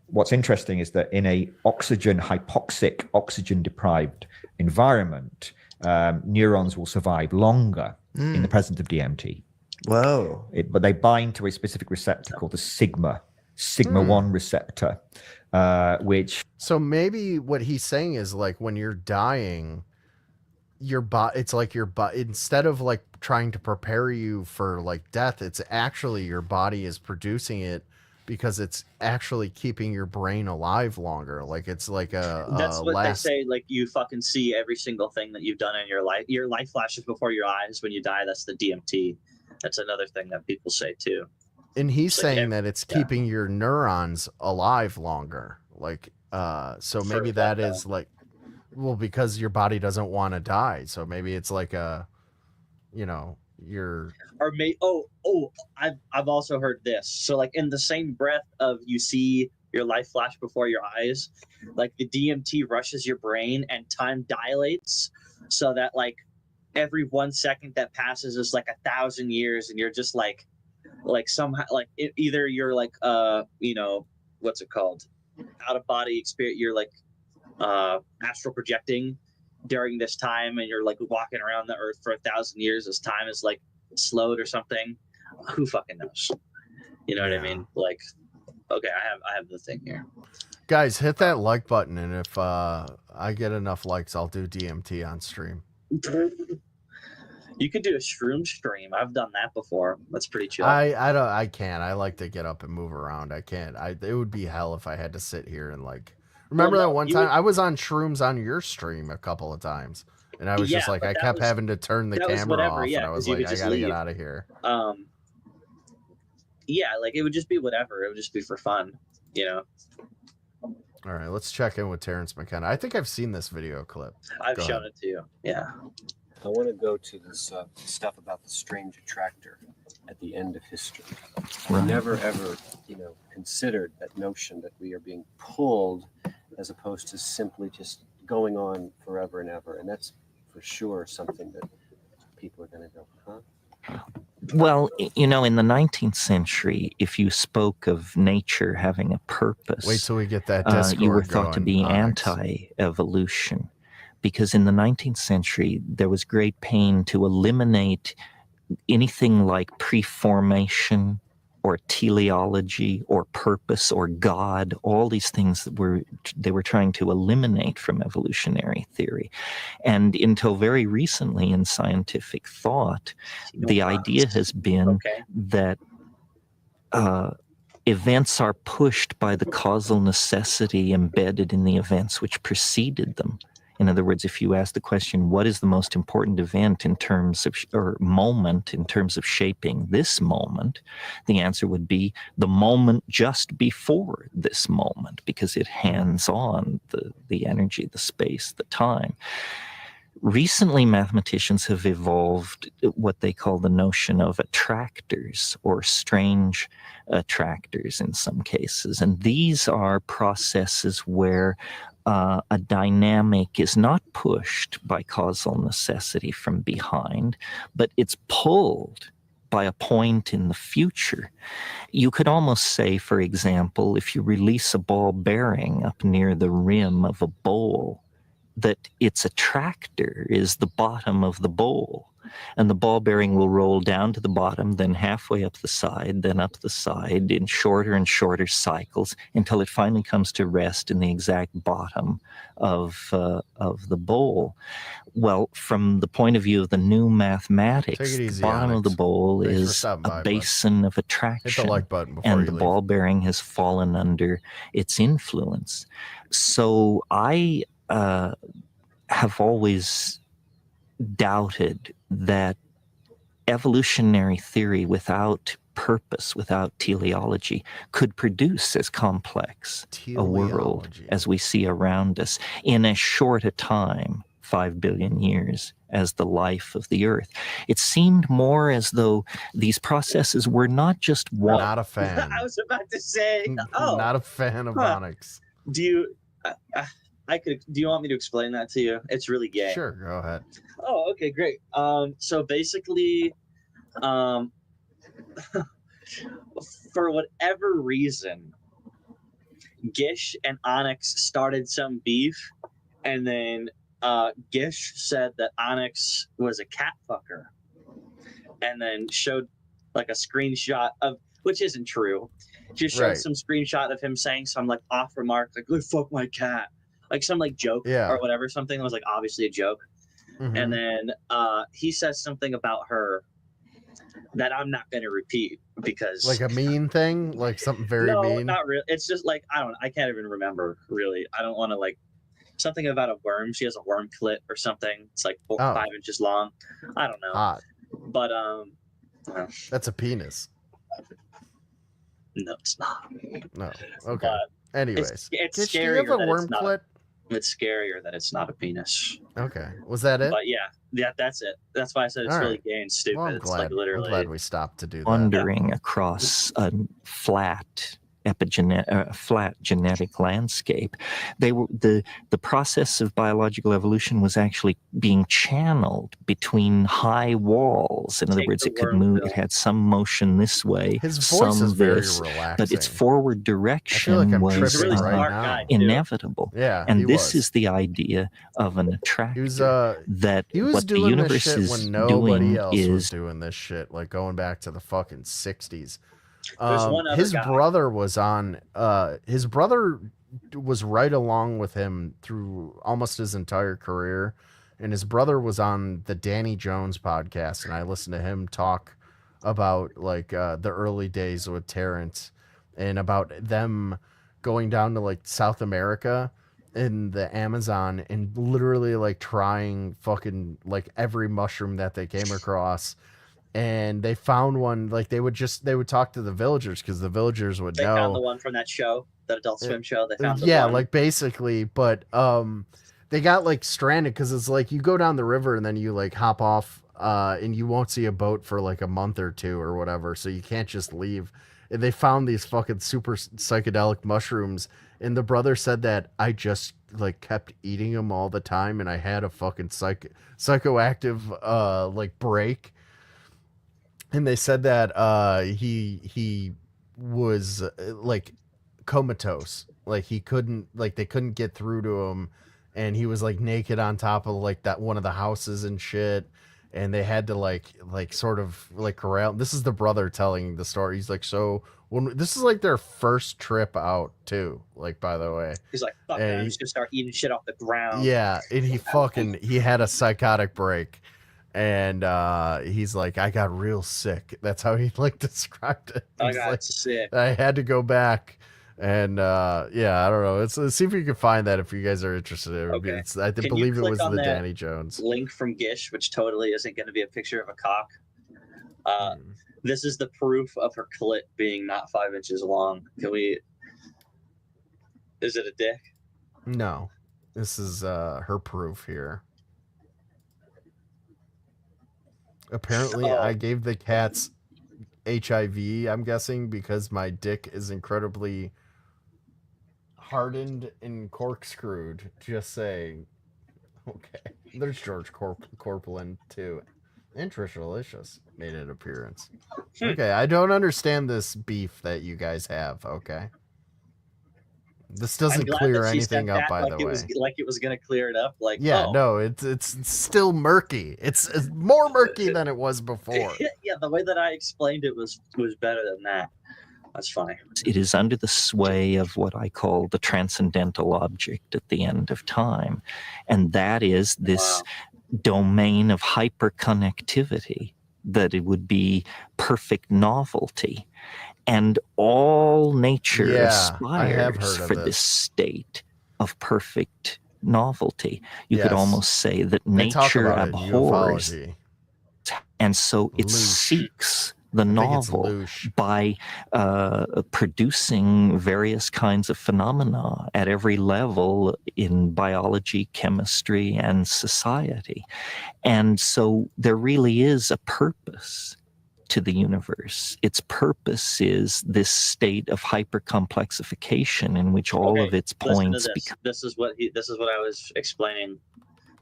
What's interesting is that in a hypoxic, oxygen deprived environment, neurons will survive longer in the presence of DMT. Whoa! But they bind to a specific receptor called the sigma-1 receptor, which. So maybe what he's saying is like when you're dying, your body, it's like your body, instead of like trying to prepare you for like death, it's actually your body is producing it because it's actually keeping your brain alive longer. Like it's like that's what they say. Like you fucking see every single thing that you've done in your life. Your life flashes before your eyes when you die. That's the DMT. That's another thing that people say too. And he's saying that it's keeping your neurons alive longer. Like, so maybe that is like, well, because your body doesn't want to die. So maybe it's like I've also heard this. So like in the same breath of you see your life flash before your eyes, like the DMT rushes your brain and time dilates, so that like every 1 second that passes is like 1,000 years, and you're just like somehow like either you're like what's it called, out of body experience, you're like astral projecting during this time, and you're like walking around the earth for 1,000 years as time is like slowed or something. Who fucking knows? You know what I mean? Like, okay, I have the thing here. Guys, hit that like button, and if I get enough likes, I'll do DMT on stream. You could do a shroom stream. I've done that before. That's pretty chill. I can't. I like to get up and move around. I can't. It would be hell if I had to sit here and like. Remember that one time I was on shrooms on your stream a couple of times, and I was just like, I kept having to turn the camera off, and I was like, I gotta get out of here. Yeah, like it would just be whatever. It would just be for fun, All right, let's check in with Terrence McKenna. I think I've seen this video clip. I've shown it to you. Yeah. I want to go to this stuff about the strange attractor at the end of history. I never ever, considered that notion that we are being pulled as opposed to simply just going on forever and ever. And that's for sure something that people are going to go, huh? Well, in the 19th century, if you spoke of nature having a purpose, wait till we get that Discord you were thought to be going, anti-evolution. Because in the 19th century, there was great pain to eliminate anything like pre-formation or teleology or purpose or God, all these things that they were trying to eliminate from evolutionary theory. And until very recently in scientific thought, the idea has been that events are pushed by the causal necessity embedded in the events which preceded them. In other words, if you ask the question, what is the most important event in terms of, or moment in terms of shaping this moment, the answer would be the moment just before this moment, because it hands on the energy, the space, the time. Recently, mathematicians have evolved what they call the notion of attractors, or strange attractors in some cases. And these are processes where a dynamic is not pushed by causal necessity from behind, but it's pulled by a point in the future. You could almost say, for example, if you release a ball bearing up near the rim of a bowl, that its attractor is the bottom of the bowl. And the ball bearing will roll down to the bottom, then halfway up the side, then up the side in shorter and shorter cycles until it finally comes to rest in the exact bottom of the bowl. Well, from the point of view of the new mathematics, the bottom of the bowl is a basin of attraction, hit the like button before and you the leave. ball bearing has fallen under its influence. So I have always doubted that evolutionary theory without purpose, without teleology, could produce as complex a world as we see around us in as short a time, 5 billion years, as the life of the Earth. It seemed more as though these processes were not just one. Not a fan. I was about to say, Not a fan of Onyx. Do you? Do you want me to explain that to you? It's really gay. Sure, go ahead. Oh, okay, great. So basically, for whatever reason, Gish and Onyx started some beef, and then Gish said that Onyx was a cat fucker, and then showed like a screenshot of, which isn't true. Just showed some screenshot of him saying some like off remark, like "Go fuck my cat." Like some like joke or whatever, something that was like obviously a joke. Mm-hmm. And then he says something about her that I'm not going to repeat because like a mean thing, like something very no, mean. not really. It's just like I can't even remember really. I don't want to like something about a worm. She has a worm clit or something. It's like 5 inches long. I don't know. Hot. But that's a penis. No, it's not. No. Okay. But anyways, it's Gish, do you scarier have a that worm it's not. clit? It's scarier that it's not a penis. Okay. Was that it? But yeah, that's it. That's why I said it's All really right. gay and stupid. Well, I'm It's glad, like literally. I'm glad we stopped to do that. Wandering across a flat flat genetic landscape. They were the process of biological evolution was actually being channeled between high walls. In other words, it could move. It had some motion this way, His voice some is very this, relaxing. but its forward direction was tripping right now. inevitable. Yeah, and this is the idea of an attractor. He was what the doing universe this shit is when nobody doing else is was doing this shit, like going back to the fucking 60s. One other his guy. brother was on. His brother was right along with him through almost his entire career, and his brother was on the Danny Jones podcast, and I listened to him talk about like the early days with Terrence and about them going down to like South America in the Amazon and literally like trying fucking like every mushroom that they came across. And they found one, like they would talk to the villagers because the villagers would know. They found the one from that show, that Adult Swim show. They found the one. one. Like basically, but they got like stranded because it's like you go down the river and then you like hop off and you won't see a boat for like a month or two or whatever, so you can't just leave. And they found these fucking super psychedelic mushrooms, and the brother said that I just like kept eating them all the time, and I had a fucking psychoactive like break. And they said that he was like comatose, like he couldn't, like they couldn't get through to him, and he was like naked on top of like that one of the houses and shit, and they had to like sort of like corral. This is the brother telling the story. He's like, so when this is like their first trip out too. Like, by the way, He's like, fuck it, I'm just gonna start eating shit off the ground. yeah, and he had a psychotic break. And he's like, I got real sick. That's how he like described it. I He's got like, sick. I had to go back. And yeah, I don't know. Let's see if you can find that if you guys are interested. Okay. I Can you believe it click was on the that Danny Jones link from Gish, which totally isn't going to be a picture of a cock. This is the proof of her clit being not 5 inches long. Can we? Is it a dick? No, this is her proof here. Apparently, I gave the cats HIV, I'm guessing, because my dick is incredibly hardened and corkscrewed. Just saying. Okay. There's George Corpulent, too. And Trish Delicious made an appearance. Okay, I don't understand this beef that you guys have, okay? This doesn't clear anything up, by the way. Like it was going to clear it up. Like, yeah, oh. no, it's still murky. It's more murky than it was before. Yeah, the way that I explained it was better than that. That's funny. It is under the sway of what I call the transcendental object at the end of time. And that is this domain of hyperconnectivity, that it would be perfect novelty. And all nature aspires for this state of perfect novelty. You could almost say that nature abhors, and so it seeks the novel by producing various kinds of phenomena at every level in biology, chemistry, and society. And so there really is a purpose to the universe. Its purpose is this state of hypercomplexification in which all of its points become. This is what I was explaining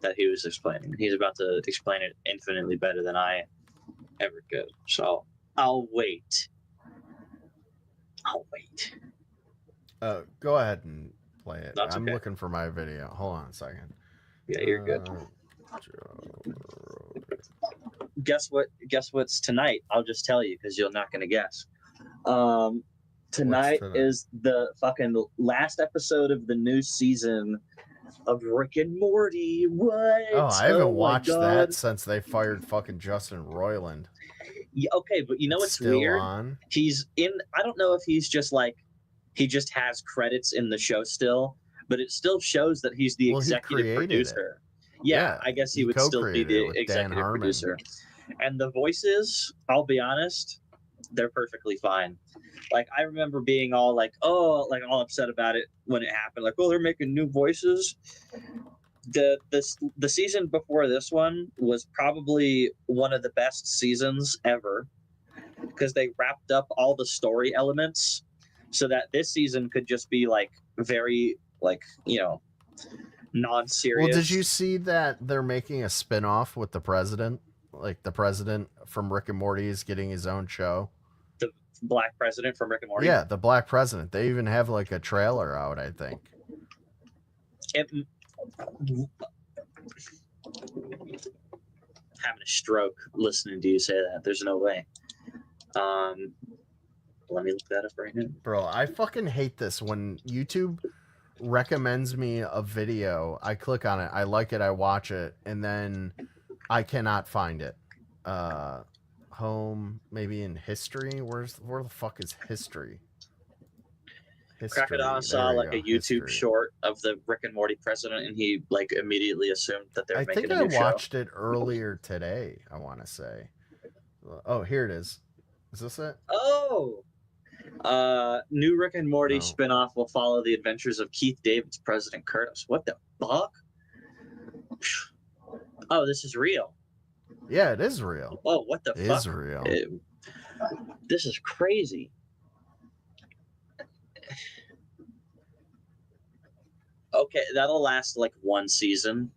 that he was explaining. He's about to explain it infinitely better than I ever could. So I'll wait. Go ahead and play it. That's I'm okay. looking for my video. Hold on a second. Yeah, you're good. Guess what's tonight? I'll just tell you because you're not gonna guess. Tonight is the fucking last episode of the new season of Rick and Morty. What? Oh, I haven't watched that since they fired fucking Justin Roiland. Yeah, okay, but you know what's weird? On? He's in. I don't know if he's just like he just has credits in the show still, but it still shows that he's the executive producer. Yeah, I guess he would still be the executive producer. And the voices, I'll be honest, they're perfectly fine. Like I remember being all like, all upset about it when it happened. Like, oh, they're making new voices. The season before this one was probably one of the best seasons ever because they wrapped up all the story elements so that this season could just be like very non-serious. Well, did you see that they're making a spin-off with the president? Like the president from Rick and Morty is getting his own show. The black president from Rick and Morty? Yeah, the black president. They even have like a trailer out, I think. Having a stroke listening to you say that. There's no way. Let me look that up right now. Bro, I fucking hate this when YouTube recommends me a video. I click on it, I like it, I watch it, and then I cannot find it. Home, maybe in history. Where the fuck is history? Crackadona saw like a YouTube short of the Rick and Morty president, and he like immediately assumed that they're making a new show. I watched it earlier today. I want to say. Oh, here it is. Is this it? Oh, new Rick and Morty spinoff will follow the adventures of Keith David's President Curtis. What the fuck? Oh, this is real. Yeah, it is real. Oh, what the fuck? It is real. This is crazy. Okay, that'll last like one season.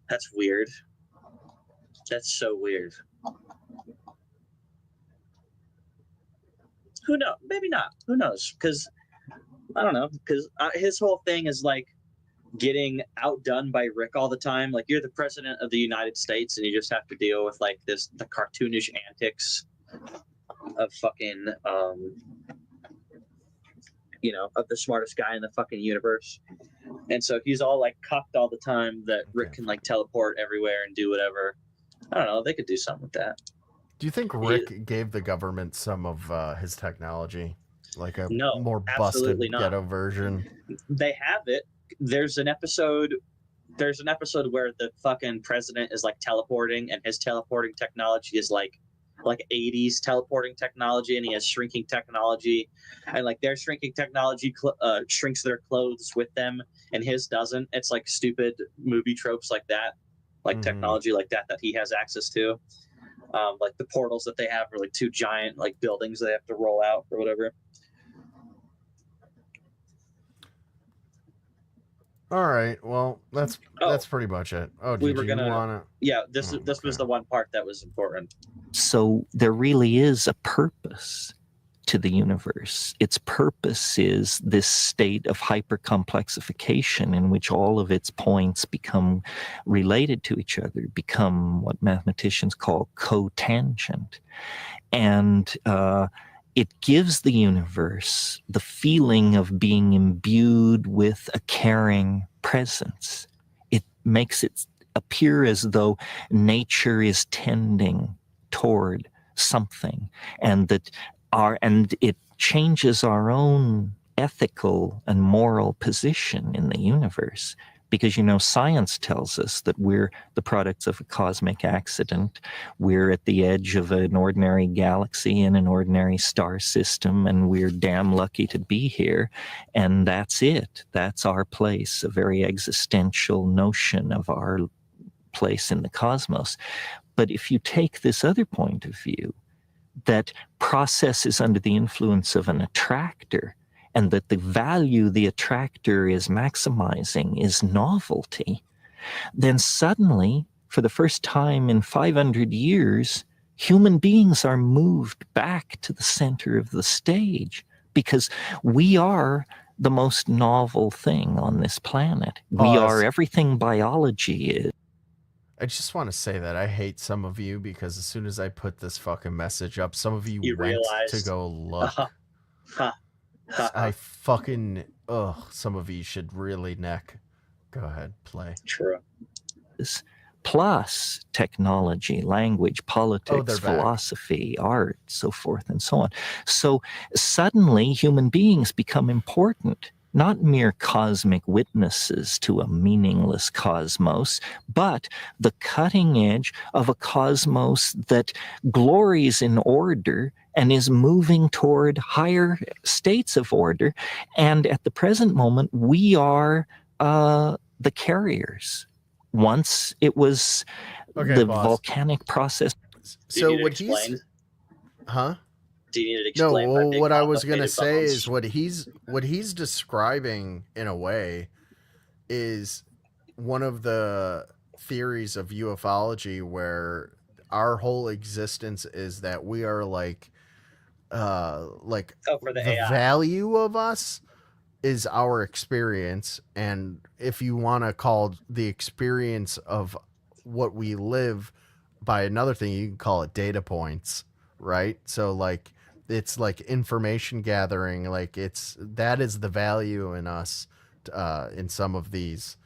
That's weird. That's so weird. Who knows? Maybe not. Who knows? Because I don't know. Because his whole thing is like getting outdone by Rick all the time. Like, you're the president of the United States, and you just have to deal with like the cartoonish antics of fucking of the smartest guy in the fucking universe. And so he's all like cucked all the time that Rick can like teleport everywhere and do whatever. I don't know. They could do something with that. Do you think Rick gave the government some of his technology, like a more busted ghetto version? They have it. There's an episode where the fucking president is like teleporting, and his teleporting technology is like 80s teleporting technology, and he has shrinking technology, and like their shrinking technology shrinks their clothes with them, and his doesn't. It's like stupid movie tropes like that, like technology like that he has access to. Like the portals that they have are like two giant like buildings they have to roll out or whatever. All right. Well, that's pretty much it. Oh, did you wanna? Yeah, this was the one part that was important. So there really is a purpose to the universe. Its purpose is this state of hypercomplexification in which all of its points become related to each other, become what mathematicians call cotangent. And it gives the universe the feeling of being imbued with a caring presence. It makes it appear as though nature is tending toward something, and it changes our own ethical and moral position in the universe. Because, science tells us that we're the products of a cosmic accident. We're at the edge of an ordinary galaxy in an ordinary star system, and we're damn lucky to be here. And that's it. That's our place, a very existential notion of our place in the cosmos. But if you take this other point of view, that process is under the influence of an attractor, and that the value the attractor is maximizing is novelty, then suddenly, for the first time in 500 years, human beings are moved back to the center of the stage, because we are the most novel thing on this planet. We are everything biology is. I just want to say that I hate some of you, because as soon as I put this fucking message up, some of you went realized to go look. I fucking some of you should really neck. Go ahead, play. True. Plus technology, language, politics, philosophy, art, so forth and so on. So suddenly human beings become important, not mere cosmic witnesses to a meaningless cosmos, but the cutting edge of a cosmos that glories in order and is moving toward higher states of order. And at the present moment, we are the carriers. Once it was the volcanic process. So what he's... Huh? Do you need to explain? No, what I was going to say is what he's describing in a way is one of the theories of ufology, where our whole existence is that we are for the AI. value of us is our experience, and if you want to call the experience of what we live by another thing, you can call it data points, right? So like it's like information gathering, like that is the value in us in some of these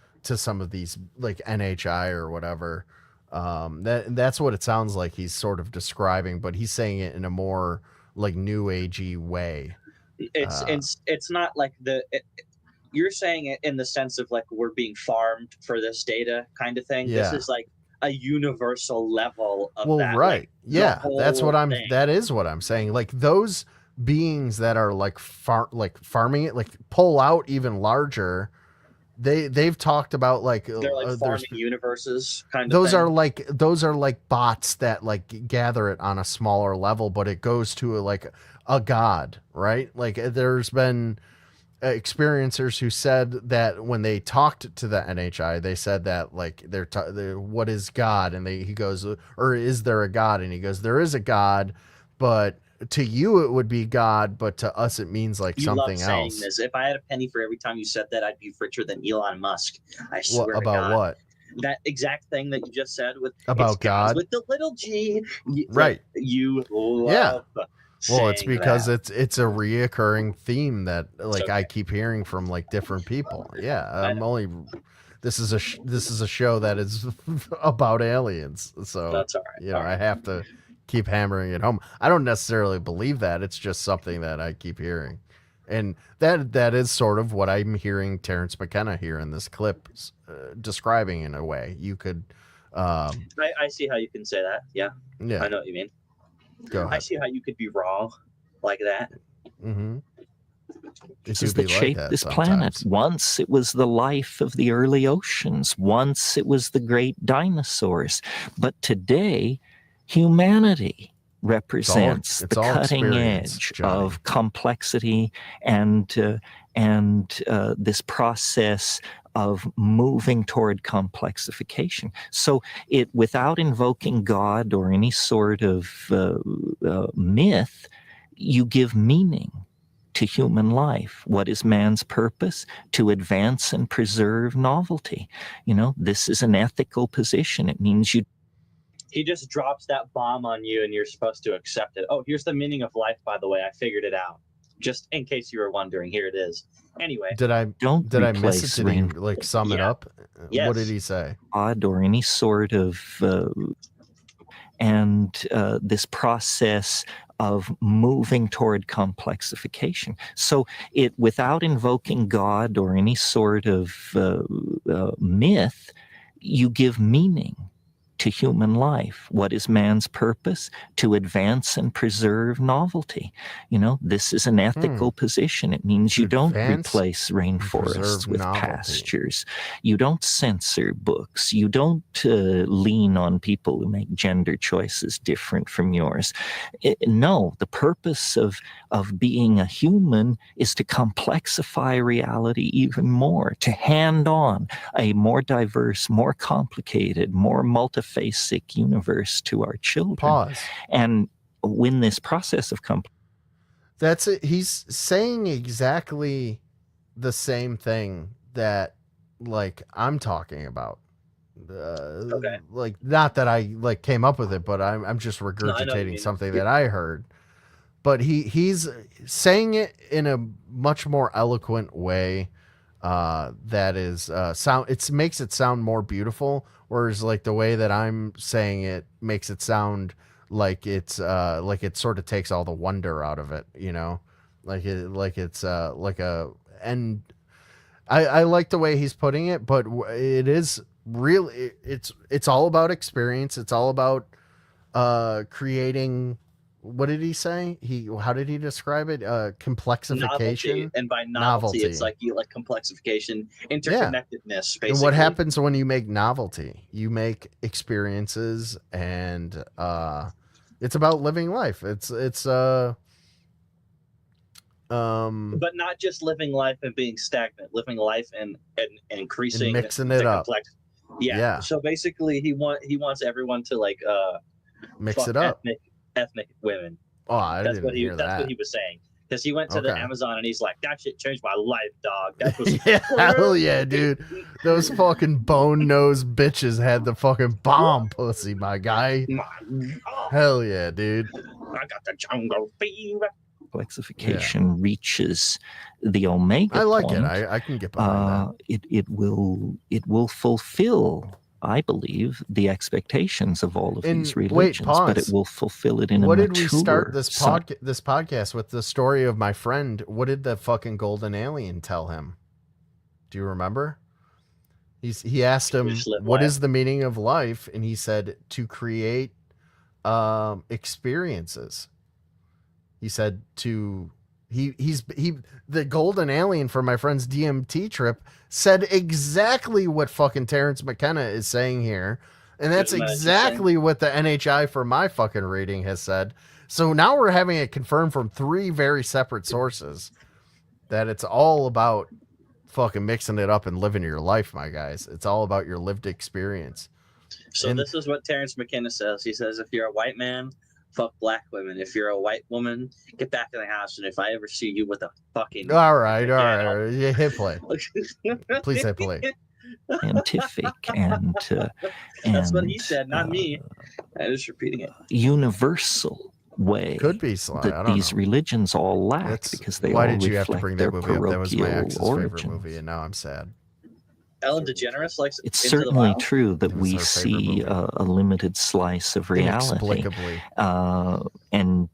like NHI or whatever. That's what it sounds like he's sort of describing, but he's saying it in a more like new agey way. It's not like you're saying it in the sense of like we're being farmed for this data kind of thing. Yeah. This is like a universal level of that. Right. Like, yeah. That is what I'm saying. Like those beings that are like farming it, like pull out even larger. They've talked about like they're like farming universes kind of those thing. Those are like bots that like gather it on a smaller level, but it goes to like a god, right? Like there's been experiencers who said that when they talked to the NHI, they said that like what is God? And he goes, or is there a God? And he goes, there is a God, but to you it would be God, but to us it means like You something love saying else. this. If I had a penny for every time you said that, I'd be richer than Elon Musk. I swear What to about God. what? That exact thing that you just said with About it's guys God? with the little G. Right. You love Yeah. Well, it's saying because that. it's a reoccurring theme that like okay. I keep hearing from like different people. Yeah, I'm only. This is a show that is about aliens, so That's all right. you know I have to keep hammering it home. I don't necessarily believe that. It's just something that I keep hearing, and that is sort of what I'm hearing Terrence McKenna here in this clip describing in a way. You could. I see how you can say that. Yeah. Yeah. I know what you mean. Go ahead. I see how you could be wrong like that. Mm-hmm. This is that shaped this planet. Once it was the life of the early oceans. Once it was the great dinosaurs. But today, humanity represents the cutting edge of complexity and this process of moving toward complexification. So it, without invoking God or any sort of myth, you give meaning to human life. What is man's purpose? To advance and preserve novelty. You know, this is an ethical position. It means you. He just drops that bomb on you and you're supposed to accept it. Oh, here's the meaning of life, by the way. I figured it out. Just in case you were wondering, here it is. Anyway. Did I miss it? Did he like sum it up? Yes. What did he say? God or any sort of this process of moving toward complexification. So it, without invoking God or any sort of myth, you give meaning to human life. What is man's purpose? To advance and preserve novelty. You know, this is an ethical position. It means you don't replace rainforests with pastures. You don't censor books. You don't lean on people who make gender choices different from yours. No, the purpose of being a human is to complexify reality even more, to hand on a more diverse, more complicated, more multifaceted universe to our children. Pause. And when this process of that's it. He's saying exactly the same thing that like I'm talking about. Okay. Like, not that I like came up with it, but I'm just regurgitating something that I heard. But he's saying it in a much more eloquent way. That is sound. It makes it sound more beautiful. Whereas like the way that I'm saying it makes it sound like it's like it sort of takes all the wonder out of it, you know, like it's like a, and I like the way he's putting it, but it is really, it's all about experience. It's all about creating. What did he say? How did he describe it? Complexification. Novelty. And by novelty, it's like you like complexification, interconnectedness, basically. And what happens when you make novelty? You make experiences, and it's about living life. It's but not just living life and being stagnant, living life and increasing and mixing it up. Yeah. So basically, he wants everyone to like mix it up. Ethnic women. Oh, that's what he was saying. Because he went to the Amazon and he's like, that shit changed my life, dog. That was hell yeah, dude. Those fucking bone nosed bitches had the fucking bomb pussy, my guy. Hell yeah, dude. I got the jungle fever. Complexification reaches the omega. I like point. it. I can get behind that. It will fulfill, I believe, the expectations of all of these religions, but it will fulfill it in a mature. What did we start this podcast with? The story of my friend. What did the fucking golden alien tell him? Do you remember? He asked him, "What is the meaning of life?" And he said, "To create experiences." He said the golden alien for my friend's DMT trip said exactly what fucking Terrence McKenna is saying here. And that's exactly what the NHI for my fucking reading has said. So now we're having it confirmed from 3 very separate sources that it's all about fucking mixing it up and living your life, my guys. It's all about your lived experience. So this is what Terrence McKenna says. He says, if you're a white man fuck black women. If you're a white woman, get back in the house. And if I ever see you with a fucking All right. Yeah, hit play. Please hit play. Scientific and that's what he said, not me. I'm just repeating it. Universal way could be Sly. that I don't these know. religions all lack because they Why all did you have to reflect bring their that movie up? That was my parochial ex's favorite origins. movie, and now I'm sad. Ellen DeGeneres likes It's Into the certainly Wild? true that It was we her favorite see movie. a limited slice of reality. Inexplicably. And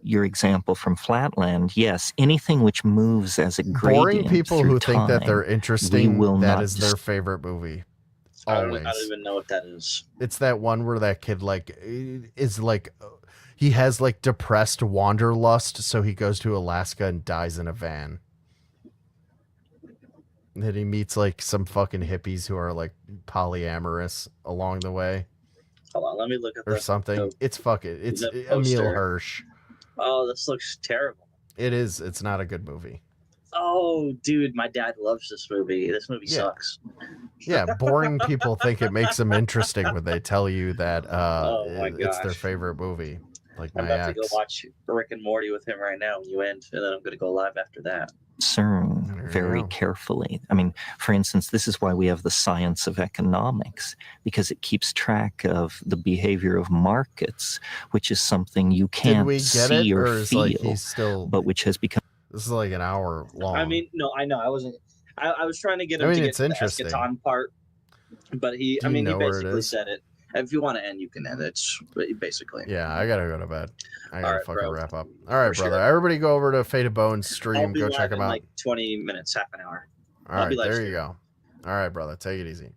your example from Flatland, yes, anything which moves as a gradient Boring people through who think that they're time, interesting, we will that not is their favorite movie. Always. I don't even know what that is. It's that one where that kid like is like he has like depressed wanderlust, so he goes to Alaska and dies in a van. And then he meets like some fucking hippies who are like polyamorous along the way Hold on, let me look at or the something. the- It's fucking it's the Emil poster. Hirsch. Oh, this looks terrible. It is. It's not a good movie. Oh, dude, my dad loves this movie. This movie Yeah. sucks. Yeah, boring people think it makes them interesting when they tell you that Oh my it's their gosh. favorite movie. Like I'm my about to go ex. watch Rick and Morty with him right now when you end, and then I'm going to go live after that. discern very carefully. I mean, for instance, this is why we have the science of economics, because it keeps track of the behavior of markets, which is something you Did can't we get see it, or or is feel, like he's still? but which has become. This is like an hour long. I mean, no, I know. I wasn't. I was trying to get I him mean, to get it's to the interesting. eschaton part, but he. Do I you mean, he know where it basically is? said it. If you want to end, you can end it. It's basically. Yeah, I gotta go to bed. I gotta right, fucking bro. wrap up. All right, For brother. sure. Everybody go over to Fate of Bones I'll stream. be Go live check in them out. like 20 minutes, half an hour. All I'll be right, live there you go. All right, brother. Take it easy.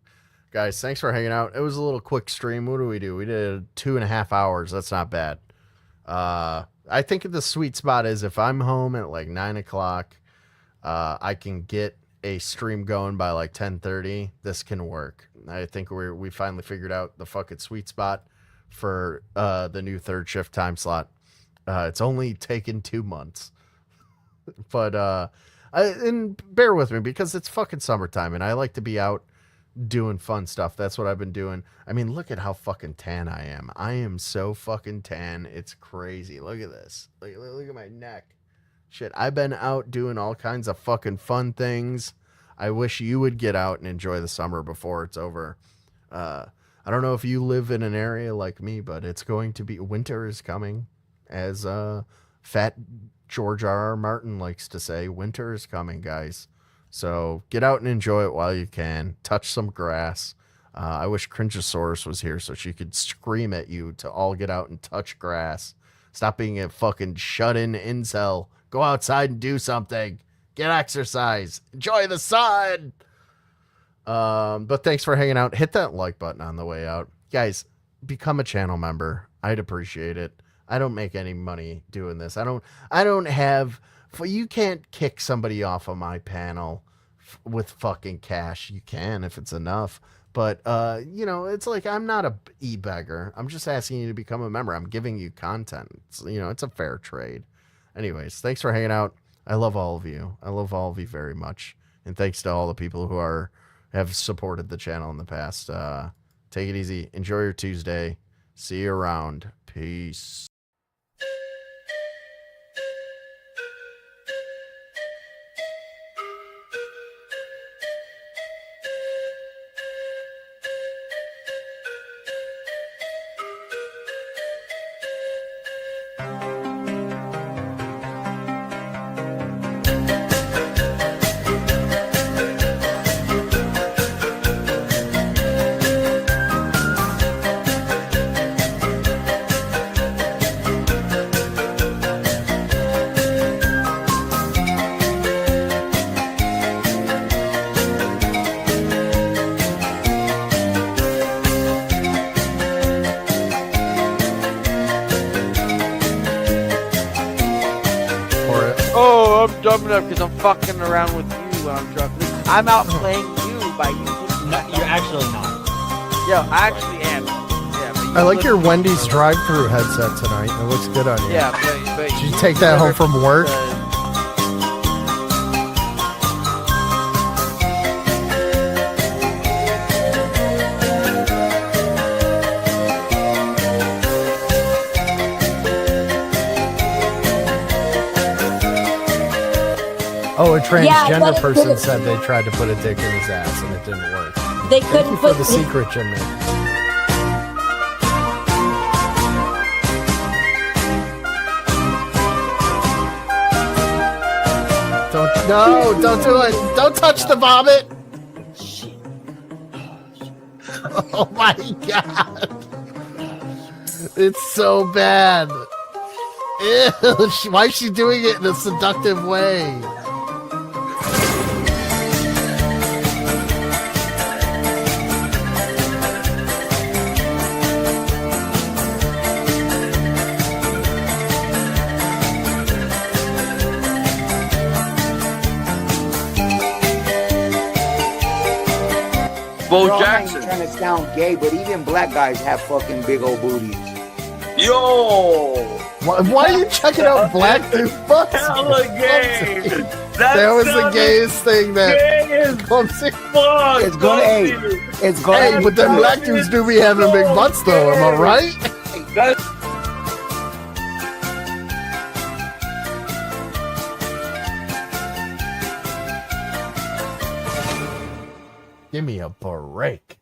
Guys, thanks for hanging out. It was a little quick stream. What do? We did 2.5 hours. That's not bad. I think the sweet spot is if I'm home at like 9 o'clock, I can get a stream going by like 10:30. This can work. I think we finally figured out the fucking sweet spot for the new third shift time slot. It's only taken 2 months, but and bear with me because it's fucking summertime and I like to be out doing fun stuff. That's what I've been doing. I mean, look at how fucking tan I am. I am so fucking tan. It's crazy. Look at this. Look at my neck. Shit, I've been out doing all kinds of fucking fun things. I wish you would get out and enjoy the summer before it's over. I don't know if you live in an area like me, but it's going to be winter is coming. As Fat George R.R. Martin likes to say, winter is coming, guys. So get out and enjoy it while you can. Touch some grass. I wish Cringeosaurus was here so she could scream at you to all get out and touch grass. Stop being a fucking shut-in incel. Go outside and do something. Get exercise. Enjoy the sun. But thanks for hanging out. Hit that like button on the way out. Guys, become a channel member. I'd appreciate it. I don't make any money doing this. I don't have... You can't kick somebody off of my panel with fucking cash. You can if it's enough. But, it's like I'm not a e-beggar. I'm just asking you to become a member. I'm giving you content. It's a fair trade. Anyways, thanks for hanging out. I love all of you. I love all of you very much. And thanks to all the people who have supported the channel in the past. Take it easy. Enjoy your Tuesday. See you around. Peace. Oh, I'm dumb enough because I'm fucking around with you when I'm drunk. I'm out playing you by you. You're actually not. Yo, I actually am. Yeah, but you I like your listen- Wendy's drive-thru headset tonight. It looks good on you. Yeah, but Did you take that home from work? Oh, a transgender but it person could've- said they tried to put a dick in his ass and it didn't work. They Thank couldn't you for put the secret, Jimmy. Don't do it. Don't touch the vomit. Oh my god. It's so bad. Ew, why is she doing it in a seductive way? Bo Girl, I ain't Jackson. trying to sound gay, but even black guys have fucking big old booties. Yo! Why are you checking out black dude butts? Hella gay! That was the gayest thing that. It's gonna, hey, it's gonna. Hey, but them black dudes do be having big butts though, am I right? Give me a break.